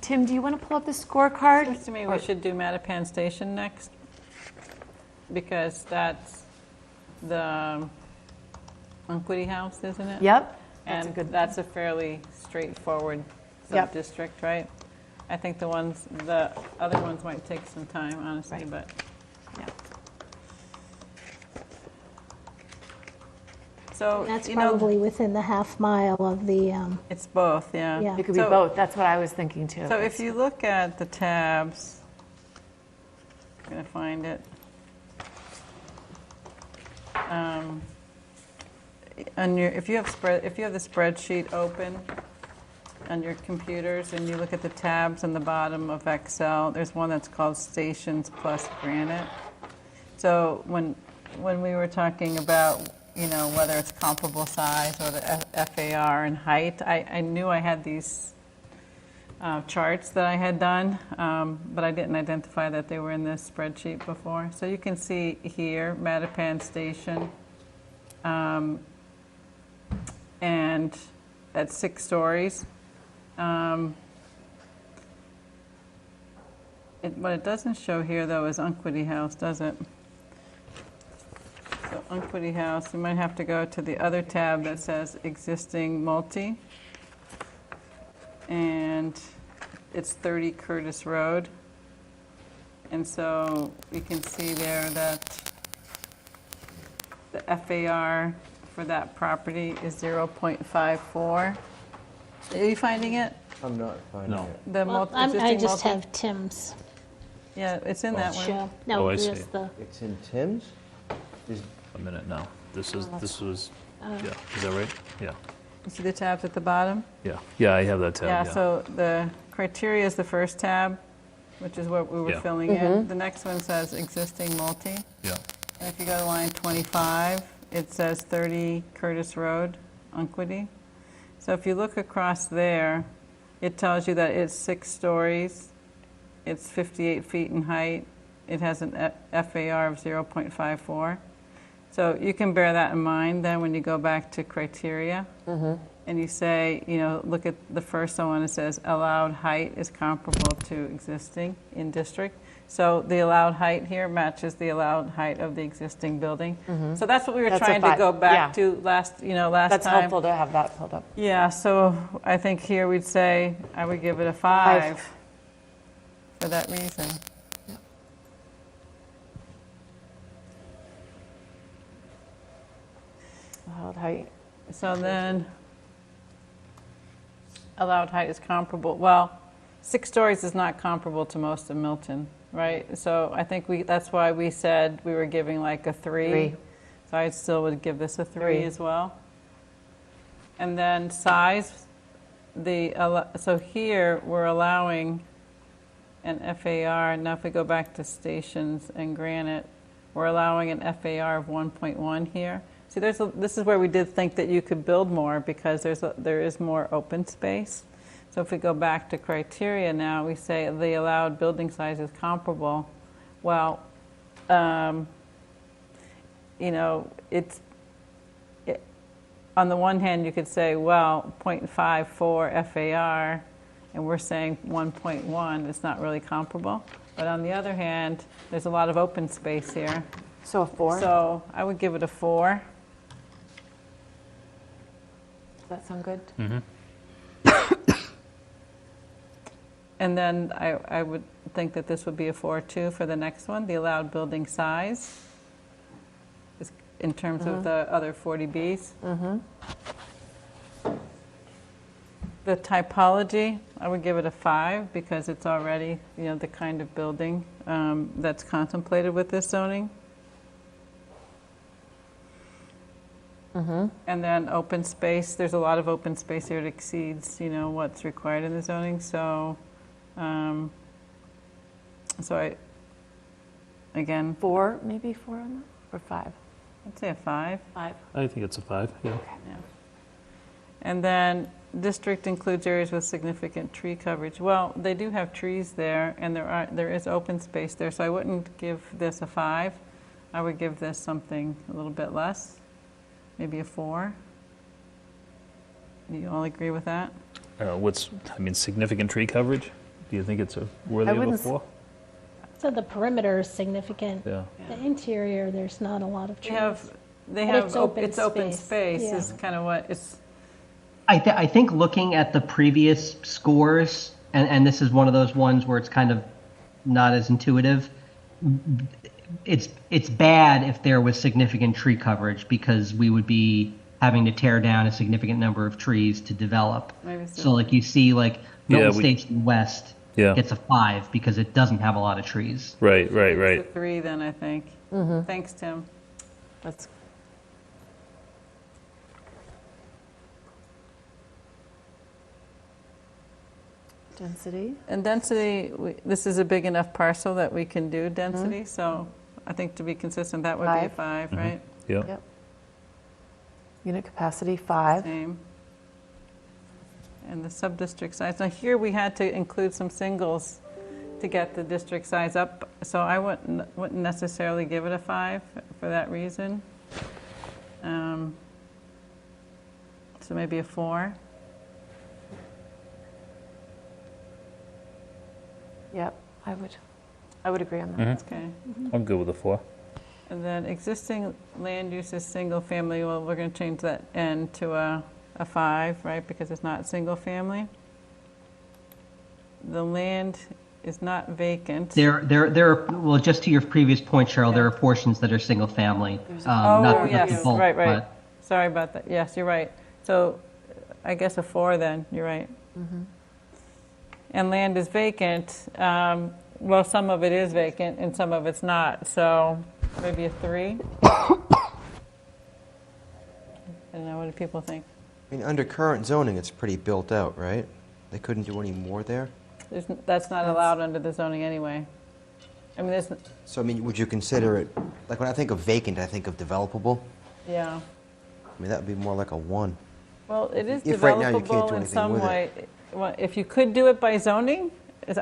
Tim, do you want to pull up the scorecard?
Seems to me we should do Mattapan Station next, because that's the Unquity House, isn't it?
Yep.
And that's a fairly straightforward sub-district, right? I think the other ones might take some time, honestly, but.
Yeah.
So,
That's
you know,
probably within the half mile of the,
it's both, yeah.
Yeah.
It could be
So-
both. That's what I was thinking too.
So if you look at the tabs, I'm going to find it. If you have the spreadsheet open on your computers and you look at the tabs on the bottom of Excel, there's one that's called Stations plus Granite. So when we were talking about, whether it's comparable size or the FAR and height, I knew I had these charts that I had done, but I didn't identify that they were in this spreadsheet before. So you can see here, Mattapan Station, and at 6 stories. What it doesn't show here, though, is Unquity House, does it? So Unquity House, you might have to go to the other tab that says Existing Multi. And it's 30 Curtis Road. And so you can see there that the FAR for that property is 0.54. Are you finding it?
I'm not finding
No.
it.
The
well,
existing
I just
multi?
have Tim's
Yeah, it's in that one.
show. No,
Oh, I see.
just the,
It's in Tim's? Is,
A minute now. This was, yeah, is that right? Yeah,
You see the tabs at the bottom?
yeah, I have that tab,
Yeah,
yeah.
so the criteria is the first tab, which is what we were
Yeah.
filling in. The next one says Existing Multi.
Yeah,
And if you go to line 25, it says 30 Curtis Road, Unquity. So if you look across there, it tells you that it's 6 stories, it's 58 feet in height, it has an FAR of 0.54. So you can bear that in mind then when you go back to criteria. And you say, look at the first one, it says allowed height is comparable to existing in district. So the allowed height here matches the allowed height of the existing building. So that's what we were
That's a
trying to
5,
go back
yeah.
to last time.
That's helpful to have that pulled up.
Yeah, so I think here we'd say, I would give it a 5 for that reason.
Allowed height.
So then, allowed height is comparable, well, 6 stories is not comparable to most of Milton, right? So I think that's why we said we were giving like a 3.
3.
So I still would give this a 3
3.
as well. And then size, so here we're allowing an FAR, now if we go back to Stations and Granite, we're allowing an FAR of 1.1 here. See, this is where we did think that you could build more because there is more open space. So if we go back to criteria now, we say the allowed building size is comparable. Well, on the one hand, you could say, well, 0.54 FAR, and we're saying 1.1, it's not really comparable. But on the other hand, there's a lot of open space here.
So a 4?
So I would give it a 4.
Does that sound good?
And then I would think that this would be a 4 too for the next one, the allowed building size, is in terms of the other 40Bs. The typology, I would give it a 5 because it's already, the kind of building that's contemplated with this zoning. And then open space, there's a lot of open space here. It exceeds, what's required in the zoning. So, again,
4, maybe 4 on that? Or 5?
I'd say a 5.
5.
I think it's a 5, yeah.
Yeah. And then district includes areas with significant tree coverage. Well, they do have trees there, and there is open space there. So I wouldn't give this a 5. I would give this something a little bit less. Maybe a 4. Do you all agree with that?
Significant tree coverage? Do you think it's worthy of a 4?
so the perimeter is significant.
Yeah.
The interior, there's not a lot of trees.
They
But
have
it's open
open
space,
space
yeah.
is kind of what it's.
I think looking at the previous scores, and this is one of those ones where it's kind of not as intuitive, it's bad if there was significant tree coverage because we would be having to tear down a significant number of trees to develop.
Maybe so.
So like you see like Milton
we-
Station West
Yeah.
gets a 5 because it doesn't have a lot of trees.
Right.
It's a 3 then, I think. Thanks, Tim.
That's density.
And density, this is a big enough parcel that we can do density, so I think to be consistent, that would be a 5, right?
Yep.
Yep. Unit capacity 5.
Same. And the sub-district size, now here we had to include some singles to get the district size up, so I wouldn't necessarily give it a 5 for that reason. So maybe a 4.
Yep, I would agree on that.
Okay.
I'm good with a 4.
And then existing land use is single family, well, we're going to change that N to a 5, right, because it's not single family. The land is not vacant.
Well, just to your previous point, Cheryl, there are portions that are single family.
Oh,
not
yes,
the bulk,
right.
but-
Sorry about that. Yes, you're right. So I guess a 4 then, you're right. And land is vacant. Well, some of it is vacant and some of it's not, so maybe a 3. I don't know, what do people think?
I mean, under current zoning, it's pretty built out, right? They couldn't do any more there?
That's not allowed under the zoning anyway. I mean, there's,
So, I mean, would you consider it, like when I think of vacant, I think of developable?
yeah.
I mean, that would be more like a 1.
Well, it is
If right now you can't do
developable in
anything
some
with it.
way. Well, if you could do it by zoning,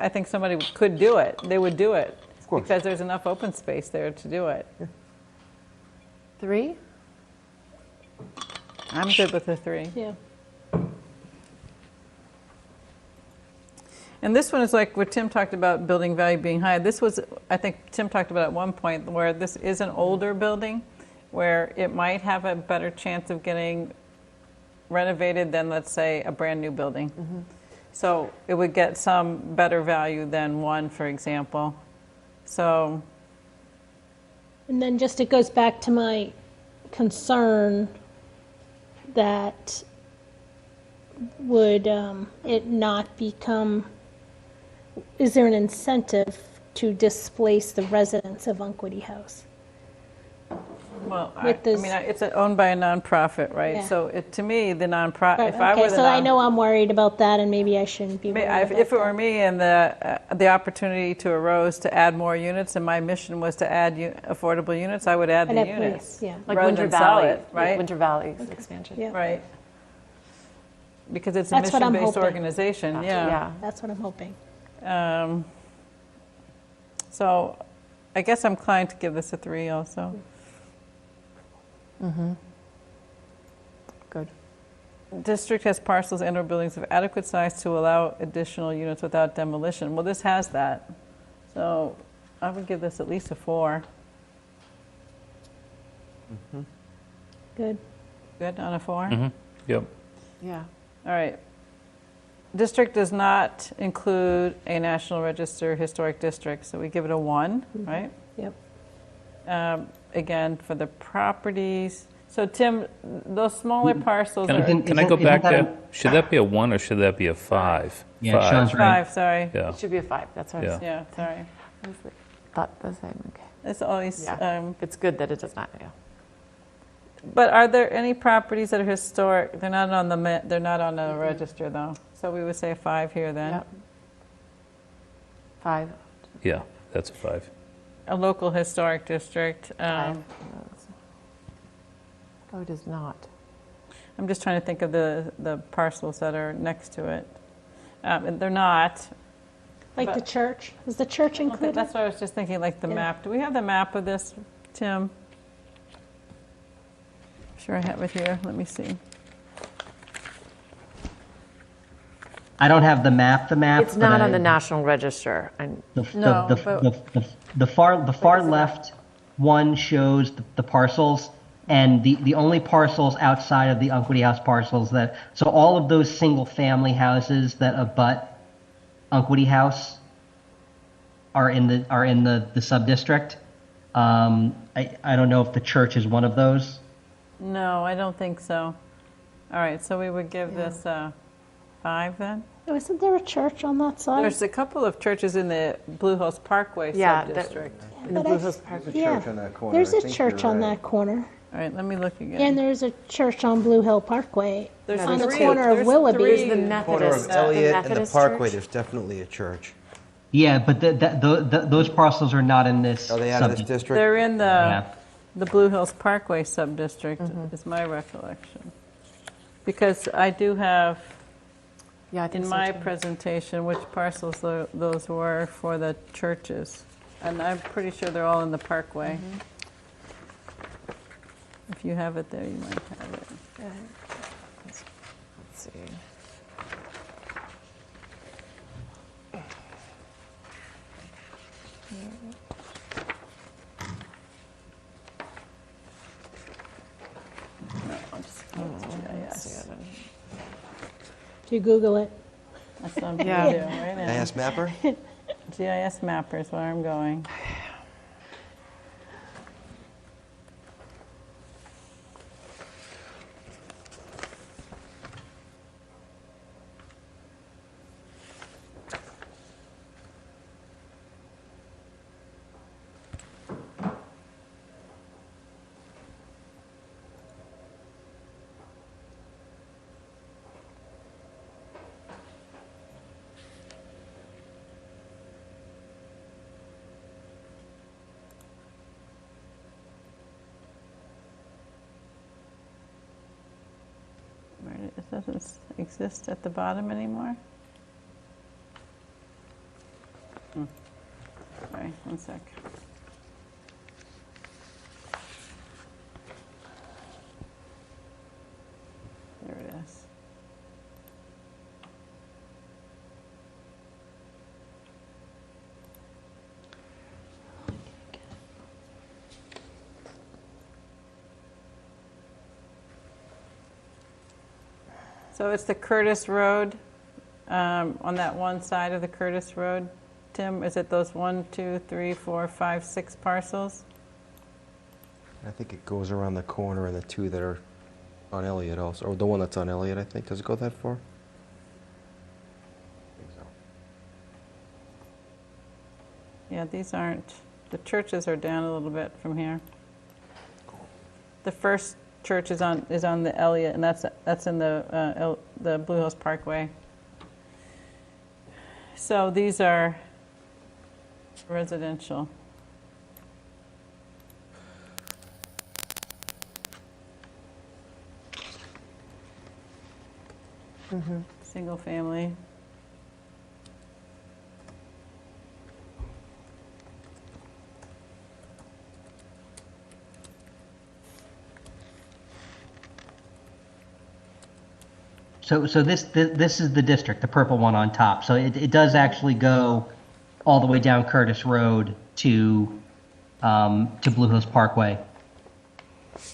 I think somebody could do it. They would do it.
Of course.
Because there's enough open space there to do it.
3?
I'm good with the 3.
Yeah.
And this one is like what Tim talked about, building value being high. This was, I think Tim talked about at one point, where this is an older building, where it might have a better chance of getting renovated than, let's say, a brand-new building. So it would get some better value than 1, for example. So,
And then just it goes back to my concern that would it not become, is there an incentive to displace the residents of Unquity House?
well, I
With this-
mean, it's owned by a nonprofit, right?
Yeah.
So to me, the nonprofit, if I were
Okay,
the
so I know I'm worried about that, and maybe I shouldn't be worried about
If it were
that.
me and the opportunity to arose to add more units, and my mission was to add affordable units, I would add
And
the
at
units.
least, yeah.
Like
rather
Winter
than sell
Valley,
it, right?
Winter Valley expansion.
Yeah.
Right. Because it's a
That's what I'm
mission-based
hoping.
organization,
Gotcha,
yeah.
That's what I'm hoping.
So I guess I'm inclined to give this a 3 also.
Good.
District has parcels and/or buildings of adequate size to allow additional units without demolition. Well, this has that. So I would give this at least a 4.
Good.
Good on a 4?
Yep.
Yeah.
All right. District does not include a National Register Historic District, so we give it a 1, right?
Yep.
Again, for the properties. So Tim, those smaller parcels are
Can I go back there? Should that be a 1 or should that be a 5?
Yeah, Sean's right.
5, sorry.
Yeah.
It should be a 5, that's what I was-
Yeah, sorry.
I was thought the same, okay.
It's always,
Yeah, it's good that it does not, yeah.
but are there any properties that are historic? They're not on they're not on the register though. So we would say a 5 here then.
Yep. 5.
Yeah, that's a 5.
A local historic district.
5. Oh, it is not.
I'm just trying to think of the parcels that are next to it. And they're not.
Like the church? Is the church included?
That's what I was just thinking, like the
Yeah.
map. Do we have the map of this, Tim? Sure, I have it here. Let me see.
I don't have the map.
It's not
but
on the National Register.
No, but-
the far left one shows the parcels, and the only parcels outside of the Unquity House parcels so all of those single family houses that abut Unquity House are in the sub district. I don't know if the church is one of those.
No, I don't think so. All right, so we would give this 5 then?
Oh, isn't there a church on that side?
There's a couple of churches in the Blue Hills Parkway sub-district.
In the
But
Blue Hills Park.
Yeah,
on that corner.
there's
I
a
think
church
you're
on
right.
that corner.
All right, let me look again.
And there's a church on Blue Hill Parkway
There's
on the
three-
corner of
there's
Willoughby.
three-
The
Corner
Methodist,
of Elliott and the
Methodist
Parkway,
Church.
there's definitely a church.
Yeah, but those parcels are not in this.
Are they out of this
subject.
district?
They're in
Yeah.
the Blue Hills Parkway sub-district, is my recollection. Because I do have
Yeah, I think
in
so,
my
too.
presentation which parcels those were for the churches. And I'm pretty sure they're all in the Parkway. If you have it there, you might have it.
Let's see.
I'll just go to GIS.
Do you Google it?
That's what I'm going
Yeah.
to do right now.
AS Mapper?
GIS Mapper is where I'm going. It doesn't exist at the bottom anymore. Sorry, one sec. There it is. So it's the Curtis Road, on that one side of the Curtis Road. Tim, is it those 1, 2, 3, 4, 5, 6 parcels?
I think it goes around the corner and the two that are on Elliott also, or the one that's on Elliott, I think. Does it go that far? I think so.
Yeah, these aren't, the churches are down a little bit from here. The first church is on the Elliott, and that's in the Blue Hills Parkway. So these are residential. Single family.
So this is the district, the purple one on top. So it does actually go all the way down Curtis Road to Blue Hills Parkway.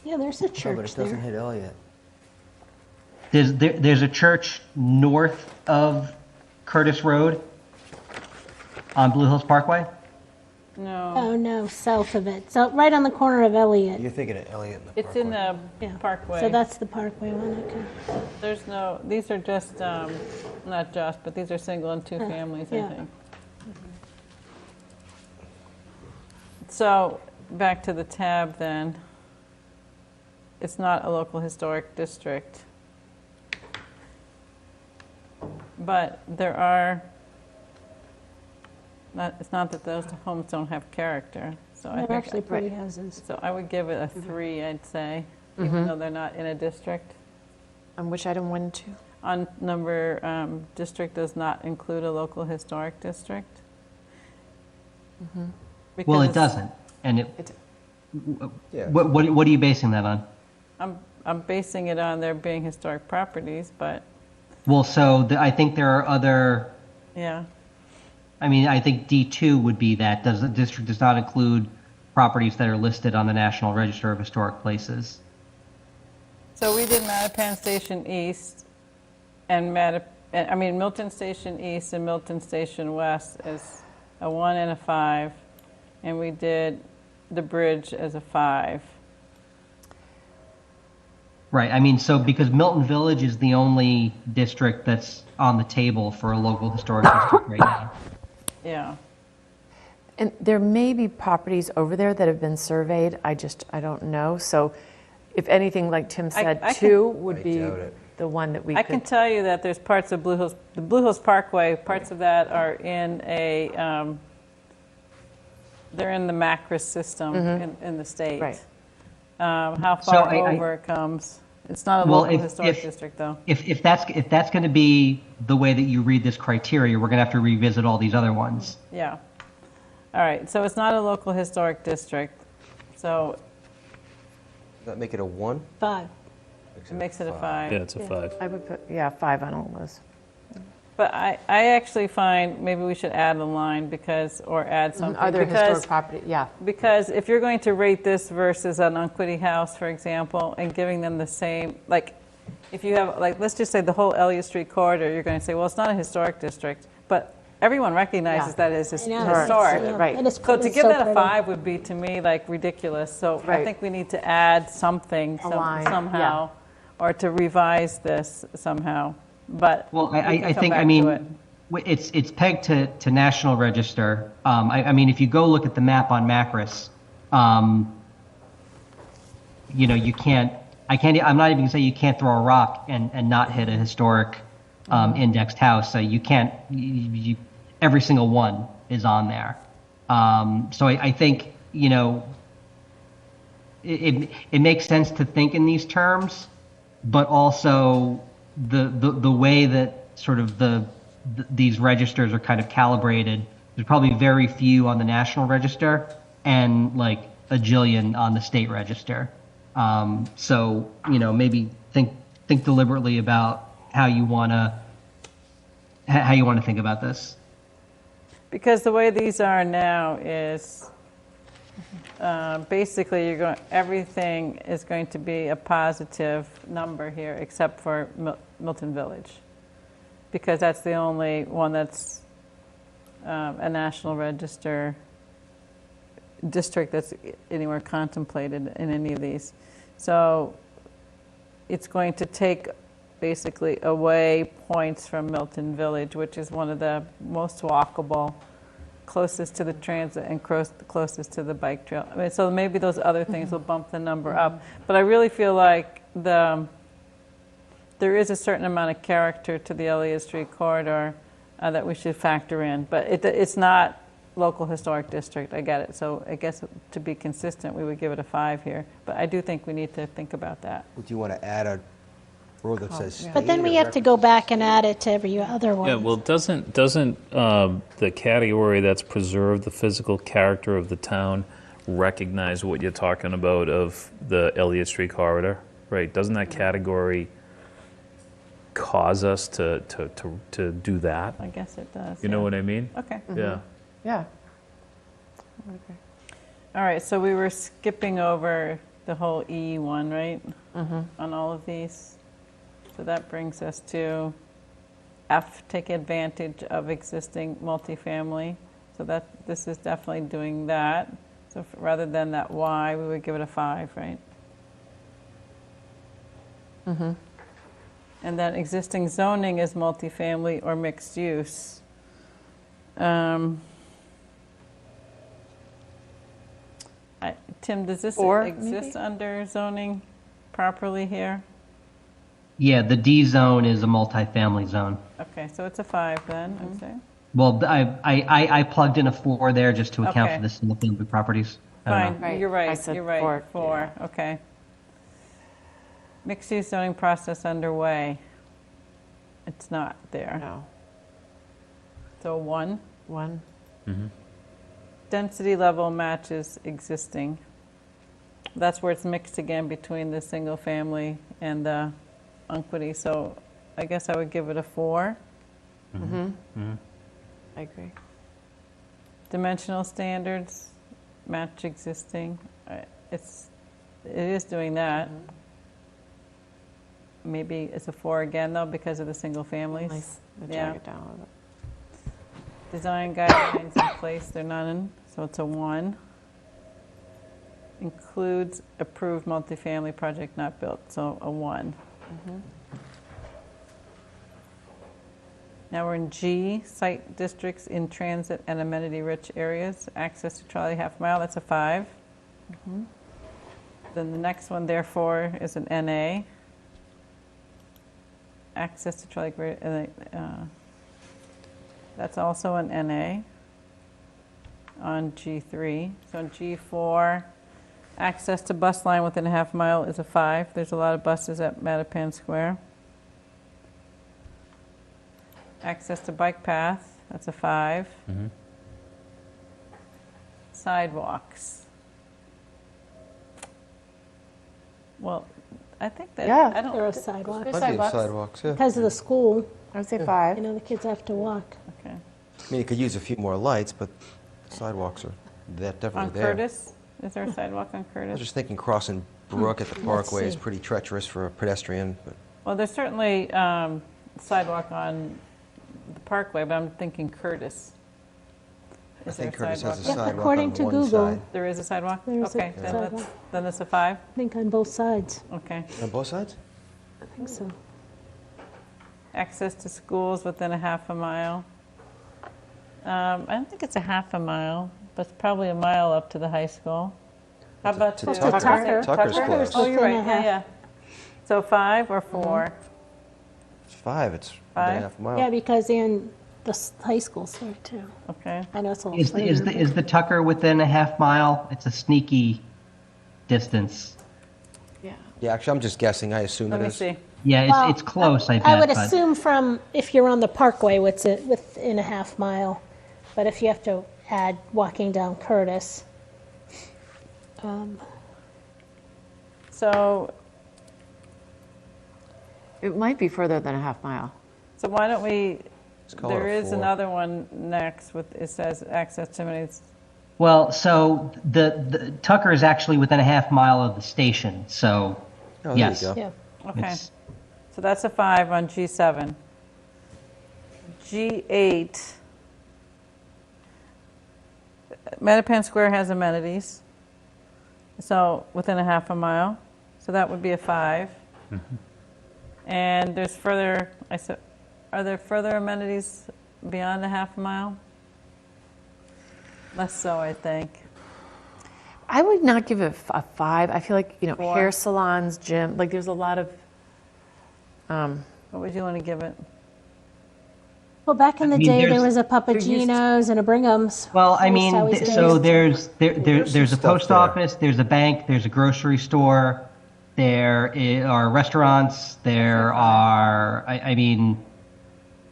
Yeah, there's a
Oh, but
church
it doesn't
there.
hit Elliott.
There's a church north of Curtis Road on Blue Hills Parkway.
No,
Oh, no, south of it. So right on the corner of Elliott.
You're thinking of Elliott and the
it's in the
Yeah.
Parkway.
So that's the Parkway one, okay.
There's no, these are just, not just, but these are single and two families, I
yeah.
think. So, back to the tab then. It's not a local historic district. But there are, it's not that those homes don't have character. So I
They're
think,
actually pretty houses.
so I would give it a 3, I'd say, even though they're not in a district.
On which item, 1, 2?
On number, district does not include a local historic district.
Well, it
Because
doesn't. And
Yeah.
what are you basing that on?
I'm basing it on there being historic properties, but
Well, so I think there are other.
yeah.
I mean, I think D2 would be that the district does not include properties that are listed on the National Register of Historic Places.
So we did Mattapan Station East and Milton Station East and Milton Station West as a 1 and a 5, and we did the bridge as a 5.
Right. I mean, so because Milton Village is the only district that's on the table for a local historic district right now.
Yeah.
And there may be properties over there that have been surveyed, I don't know. So if anything, like Tim said,
I
two would
I
be
doubt it.
the one that we
I can
could.
tell you that there's parts of Blue Hills, the Blue Hills Parkway, parts of that are in they're in the Macris system in the state.
Right.
How
So
far
I-
over it comes. It's not a
Well,
local
if-
historic
if-
district, though.
If that's going to be the way that you read this criteria, we're going to have to revisit all these other ones.
Yeah. All right, so it's not a local historic district, so
Does that make it a 1?
5.
it makes it a 5.
Yeah, it's a 5.
I would put, 5 on all those.
But I actually find maybe we should add a line or add something.
Are there
because,
historic property? Yeah.
Because if you're going to rate this versus an Unquity house, for example, and giving them the same, like, if you have, like, let's just say the whole Elliott Street corridor, you're going to say, well, it's not a historic district, but everyone recognizes
Yeah.
that it's
I know,
historic.
it's,
Right.
and it's-
So to
it's
give
so
that a
pretty.
5 would be, to me, like ridiculous. So I
Right.
think we need to add something
A line,
somehow, or to revise this somehow. But
Well,
we can
I
come
think,
back
I
to
mean,
it.
it's pegged to National Register. I mean, if you go look at the map on Macris, you know, I'm not even going to say you can't throw a rock and not hit a historic indexed house. So you can't, every single one is on there. So I think, you know, it makes sense to think in these terms, but also the way that sort of these registers are kind of calibrated, there's probably very few on the National Register and like a jillion on the state register. So, you know, maybe think deliberately about how you want to think about this.
Because the way these are now is basically everything is going to be a positive number here except for Milton Village, because that's the only one that's a National Register district that's anywhere contemplated in any of these. So it's going to take basically away points from Milton Village, which is one of the most walkable, closest to the transit and closest to the bike trail. I mean, so maybe those other things will bump the number up. But I really feel like there is a certain amount of character to the Elliott Street corridor that we should factor in. But it's not local historic district, I get it. So I guess to be consistent, we would give it a 5 here. But I do think we need to think about that.
Would you want to add a row that says state?
But then we
or
have to go back and add it to every other one.
Yeah, well, doesn't the category that's preserve the physical character of the town recognize what you're talking about of the Elliott Street corridor, right? Doesn't that category cause us to do that?
I guess it does.
You know
yeah.
what I mean?
Okay.
Yeah.
Yeah.
All right, so we were skipping over the whole E one, right? On all of these. So that brings us to F, take advantage of existing multifamily. So this is definitely doing that. So rather than that Y, we would give it a 5, right? And then existing zoning is multifamily or mixed use. Tim, does this
Or
exist
maybe?
under zoning properly here?
Yeah, the D zone is a multifamily zone.
Okay, so it's a 5 then, I'd say.
Well, I plugged in a 4 there just to account
Okay.
for the single family properties. I don't know.
Fine,
Right,
you're
I
right,
said
you're right.
4,
4, okay. Mixed use zoning process underway. It's not there.
No.
So 1.
1.
Density level matches existing. That's where it's mixed again between the single family and the Unquity. So I guess I would give it a 4.
I agree.
Dimensional standards match existing. It is doing that. Maybe it's a 4 again though because of the single families.
Nice. We'll
Yeah.
drag it down a little bit.
Design guidelines in place, they're not in, so it's a 1. includes approved multifamily project not built, so a 1. Now we're in G, site districts in transit and amenity-rich areas, access to trolley half mile, that's a 5. Then the next one, therefore, is an NA. Access to trolley, that's also an NA on G3. So on G4, access to bus line within a half mile is a 5. There's a lot of buses at Mattapan Square. Access to bike path, that's a 5. Sidewalks. Well, I think that,
Yeah.
I don't.
There are sidewalks.
There's
Plenty of
sidewalks.
sidewalks, yeah.
Because of the school,
I would say 5.
you know, the kids have to walk.
Okay.
I mean, you could use a few more lights, but sidewalks are definitely
On
there.
Curtis, is there a sidewalk on
I
Curtis?
was just thinking crossing Brook at the Parkway is
see.
pretty treacherous for a pedestrian, but
Well, there's certainly sidewalk on the Parkway, but I'm thinking Curtis.
I
Is there
think
a
Curtis has a
sidewalk?
sidewalk
according
on
to
one
Google.
side.
There is a sidewalk?
There's a
Okay,
sidewalk.
then it's a 5?
I think on both sides.
Okay.
On both sides?
I think so.
Access to schools within a half a mile. I don't think it's a half a mile, but it's probably a mile up to the high school. How about
to
to
Tucker.
Tucker.
Tucker's
Tucker?
close.
Oh, you're
Within
right,
a
yeah,
half.
yeah. So 5 or 4?
It's 5, it's within a
5?
half a mile.
Yeah, because in the high school's there too.
Okay.
I know it's a little
Is the Tucker within a half mile? It's a sneaky distance.
Yeah.
Yeah, actually, I'm just guessing. I assume
Let
it
me
is.
see.
Yeah,
Well,
it's close, I bet.
I would
but-
assume from, if you're on the Parkway, within a half mile. But if you have to add walking down Curtis,
So
It might be further than a half mile.
So why don't we,
Let's call it
there
a
is
4.
another one next with, it says access to many,
Well, so the Tucker is actually within a half mile of the station, so
Oh, there
yes.
you go.
yeah.
okay.
It's-
So that's a 5 on G7. G8, Mattapan Square has amenities, so within a half a mile, so that would be a 5. And there's further, are there further amenities beyond a half a mile? Less so, I think.
I would not give it a 5. I feel like,
4.
hair salons, gym, like there's a lot of,
What would you want to give it?
Well, back in the
I mean,
day, there
there's-
was a Papagino's and a Bringham's.
Well, I
That was
mean,
how we
so
stayed.
there's a
stuff
post
there.
office, there's a bank, there's a grocery store, there are restaurants, there are, I mean,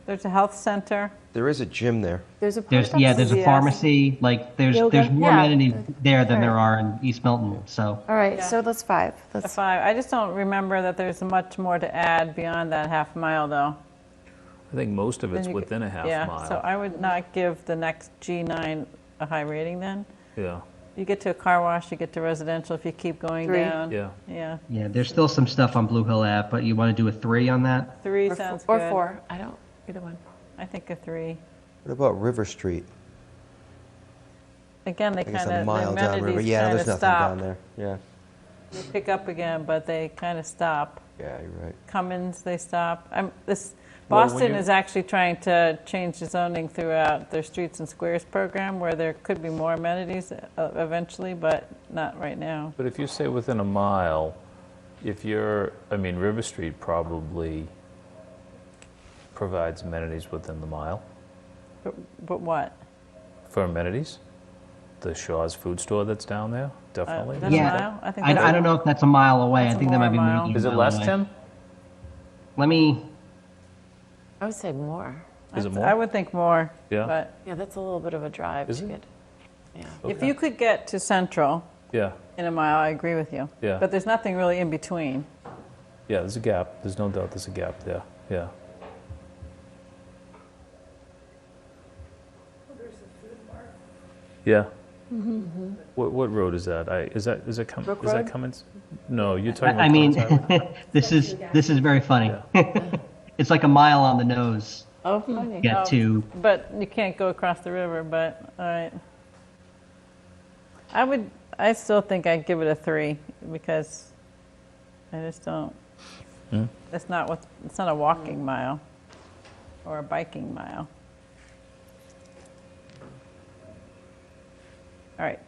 There's a health center.
There is a gym there.
there's a
there's,
post
yeah,
office.
there's a
Yes.
pharmacy, like, there's
Yoga.
more
Yeah.
amenities there than there
Sure.
are in East Milton, so.
All right, so that's 5.
A
That's
5. I just don't remember that there's much more to add beyond that half mile, though.
I think most of it's
Then you
within a half
Yeah,
mile.
so I would not give the next G9 a high rating then.
Yeah,
You get to a car wash, you get to residential if you keep going
3.
down.
yeah.
Yeah,
Yeah, there's still some stuff on Blue Hill Ave, but you want to do a 3 on that?
3
or,
sounds
or
good.
4. I don't, either one.
I think a 3.
What about River Street?
Again, they
I guess
kind
a
of, the
mile down River.
amenities
Yeah,
kind
there's
of
nothing down
stop.
there. Yeah.
They pick up again, but they kind of stop.
Yeah, you're right.
Cummins, they stop.
Well, when
Boston
you-
is actually trying to change the zoning throughout their Streets and Squares program, where there could be more amenities eventually, but not right now.
But if you say within a mile, River Street probably provides amenities within the mile.
But what?
For amenities? The Shaw's Food Store that's down there, definitely.
That's a
Yeah.
mile? I think
I
that's
don't know if that's a mile away.
That's
I think that
more
might be
a mile.
making
Is it
mile
less,
away.
Tim?
Let me,
I would say more.
Is it
I
more?
would think more.
Yeah.
But
Yeah, that's a little bit of a drive
Is
to
it?
get. Yeah.
if
Okay.
you could get to Central
Yeah,
in a mile, I agree with you.
Yeah.
But there's nothing really in between.
yeah, there's a gap. There's no doubt there's a gap there, yeah. Yeah. What road is that? Is that
Road?
Cummins? No, you're talking about
I mean,
Cummins Highway?
this is very funny. It's like a mile on the nose
Oh, funny.
get to,
But you can't go across the river, but, all right. I would I still think I'd give it a 3 because I just don't. It's not a walking mile or a biking mile. All right.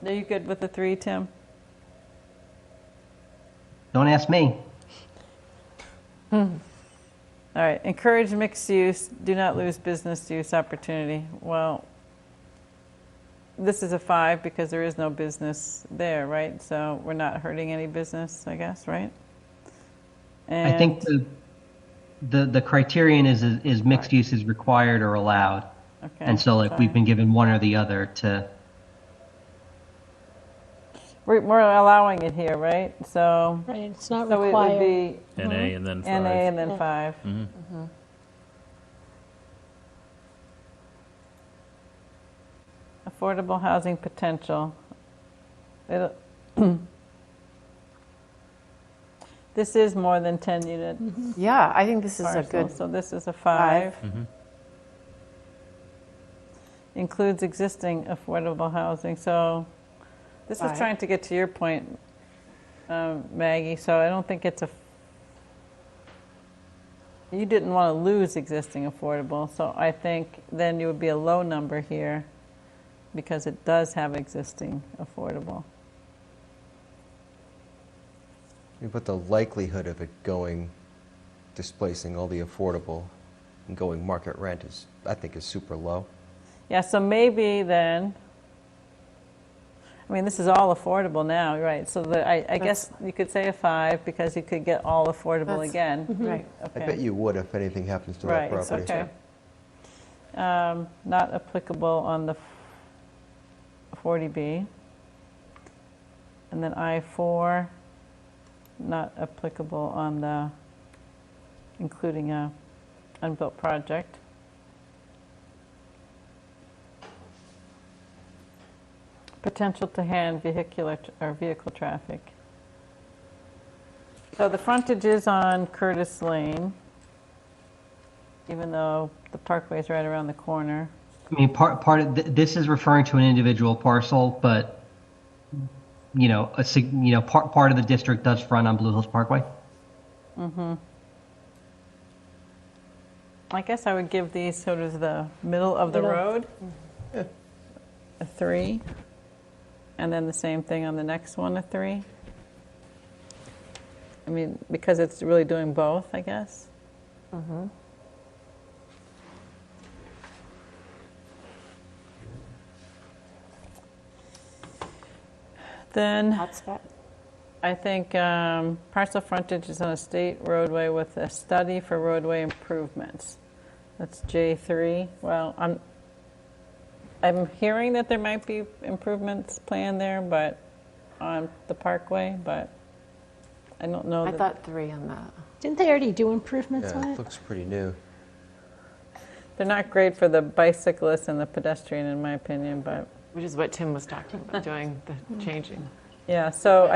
Are you good with the 3, Tim?
Don't ask me.
All right. Encourage mixed use. Do not lose business use opportunity. Well, this is a 5 because there is no business there, right? So we're not hurting any business, I guess, right? And
I think the criterion is mixed use is required or allowed.
Okay,
And so like we've been given one or the other to,
we're allowing it here, right? So
Right, it's not
so
required.
it would be
NA and then 5.
NA and then 5. Affordable housing potential. This is more than 10 unit
Yeah, I think this is a
parcel,
good,
so this is a 5.
Mm-hmm.
Includes existing affordable housing. So this was
5.
trying to get to your point, Maggie. So I don't think it's a. You didn't want to lose existing affordable, so I think then you would be a low number here because it does have existing affordable.
But the likelihood of it displacing all the affordable and going market rent I think is super low.
Yeah, so maybe then, I mean, this is all affordable now, right? So I guess you could say a 5 because you could get all affordable
That's-
again.
right.
Okay.
I bet you would if anything happens to that
Right,
property.
okay. Not applicable on the 40B. And then I-4, not applicable on the, including a unbuilt project. Potential to hand vehicular or vehicle traffic. So the frontage is on Curtis Lane, even though the parkway is right around the corner.
I mean, part of, this is referring to an individual parcel, but, you know, part of the district does front on Blue Hills Parkway.
I guess I would give these sort of the middle of the road, a 3. And then the same thing on the next one, a 3. I mean, because it's really doing both, I guess. Then
hotspot.
I think parcel frontage is on a state roadway with a study for roadway improvements. That's J3. Well, I'm hearing that there might be improvements planned there, but on the parkway, but I don't know.
I
that-
thought 3 on that.
Didn't they already do improvements on
Yeah, it
it?
looks pretty new.
They're not great for the bicyclist and the pedestrian, in my opinion, but
Which is what Tim was talking about, doing the changing.
yeah. So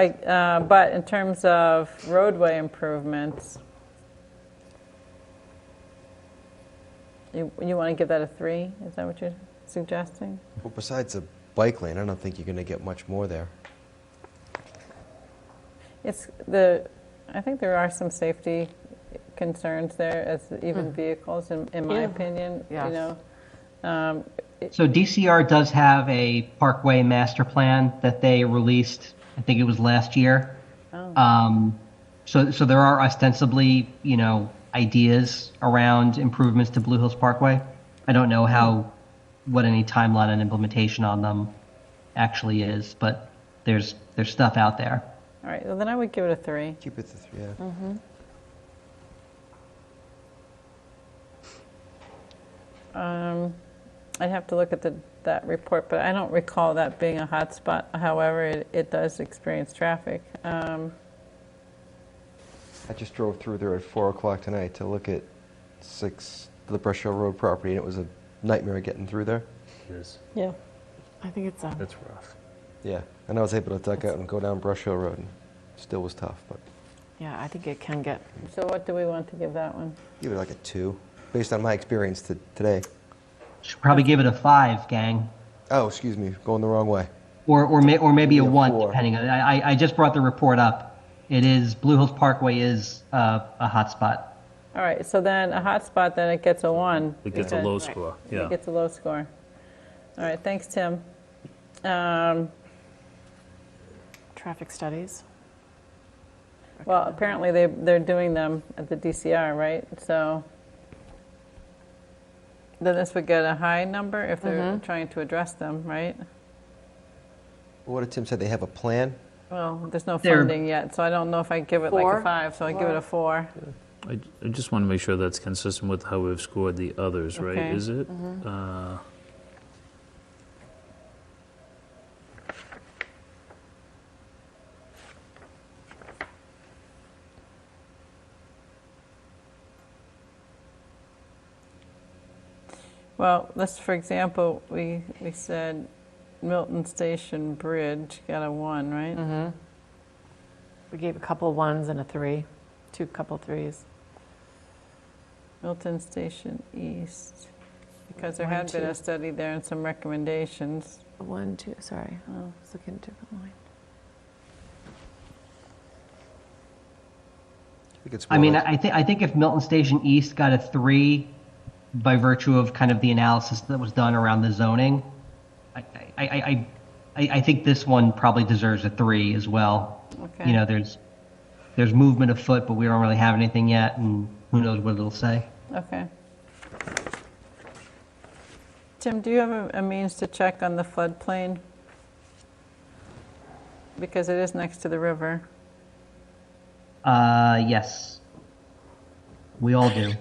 but in terms of roadway improvements, you want to give that a 3? Is that what you're suggesting?
Well, besides a bike lane, I don't think you're going to get much more there.
I think there are some safety concerns there, as even vehicles, in my
Yeah.
opinion.
Yes.
You know,
So DCR does have a parkway master plan that they released, I think it was last year. So there are ostensibly, you know, ideas around improvements to Blue Hills Parkway. I don't know what any timeline and implementation on them actually is, but there's stuff out there.
all right. Well, then I would give it a 3.
Keep it to 3, yeah.
I'd have to look at that report, but I don't recall that being a hotspot. However, it does experience traffic.
I just drove through there at 4 o'clock tonight to look at the Brush Hill Road property, and it was a nightmare getting through there.
It is.
Yeah.
I think it's a,
That's rough.
Yeah, and I was able to duck out and go down Brush Hill Road, and still was tough, but
yeah, I think it can get,
So what do we want to give that one?
give it like a 2, based on my experience today.
Should probably give it a 5, gang.
Oh, excuse me, going the wrong way.
or maybe a
Maybe a
1,
4.
depending on, I just brought the report up. It is, Blue Hills Parkway is a hotspot.
All right, so then a hot spot, then it gets a 1.
It gets a
because
low score, yeah.
It gets a low score. All right, thanks, Tim.
Traffic studies.
Well, apparently they're doing them at the DCR, right? So then this would get a high number if they're trying to address them, right?
What did Tim say? They have a plan?
Well, there's no
They're-
funding yet, so I don't know if I give it like
4?
a 5, so I give it a 4.
I just want to make sure that's consistent with how we've scored the others, right?
Okay.
Is it?
Well, let's, for example, we said Milton Station Bridge got a 1, right?
We gave a couple 1s and a 3, couple 3s.
Milton Station East, because there
1,
had been
2.
a study there and some recommendations.
1, 2, sorry. Oh, I was looking at a different line.
I think it's
I
more
mean,
like-
I think if Milton Station East got a 3 by virtue of kind of the analysis that was done around the zoning, I think this one probably deserves a 3 as well.
Okay.
You know, there's movement afoot, but we don't really have anything yet, and who knows what it'll say.
Okay. Tim, do you have a means to check on the floodplain? Because it is next to the river.
Yes. We all do.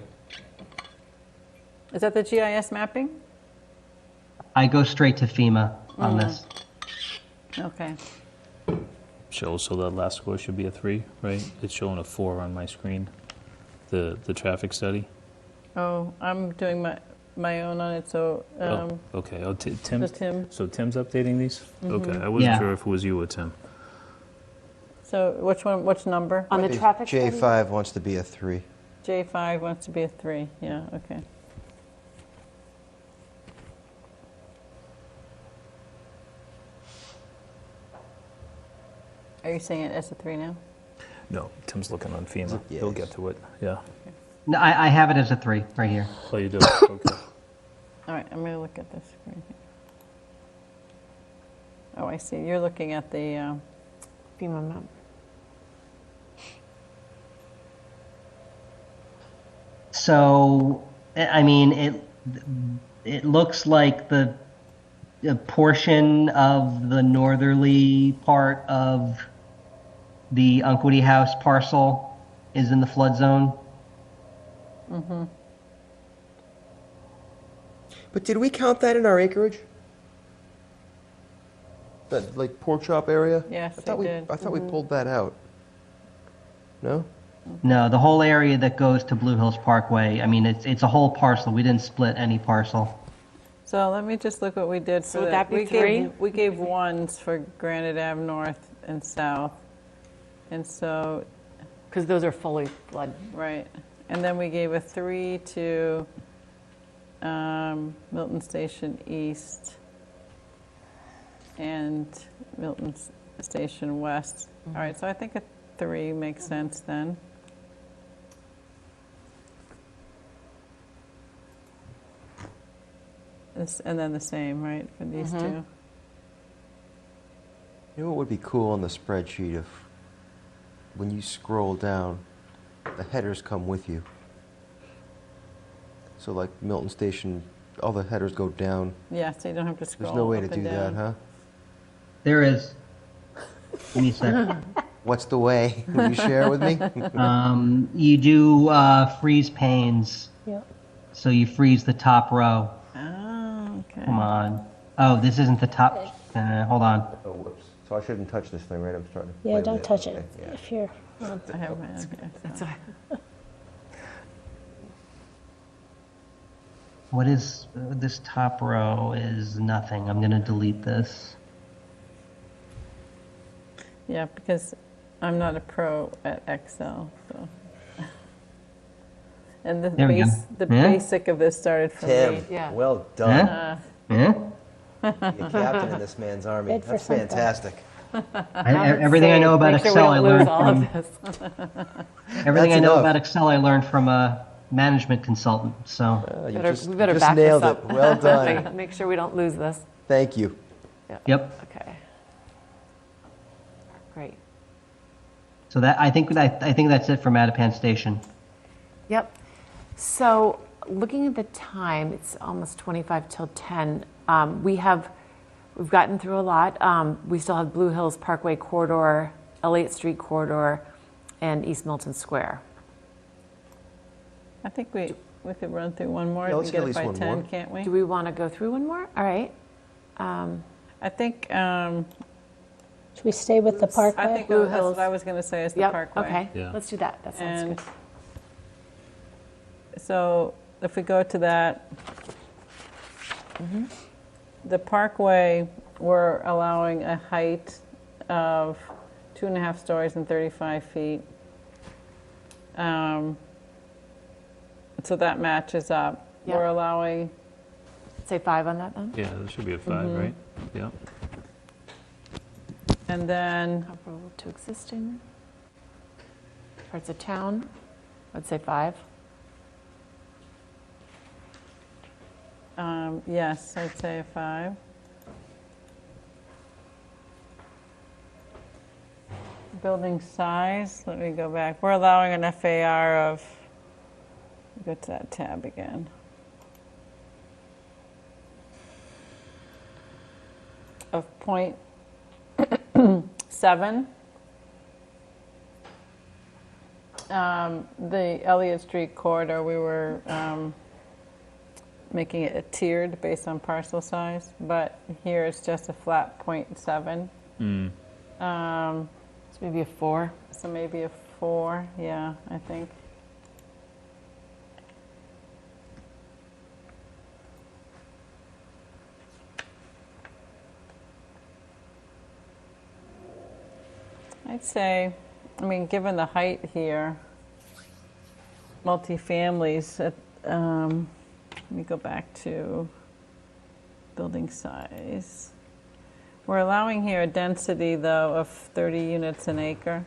Is that the GIS mapping?
I go straight to FEMA on this.
Okay.
So that last score should be a 3, right? It's showing a 4 on my screen, the traffic study.
Oh, I'm doing my own on it, so
Okay. Oh, Tim.
Just Tim.
So Tim's updating these? Okay. I wasn't
Yeah.
sure if it was you or Tim.
so which number?
On the traffic study?
J5 wants to be a 3.
J5 wants to be a 3. Yeah, okay. Are you saying it as a 3 now?
No, Tim's looking on FEMA.
Yeah,
He'll
he's-
get to it. Yeah.
No, I have it as a 3 right here.
Oh, you do? Okay.
All right, I'm going to look at this screen here. Oh, I see. You're looking at the,
FEMA map.
So, I mean, it looks like the portion of the northerly part of the Unquity House parcel is in the flood zone.
But did we count that in our acreage? That, like, pork chop area?
Yes,
I thought
we
we,
did.
I thought we pulled that out. No?
No, the whole area that goes to Blue Hills Parkway, I mean, it's a whole parcel. We didn't split any parcel.
so let me just look what we did for
So would that be
we
3?
we gave 1s for Granite Ave North and South. And so,
Because those are fully flood.
right. And then we gave a 3 to Milton Station East and Milton Station West. All right, so I think a 3 makes sense then. And then the same, right, for these 2?
You know what would be cool on the spreadsheet if, when you scroll down, the headers come with you. So like Milton Station, all the headers go down.
Yeah, so you don't have to scroll
There's no way
up
to
and
do that,
down.
huh?
There is. Give me a second.
What's the way? Will you share with me?
You do freeze panes.
Yep.
So you freeze the top row.
Oh, okay.
Come on. Oh, this isn't the top. Hold on.
Oh, whoops. So I shouldn't touch this thing, right? I'm starting to
Yeah,
play
don't
with
touch
Okay,
it
yeah.
if you're.
I have my own here, so.
What is this top row is nothing. I'm going to delete this.
Yeah, because I'm not a pro at Excel, so. And the
There we go.
base, the
Yeah.
basic of this started for me.
Tim,
Yeah.
well done.
Yeah?
Be a captain in this man's army.
Good for
That's
something.
fantastic.
Everything I know about
Make sure
Excel,
we
I
don't lose
learned
all of
from
this.
everything
That's
I know
enough.
about Excel, I learned from a management consultant. So
You
We better
just
back
nailed
this
it.
up.
Well done.
Make sure we don't lose this.
Thank you.
yep.
Okay. Great.
So that I think that's it for Mattapan Station.
Yep. So looking at the time, it's almost 25 till 10. We've gotten through a lot. We still have Blue Hills Parkway corridor, Elliott Street corridor, and East Milton Square.
I think we could run through one more
Yeah,
and
let's
get
get
it
at
by
least
10,
one more.
can't we?
Do we want to go through one more? All right.
I think,
Should we stay with the Parkway?
I think
Blue
that's
Hills.
what I was going to say is the
Yep.
Parkway.
Okay.
Yeah.
Let's do that. That sounds
And
good.
so if we go to that,
Mm-hmm.
the Parkway, we're allowing a height of 2.5 stories and 35 feet. So that matches up.
Yeah.
We're allowing,
Say 5 on that then?
Yeah, there should be a 5, right? Yeah.
and then,
Comparable to existing. Parts of town, I'd say 5.
yes, I'd say a 5. Building size, let me go back. We're allowing an FAR of, go to that tab again. Of 0.7. The Elliott Street corridor, we were making it tiered based on parcel size, but here it's just a flat 0.7.
So maybe a 4.
So maybe a 4, yeah, I think. I'd say, I mean, given the height here, multifamilies, let me go back to building size. We're allowing here a density, though, of 30 units an acre.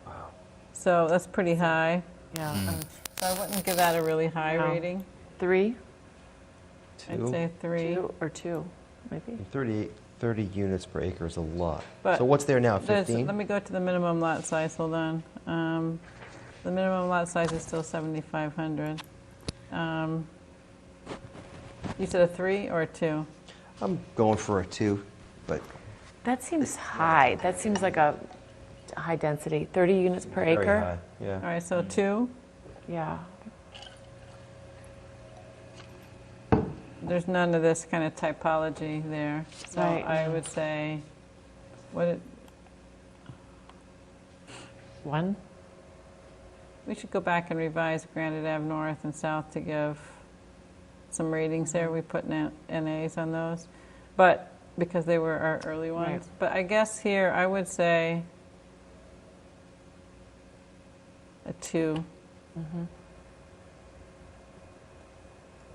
Wow. So that's pretty high.
Yeah.
So I wouldn't give that a really high
No.
rating.
3?
I'd say 3.
2 or 2, maybe.
30 units per acre is a lot.
But
So what's there now,
Let
15?
me go to the minimum lot size, hold on. The minimum lot size is still 7,500. You said a 3 or a 2?
I'm going for a 2, but
That seems high. That seems like a high density. 30 units per
very
acre?
high. Yeah.
All right, so 2.
Yeah.
There's none of this kind of typology there. So
Right,
I
yeah.
would say, what it,
1?
we should go back and revise Granite Ave North and South to give some ratings there. We put NAs on those, but because they were our early ones.
Right.
But I guess here I would say a 2.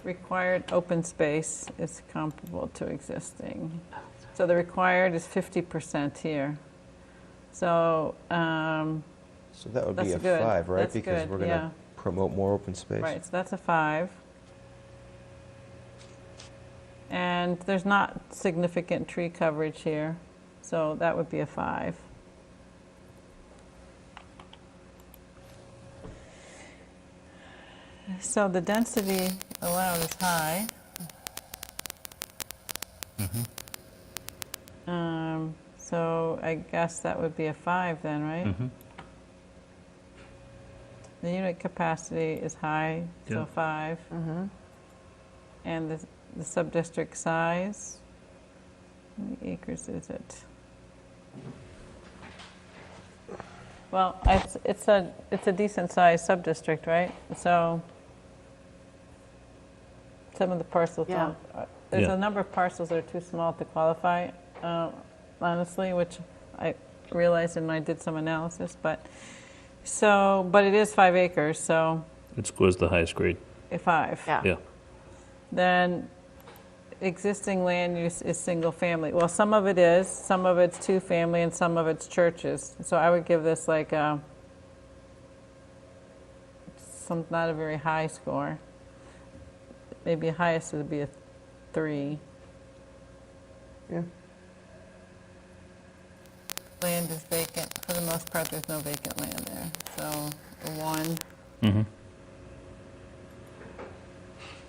Required open space is comparable to existing. So the required is 50% here. So,
So that would be
That's
a
good.
5, right?
That's
Because
good,
we're going to
yeah.
promote more open space.
right, so that's a 5. And there's not significant tree coverage here, so that would be a 5. So the density allowed is high. So I guess that would be a 5 then, right? The unit capacity is high, so
Yeah.
5. And the sub-district size, how many acres is it? Well, it's a decent sized sub-district, right? So some of the parcels
Yeah.
don't, there's
Yeah.
a number of parcels that are too small to qualify, honestly, which I realized when I did some analysis, but it is 5 acres, so
It scores the highest grade.
a 5.
Yeah.
Yeah.
Then existing land use is single family. Well, some of it is, some of it's two family, and some of it's churches. So I would give this like not a very high score. Maybe highest would be a 3.
Yeah.
Land is vacant. For the most part, there's no vacant land there. So a 1.
Mm-hmm.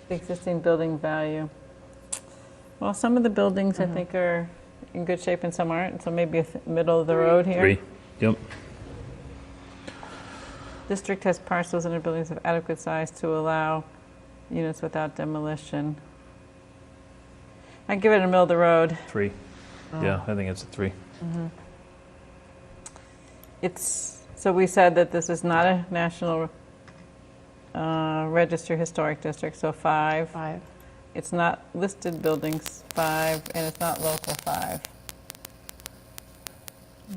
The existing building value. Well, some of the buildings I think are in good shape and some aren't. So maybe a middle of the road here.
3. Yep.
District has parcels and buildings of adequate size to allow units without demolition. I'd give it in the middle of the road.
3. Yeah, I think it's a 3.
So we said that this is not a national register historic district, so 5.
5.
It's not listed buildings, 5, and it's not local, 5.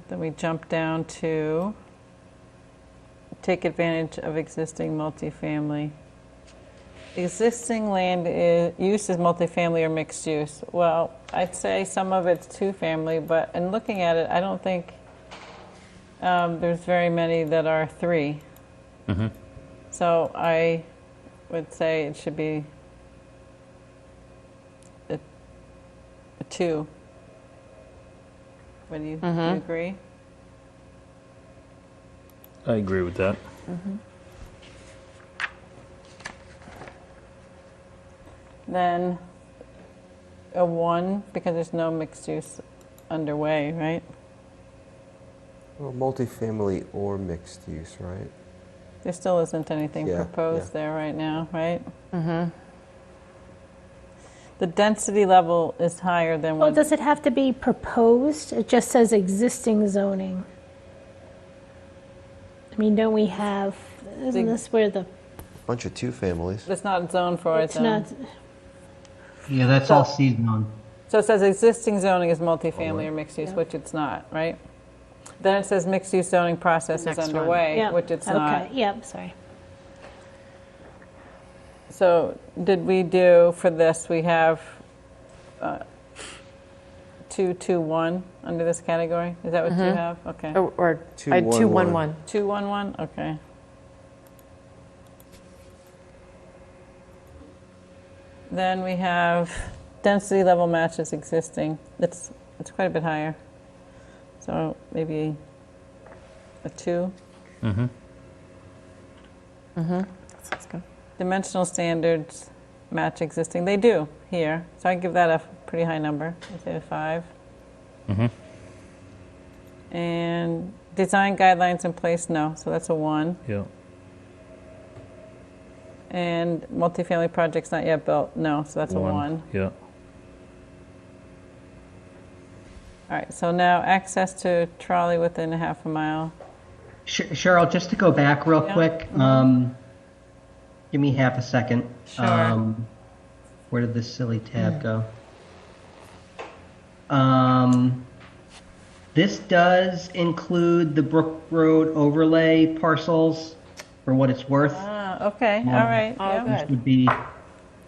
Then we jump down to take advantage of existing multifamily. Existing land use is multifamily or mixed use. Well, I'd say some of it's two-family, but in looking at it, I don't think there's very many that are 3.
Mm-hmm.
So I would say it should be a 2. What do you, do you agree?
I agree with that.
Then a 1 because there's no mixed use underway, right?
Well, multifamily or mixed use, right?
There still isn't anything
Yeah,
proposed
yeah.
there right now, right? The density level is higher than
Well,
what,
does it have to be proposed? It just says existing zoning. I mean, don't we have, isn't this where the,
Bunch of two families.
it's not zoned for it
it's
then.
not,
Yeah, that's all seasonal.
So it says existing zoning is multifamily or mixed use, which it's not, right? Then it says mixed use zoning process is
Next one.
underway,
yeah.
which it's not.
Okay, yep, sorry.
So did we do, for this, we have 2, 2, 1 under this category? Is that what you have? Okay.
Or
Two,
I had
one,
2,
one.
1, 1.
2, 1, 1, okay. Then we have density level matches existing. It's quite a bit higher. So maybe a 2.
Mm-hmm.
That's good.
Dimensional standards match existing. They do here. So I give that a pretty high number. I'd say a 5.
Mm-hmm.
And design guidelines in place, no. So that's a 1.
Yeah.
And multifamily projects not yet built, no. So that's a 1.
Yeah.
All right. So now access to trolley within a half a mile.
Cheryl, just to go back real
Yeah.
quick, give me half a second.
Sure.
Where did this silly tab go? This does include the Brook Road overlay parcels, for what it's worth.
Okay. All right.
Oh,
yeah.
good.
Which would be,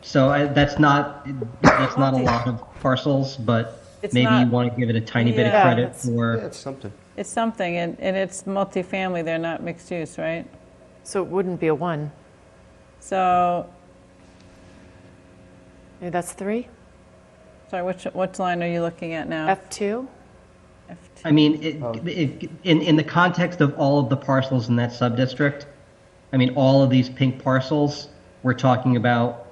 so that's not a lot of parcels, but
It's
maybe
not-
you want to give it a tiny bit of
Yeah,
credit
it's-
Yeah,
for.
it's something.
It's something, and it's multifamily. They're not mixed use, right?
So it wouldn't be a 1.
So,
Maybe that's 3?
sorry, which line are you looking at now?
F2?
F2.
I mean, in the context of all of the parcels in that subdistrict, I mean, all of these pink parcels, we're talking about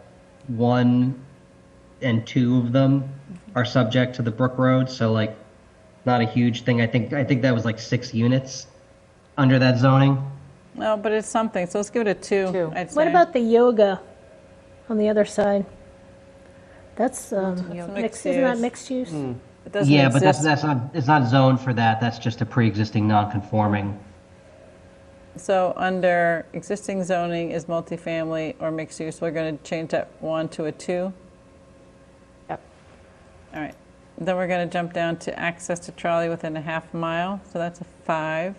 1 and 2 of them are subject to the Brook Road, so like, not a huge thing. I think that was like 6 units under that zoning.
No, but it's something. So let's give it a 2.
2.
I'd say.
What about the yoga on the other side? That's
mixed
mixed, isn't that
use.
mixed use?
It doesn't
Yeah, but
exist.
it's not zoned for that. That's just a pre-existing non-conforming.
So under existing zoning is multifamily or mixed use. We're going to change that 1 to a 2.
Yep.
All right. Then we're going to jump down to access to trolley within a half mile. So that's a 5.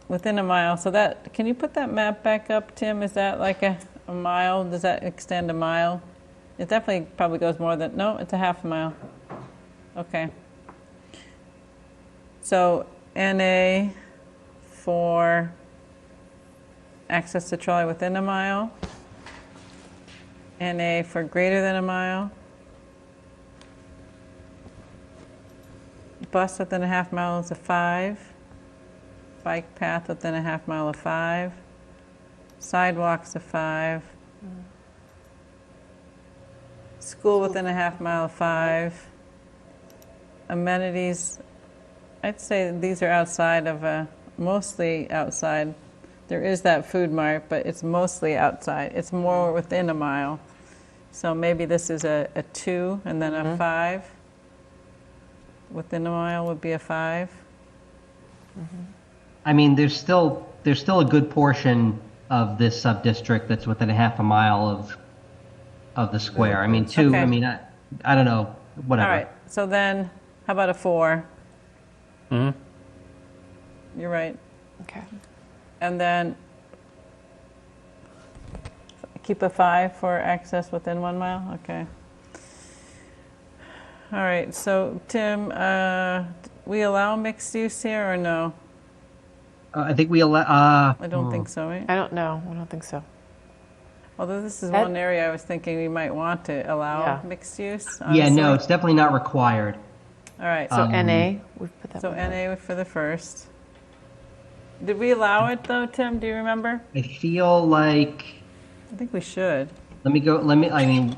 Within a mile. So that, can you put that map back up, Tim? Is that like a mile, does that extend a mile? It definitely probably goes more than, no, it's a half a mile. Okay. So NA for access to trolley within a mile. NA for greater than a mile. Bus within a half mile is a 5. Bike path within a half mile of 5. Sidewalks of 5. School within a half mile of 5. Amenities, I'd say these are outside of mostly outside. There is that food mart, but it's mostly outside. It's more within a mile. So maybe this is a 2 and then a 5. Within a mile would be a 5.
I mean, there's still a good portion of this sub-district that's within a half a mile of the square. I mean, 2,
Okay.
I mean, I don't know, whatever.
All right, so then how about a 4? You're right.
Okay.
And then keep a 5 for access within 1 mile? Okay. All right, so Tim, we allow mixed use here or no?
I think we allow,
I don't think so, right?
I don't know. I don't think so.
Although this is
Ed?
one area I was thinking we might want to allow
Yeah.
mixed use.
yeah, no,
honestly.
it's definitely not required.
All right,
So NA, we've put that
so
one.
NA for the first. Did we allow it though, Tim? Do you remember?
I feel like,
I think we should.
I mean,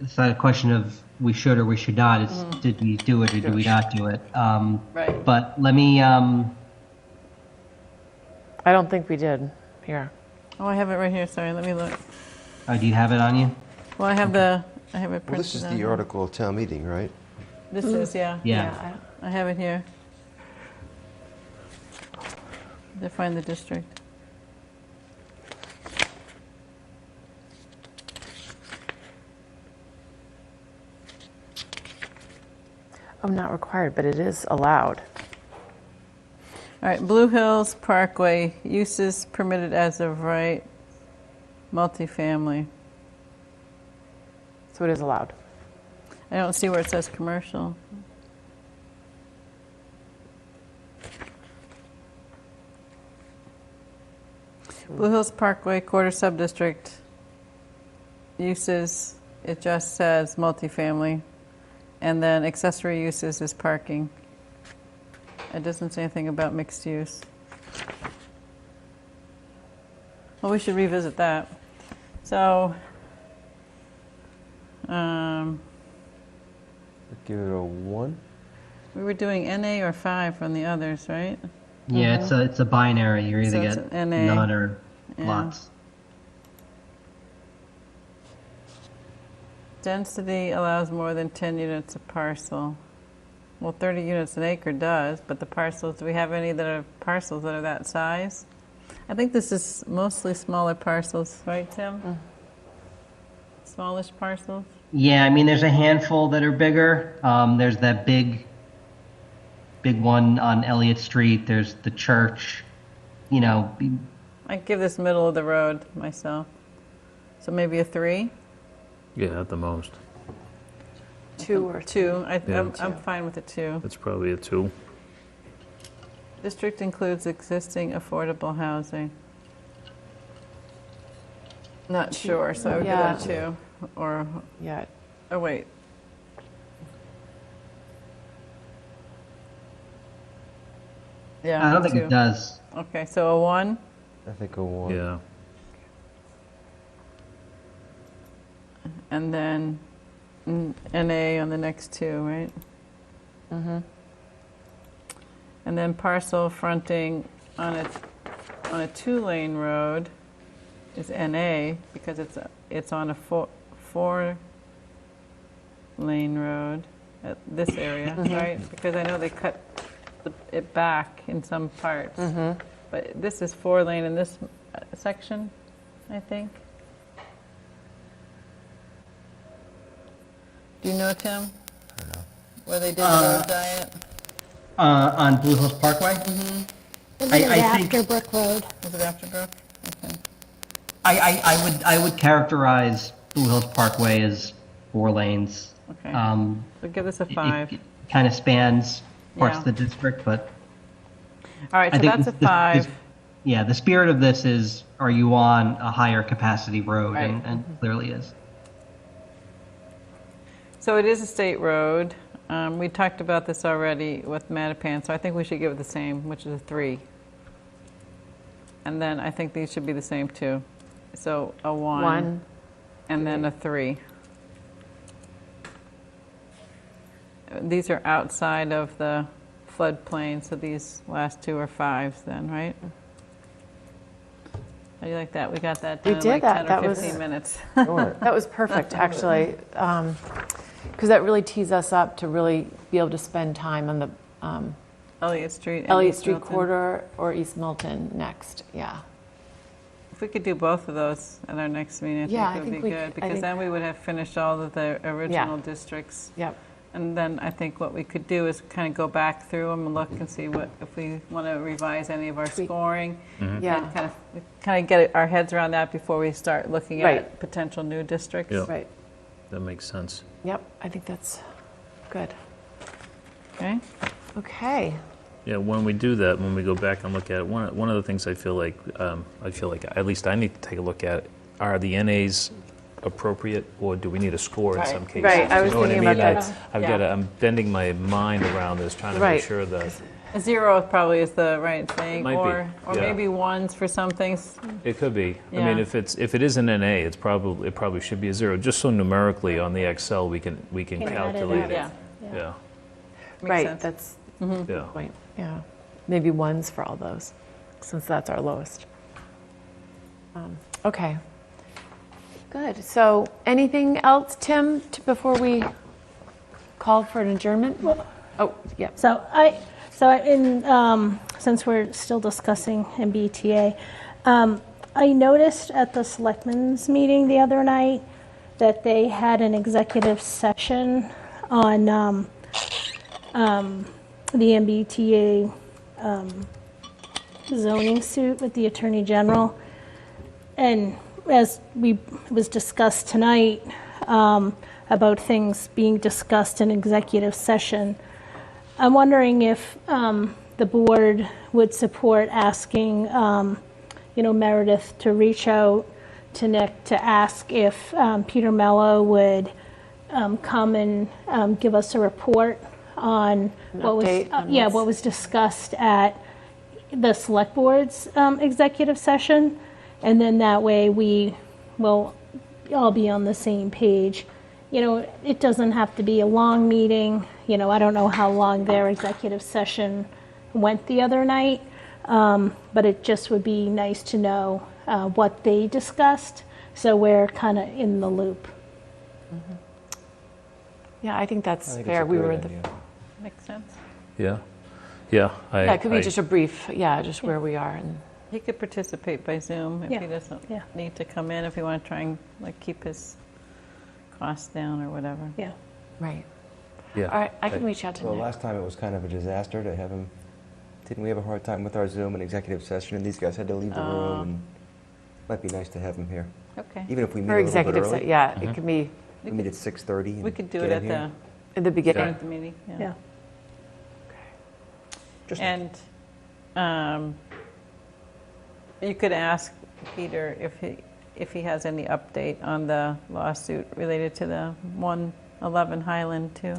it's not a question of we should or we should not, it's did we do it or did we not do it?
Right.
But let me,
I don't think we did. Here.
Oh, I have it right here. Sorry, let me look.
do you have it on you?
Well, I have it printed.
Well, this is
out
the
here.
article of town meeting, right?
This is, yeah.
Yeah.
I have it here. Define the district.
Oh, not required, but it is allowed.
All right, Blue Hills Parkway, uses permitted as of right, multifamily.
So it is allowed.
I don't see where it says commercial. Blue Hills Parkway, quarter subdistrict, uses, it just says multifamily, and then accessory uses is parking. It doesn't say anything about mixed use. Well, we should revisit that. So,
Give it a 1.
we were doing NA or 5 on the others, right?
Yeah, it's a binary, you either
So it's
get
an NA.
none or
Yeah.
lots.
Density allows more than 10 units a parcel. Well, 30 units an acre does, but the parcels, do we have any that are parcels that are that size? I think this is mostly smaller parcels, right, Tim? Smallish parcels?
Yeah, I mean, there's a handful that are bigger. There's that big one on Elliott Street. There's the church. You know,
I'd give this middle of the road myself. So maybe a 3?
Yeah, at the most.
2 or
2.
Yeah.
I'm fine with a 2.
That's probably a 2.
District includes existing affordable housing. Not sure, so I would give
Yeah.
it a 2. Or,
Yeah.
oh wait. Yeah.
I don't think
2.
it does.
Okay, so a 1.
I think a 1.
Yeah.
And then NA on the next 2, right? And then parcel fronting on a 2-lane road is NA because it's on a 4-lane road at this area, right? Because I know they cut it back in some parts. But this is 4-lane in this section, I think. Do you know, Tim? I don't know. Where they did the road diet?
On Blue Hills Parkway?
It was
I think-
after Brook Road.
Was it after Brook? Okay.
I would characterize Blue Hills Parkway as 4 lanes.
Okay.
Um,
So give this a 5.
It kind of spans parts
Yeah.
of the district, but
All right,
I
so
think
that's a 5.
yeah, the spirit of this is, are you on a higher capacity road?
Right.
And clearly is.
So it is a state road. We talked about this already with Mattapan, so I think we should give it the same, which is a 3. And then I think these should be the same too. So a 1,
1.
and then a 3. These are outside of the floodplain, so these last 2 are 5s then, right? How do you like that? We got that
We
done in
did
like
that.
10 or
That was-
15 minutes.
That was perfect, actually, because that really tees us up to really be able to spend time on the
Elliott Street. and
Elliott
East
Street
Milton.
corridor or East Milton next, yeah.
If we could do both of those at our next meeting,
Yeah,
I think it would be good, because then we would have finished all of the original districts.
Yep.
And then I think what we could do is kind of go back through them and look and see what, if we want to revise any of our scoring.
Yeah.
And kind of get our heads around that before we start looking
Right.
at potential new districts.
Yeah.
Right.
That makes sense.
Yep, I think that's good.
Okay?
Okay.
Yeah, when we do that, when we go back and look at it, one of the things I feel like at least I need to take a look at, are the NAs appropriate, or do we need a score in some cases?
Right, I was
You know what
thinking
mean?
about that.
I'm bending my mind around this, trying to
Right.
make sure that
A 0 probably is the right thing,
Might be,
or
yeah.
maybe 1s for some things.
it could be. I
Yeah.
mean, if it is an NA, it probably should be a 0, just so numerically on the Excel we can
Can add it
calculate
up.
it.
Yeah,
Yeah,
makes
Right,
sense.
that's
yeah.
point, yeah. Maybe 1s for all those, since that's our lowest. Okay. Good, so anything else, Tim, before we call for an adjournment? Oh, yeah.
Since we're still discussing MBTA, I noticed at the selectmen's meeting the other night that they had an executive session on the MBTA zoning suit with the Attorney General. And as was discussed tonight, about things being discussed in executive session, I'm wondering if the board would support asking, Meredith to reach out to Nick to ask if Peter Mello would come and give us a report on
update on
what was discussed at the select board's executive session, and then that way we will all be on the same page. It doesn't have to be a long meeting. I don't know how long their executive session went the other night, but it just would be nice to know what they discussed, so we're kind of in the loop.
Yeah, I think that's
I think
fair.
it's a
We were
great
in the,
idea.
Makes sense.
Yeah.
yeah, it could be just a brief, just where we are. And
He could participate by Zoom if
Yeah,
he doesn't
yeah.
need to come in, if you want to try and keep his costs down or whatever.
Yeah.
right.
Yeah.
All right, I can reach out to
Well,
Nick.
last time it was kind of a disaster to have him. Didn't we have a hard time with our Zoom and executive session, and these guys had to leave the room? And might be nice to have them here,
Okay.
even if we meet
For
a little bit
executive,
early.
yeah, it can be
We meet at 6:30.
We could do it at the
in the beginning.
start of the meeting.
Yeah.
And you could ask Peter if he has any update on the lawsuit related to the 111 Highland too.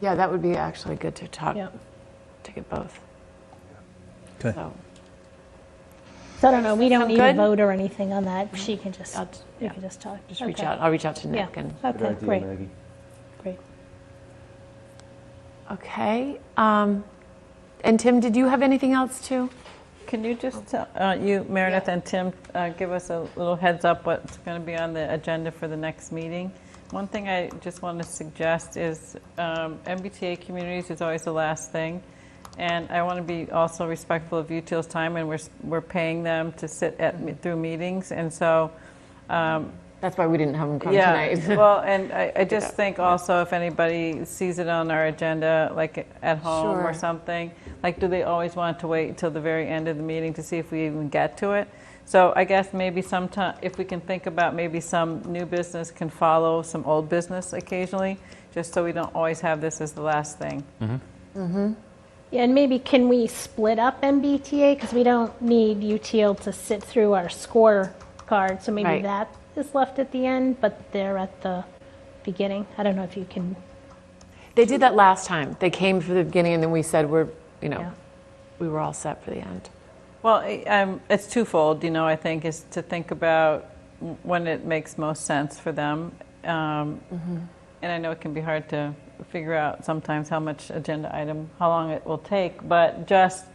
Yeah, that would be actually good to talk,
Yeah.
to get both.
Okay.
So I don't know, we don't
Sound
need a
good?
vote or anything on that. She can just, we
yeah.
can just talk.
Just reach
Okay.
out. I'll reach out to
Yeah.
Nick and,
Good
Okay,
idea,
great,
Maggie.
great.
okay. And Tim, did you have anything else too?
Can you just, you, Meredith and Tim, give us a little heads up what's going to be on the agenda for the next meeting? One thing I just want to suggest is MBTA communities is always the last thing. And I want to be also respectful of UTIL's time, and we're paying them to sit through meetings. And so
That's why we didn't have him come
yeah,
tonight.
well, and I just think also if anybody sees it on our agenda, like at home or
Sure.
something, do they always want to wait until the very end of the meeting to see if we even get to it? So I guess maybe sometime, if we can think about maybe some new business can follow some old business occasionally, just so we don't always have this as the last thing.
Yeah, and maybe can we split up MBTA? Because we don't need UTL to sit through our scorecard, so maybe
Right.
that is left at the end, but they're at the beginning. I don't know if you can,
They did that last time. They came for the beginning, and then we said
Yeah.
we were all set for the end.
Well, it's twofold, I think, is to think about when it makes most sense for them. And I know it can be hard to figure out sometimes how much agenda item, how long it will take, but just,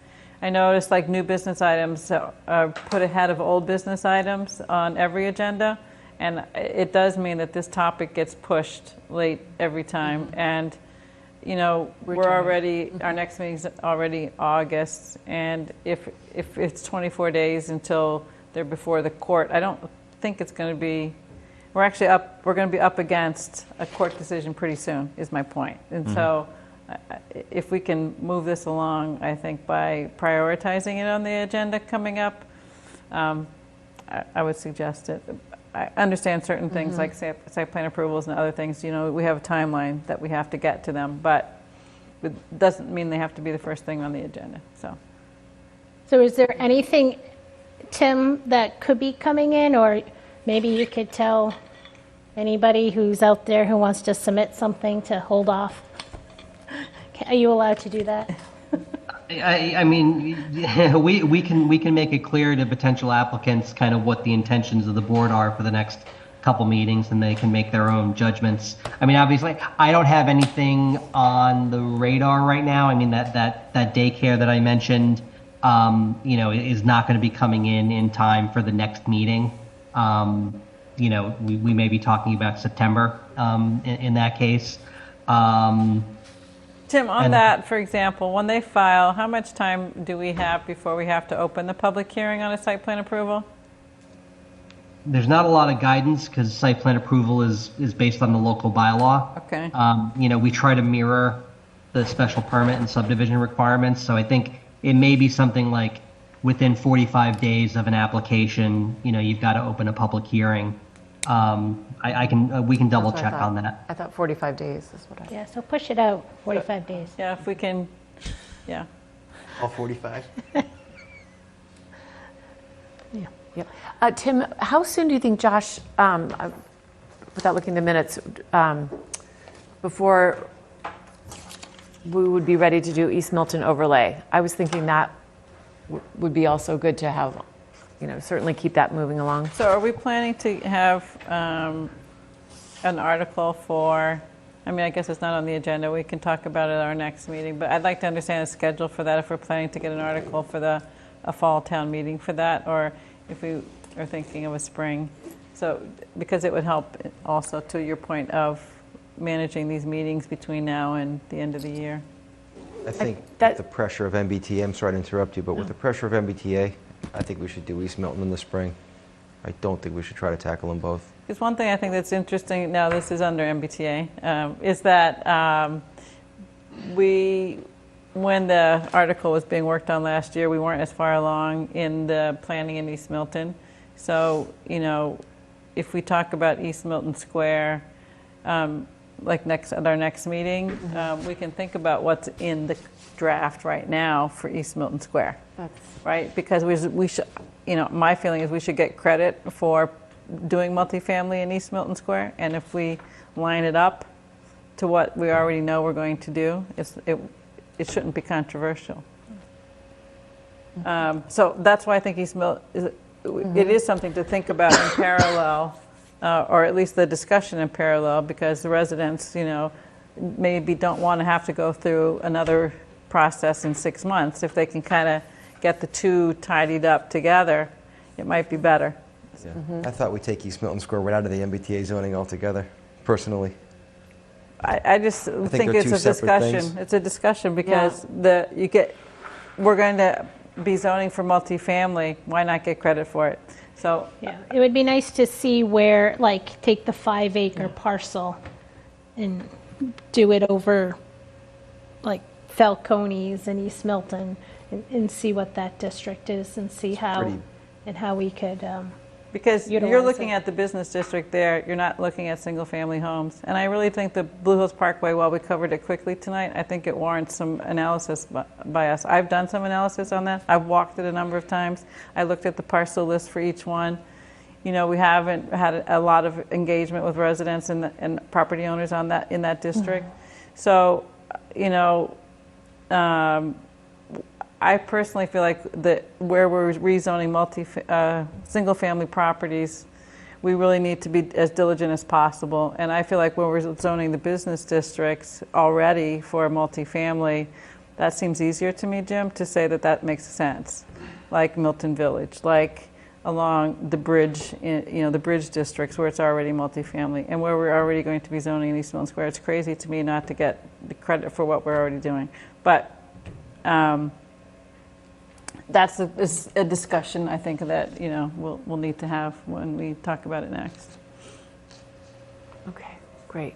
I noticed like new business items are put ahead of old business items on every agenda. And it does mean that this topic gets pushed late every time. And, we're already, our next meeting's already August. And if it's 24 days until they're before the court, I don't think it's going to be, we're going to be up against a court decision pretty soon, is my point. And so if we can move this along, I think by prioritizing it on the agenda coming up, I would suggest it. I understand certain things like site plan approvals and other things, we have a timeline that we have to get to them, but it doesn't mean they have to be the first thing on the agenda, so.
so is there anything, Tim, that could be coming in, or maybe you could tell anybody who's out there who wants to submit something to hold off? Are you allowed to do that?
I mean, we can make it clear to potential applicants kind of what the intentions of the board are for the next couple meetings, and they can make their own judgments. I mean, obviously, I don't have anything on the radar right now. I mean, that daycare that I mentioned, is not going to be coming in time for the next meeting. We may be talking about September in that case.
Tim, on that, for example, when they file, how much time do we have before we have to open the public hearing on a site plan approval?
There's not a lot of guidance because site plan approval is based on the local bylaw.
Okay.
We try to mirror the special permit and subdivision requirements. So I think it may be something like within 45 days of an application, you've got to open a public hearing. We can double
That's what I
check
thought.
on that.
I thought 45 days is what I.
Yeah, so push it out 45 days.
Yeah, if we can, yeah.
All 45?
Yeah. Tim, how soon do you think, Josh, without looking at the minutes, before we would be ready to do East Milton overlay? I was thinking that would be also good to have, certainly keep that moving along.
So are we planning to have an article for, I guess it's not on the agenda, we can talk about it at our next meeting, but I'd like to understand the schedule for that, if we're planning to get an article for a fall town meeting for that, or if we are thinking of a spring. So, because it would help also, to your point of managing these meetings between now and the end of the year.
I think
that-
the pressure of MBTA, I'm sorry to interrupt you, but with the pressure of MBTA, I think we should do East Milton in the spring. I don't think we should try to tackle them both.
Because one thing I think that's interesting, now this is under MBTA, is that when the article was being worked on last year, we weren't as far along in the planning in East Milton. So, if we talk about East Milton Square, like at our next meeting, we can think about what's in the draft right now for East Milton Square. Right? Because we should, my feeling is we should get credit for doing multifamily in East Milton Square, and if we line it up to what we already know we're going to do, it shouldn't be controversial. So that's why I think East Milton it is something to think about in parallel, or at least the discussion in parallel, because the residents, maybe don't want to have to go through another process in 6 months. If they can kind of get the two tidied up together, it might be better.
Yeah. I thought we'd take East Milton Square right out of the MBTA zoning altogether, personally.
I just think
they're
it's
two
a
separate
discussion.
things.
It's a discussion because we're going to be zoning for multifamily. Why not get credit for it? So
Yeah, it would be nice to see where, like, take the 5-acre parcel and do it over, like, Falcones and East Milton, and see what that district is, and see how, and how we could,
Because you're
utilize
looking
it.
at the business district there, you're not looking at single-family homes. And I really think the Blue Hills Parkway, while we covered it quickly tonight, I think it warrants some analysis by us. I've done some analysis on that. I've walked it a number of times. I looked at the parcel list for each one. You know, we haven't had a lot of engagement with residents and property owners on that, in that district. So, you know, I personally feel like that where we're rezoning single-family properties, we really need to be as diligent as possible. And I feel like when we're zoning the business districts already for multifamily, that seems easier to me, Jim, to say that that makes sense. Like Milton Village, like along the bridge, you know, the bridge districts where it's already multifamily, and where we're already going to be zoning in East Milton Square. It's crazy to me not to get the credit for what we're already doing. But that's a discussion, I think, that, you know, we'll need to have when we talk about it next.
Okay, great.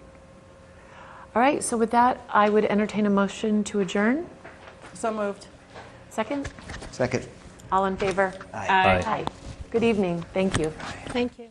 All right, so with that, I would entertain a motion to adjourn.
So moved.
Second?
Second.
All in favor?
Aye.
Aye. Good evening. Thank you.
thank you.